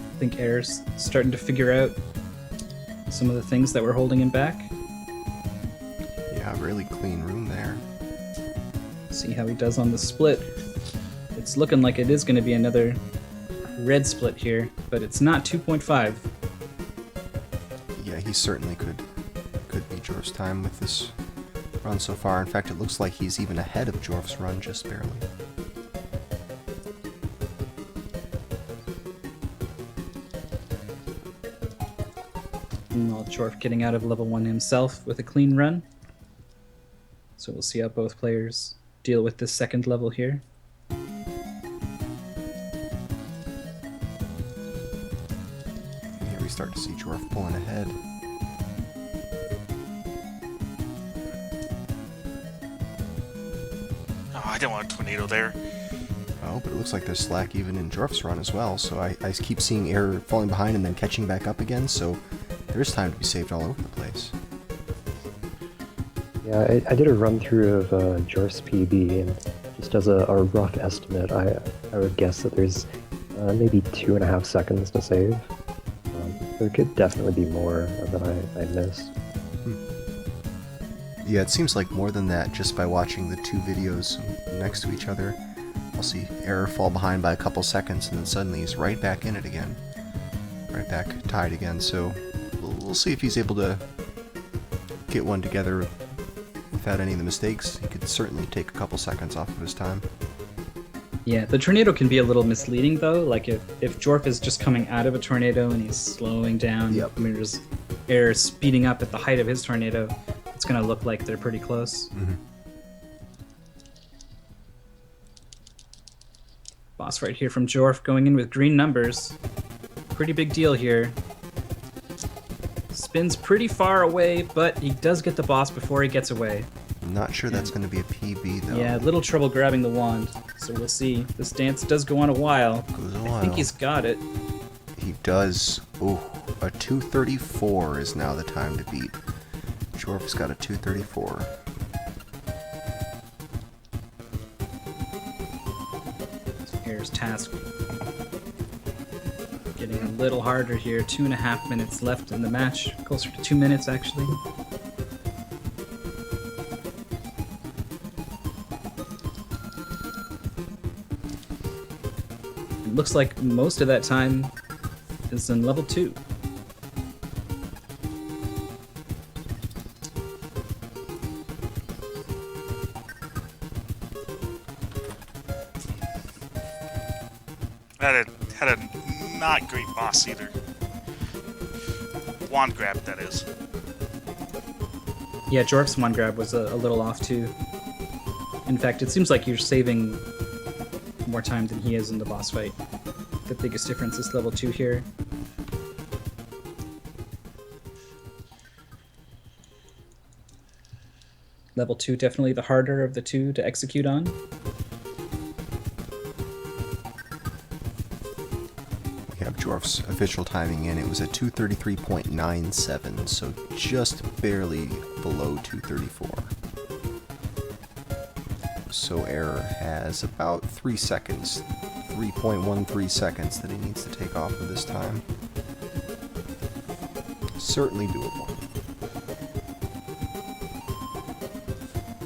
I think Error's starting to figure out some of the things that were holding him back. Yeah, really clean room there. See how he does on the split. It's looking like it is going to be another red split here, but it's not 2.5. Yeah, he certainly could beat Jorf's time with this run so far. In fact, it looks like he's even ahead of Jorf's run, just barely. Meanwhile, Jorf getting out of level 1 himself with a clean run. So we'll see how both players deal with this second level here. Here we start to see Jorf pulling ahead. Oh, I didn't want a tornado there. Oh, but it looks like there's slack even in Jorf's run as well, so I keep seeing Error falling behind and then catching back up again, so there's time to be saved all over the place. Yeah, I did a run through of Jorf's PB, and just as a rough estimate, I would guess that there's maybe 2.5 seconds to save. There could definitely be more that I missed. Yeah, it seems like more than that just by watching the two videos next to each other. I'll see Error fall behind by a couple seconds, and then suddenly he's right back in it again. Right back tied again, so we'll see if he's able to get one together without any of the mistakes. He could certainly take a couple seconds off of his time. Yeah, the tornado can be a little misleading though. Like if Jorf is just coming out of a tornado and he's slowing down, Yep. I mean, there's Error speeding up at the height of his tornado, it's gonna look like they're pretty close. Mm-hmm. Boss right here from Jorf going in with green numbers. Pretty big deal here. Spins pretty far away, but he does get the boss before he gets away. I'm not sure that's going to be a PB though. Yeah, little trouble grabbing the wand, so we'll see. This dance does go on a while. Goes a I while. think he's got it. He does. Ooh, a 2:34 is now the time to beat. Jorf's got a 2:34. Here's task. Getting a little harder here. 2.5 minutes left in the match. Closer to 2 minutes, actually. It looks like most of that time is in level 2. Had a not great boss either. Wand grab, that is. Yeah, Jorf's one grab was a little off too. In fact, it seems like you're saving more time than he is in the boss fight. The biggest difference is level 2 here. Level 2 definitely the harder of the two to execute on. We have Jorf's official timing in. It was a 2:33.97, so just barely below 2:34. So Error has about 3 seconds, 3.13 seconds that he needs to take off of this time. Certainly doable.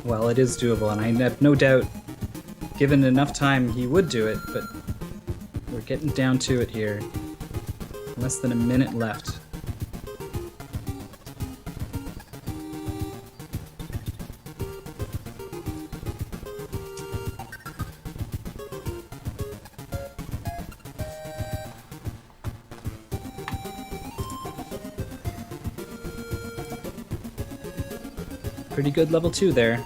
Well, it is doable, and I have no doubt, given enough time, he would do it, but we're getting down to it here. Less than a minute left. Pretty good level 2 there.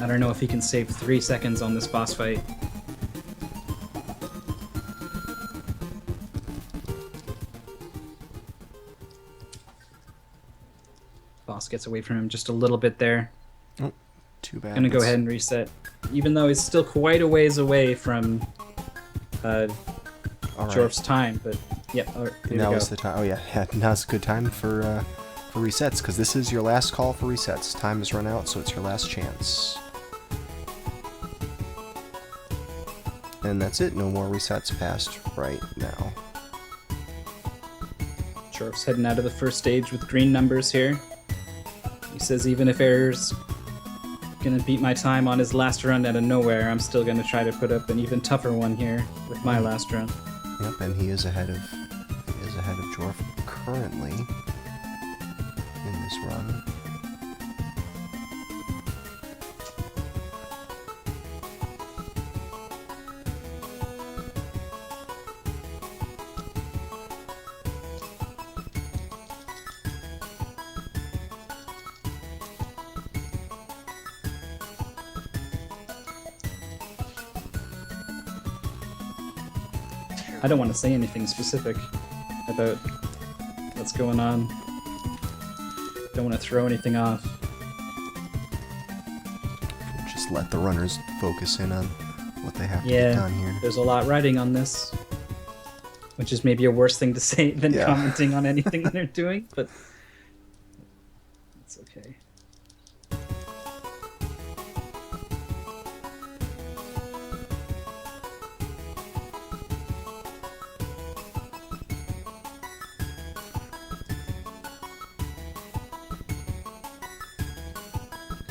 I don't know if he can save 3 seconds on this boss fight. Boss gets away from him just a little bit there. Oh, too bad. Gonna go ahead and reset. Even though he's still quite a ways away from All right. Jorf's time, but yep, all right, here Now we is go. the time. Oh yeah, now's a good time for resets, because this is your last call for resets. Time has run out, so it's your last chance. And that's it. No more resets past right now. Jorf's heading out of the first stage with green numbers here. He says even if Error's gonna beat my time on his last run out of nowhere, I'm still gonna try to put up an even tougher one here with my last run. Yep, and he is ahead of Jorf currently in this run. I don't want to say anything specific about what's going on. Don't want to throw anything off. Could just Just let the runners focus in on what they have to Yeah, get done here. there's a lot riding on this, which is maybe a worse thing to say than Yeah. commenting on anything they're doing, but it's okay.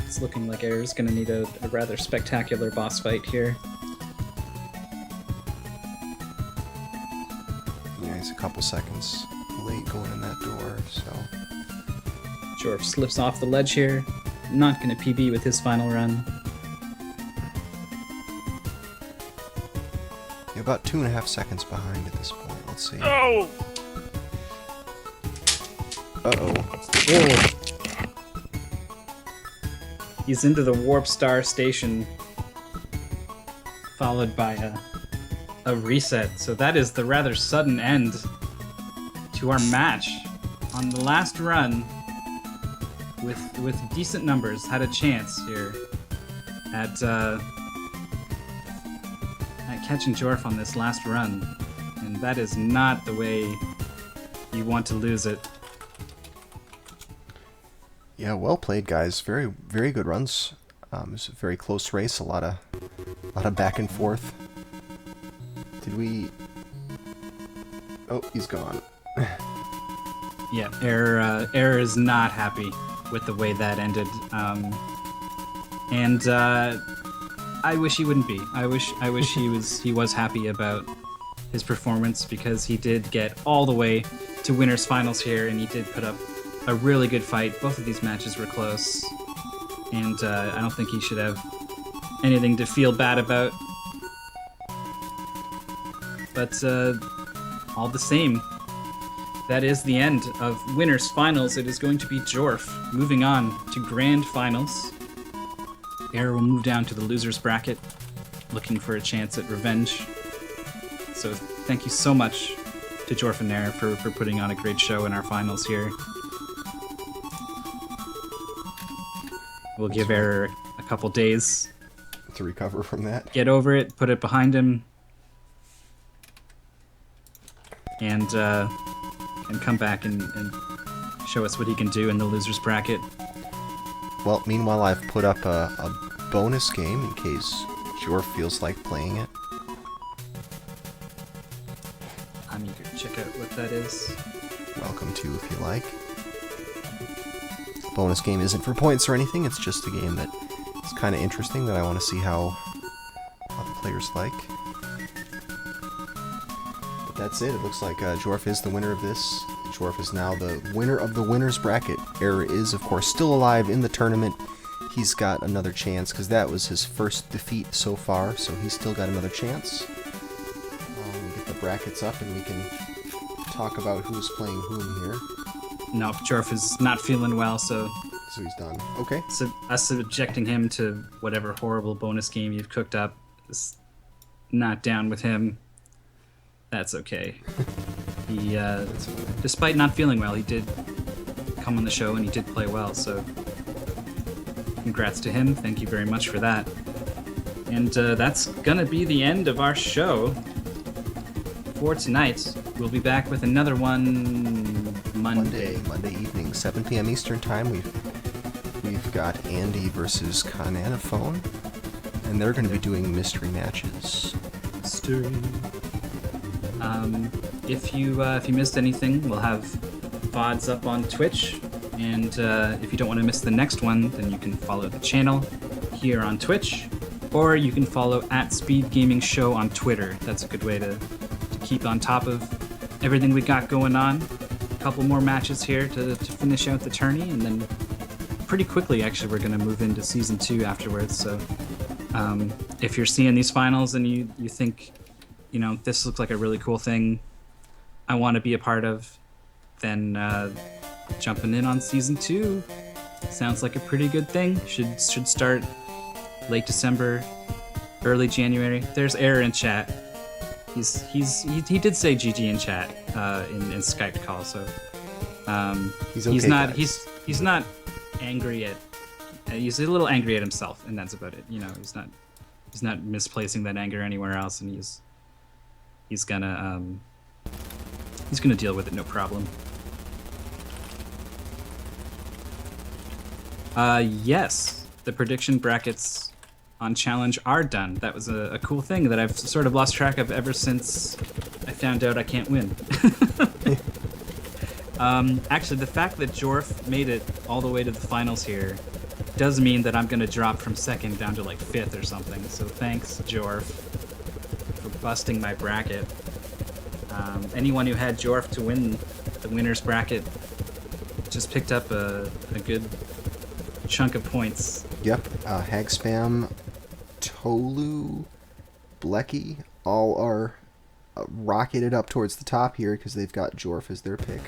It's looking like Error's gonna need a rather spectacular boss fight here. Yeah, he's a couple seconds late going in that door, so... Jorf slips off the ledge here. Not gonna PB with his final run. You're about 2.5 seconds behind at this point. Let's see. Oh! Uh-oh. He's into the Warp Star Station, followed by a reset. So that is the rather sudden end to our match on the last run. With decent numbers, had a chance here at catching Jorf on this last run, and that is not the way you want to lose it. Yeah, well played, guys. Very, very good runs. It was a very close race. A lot of back and forth. Did we? Oh, he's gone. Yeah, Error is not happy with the way that ended, and I wish he wouldn't be. I wish he was happy about his performance, because he did get all the way to winners finals here, and he did put up a really good fight. Both of these matches were close, and I don't think he should have anything to feel bad about. But all the same, that is the end of winners finals. It is going to be Jorf moving on to grand finals. Error will move down to the losers bracket, looking for a chance at revenge. So thank you so much to Jorf and Error for putting on a great show in our finals here. We'll give Error a couple days To recover from that. get over it, put it behind him, and come back and show us what he can do in the losers bracket. Well, meanwhile, I've put up a bonus game in case Jorf feels like playing it. I'm eager to check out what that is. Welcome to, if you like. Bonus game isn't for points or anything. It's just a game that is kind of interesting that I want to see how the players like. But that's it. It looks like Jorf is the winner of this. Jorf is now the winner of the winners bracket. Error is, of course, still alive in the tournament. He's got another chance because that was his first defeat so far, so he's still got another chance. We get the brackets up and we can talk about who's playing whom here. No, Jorf is not feeling well, so So he's done. Okay. us subjecting him to whatever horrible bonus game you've cooked up is not down with him. That's okay. He, despite not feeling well, he did come on the show and he did play well, so congrats to him. Thank you very much for that. And that's gonna be the end of our show for tonight. We'll be back with another one Monday. Monday evening, 7 p.m. Eastern Time. We've got Andy versus Kananaphone, and they're going to be doing mystery matches. Mystery. If you missed anything, we'll have VODs up on Twitch, and if you don't want to miss the next one, then you can follow the channel here on Twitch, or you can follow @Speed Gaming Show on Twitter. That's a good way to keep on top of everything we got going on. A couple more matches here to finish out the tourney, and then pretty quickly, actually, we're going to move into Season 2 afterwards. So if you're seeing these finals and you think, you know, this looks like a really cool thing I want to be a part of, then jumping in on Season 2 sounds like a pretty good thing. Should start late December, early January. There's Error in chat. He did say GG in chat in Skype call, so He's okay, he's not guys. he's not angry at He's a little angry at himself, and that's about it. You know, he's not misplacing that anger anywhere else, and he's gonna deal with it, no problem. Yes, the prediction brackets on Challenge are done. That was a cool thing that I've sort of lost track of ever since I found out I can't win. Actually, the fact that Jorf made it all the way to the finals here does mean that I'm gonna drop from second down to like 5th or something. So thanks, Jorf, for busting my bracket. Anyone who had Jorf to win the winner's bracket just picked up a good chunk of points. Yep, Hag Spam, Tolu, Blecky, all are rocketed up towards the top here because they've got Jorf as their pick.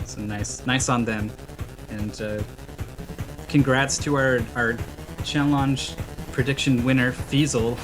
So nice on them. And congrats to our challenge prediction winner, Feasel.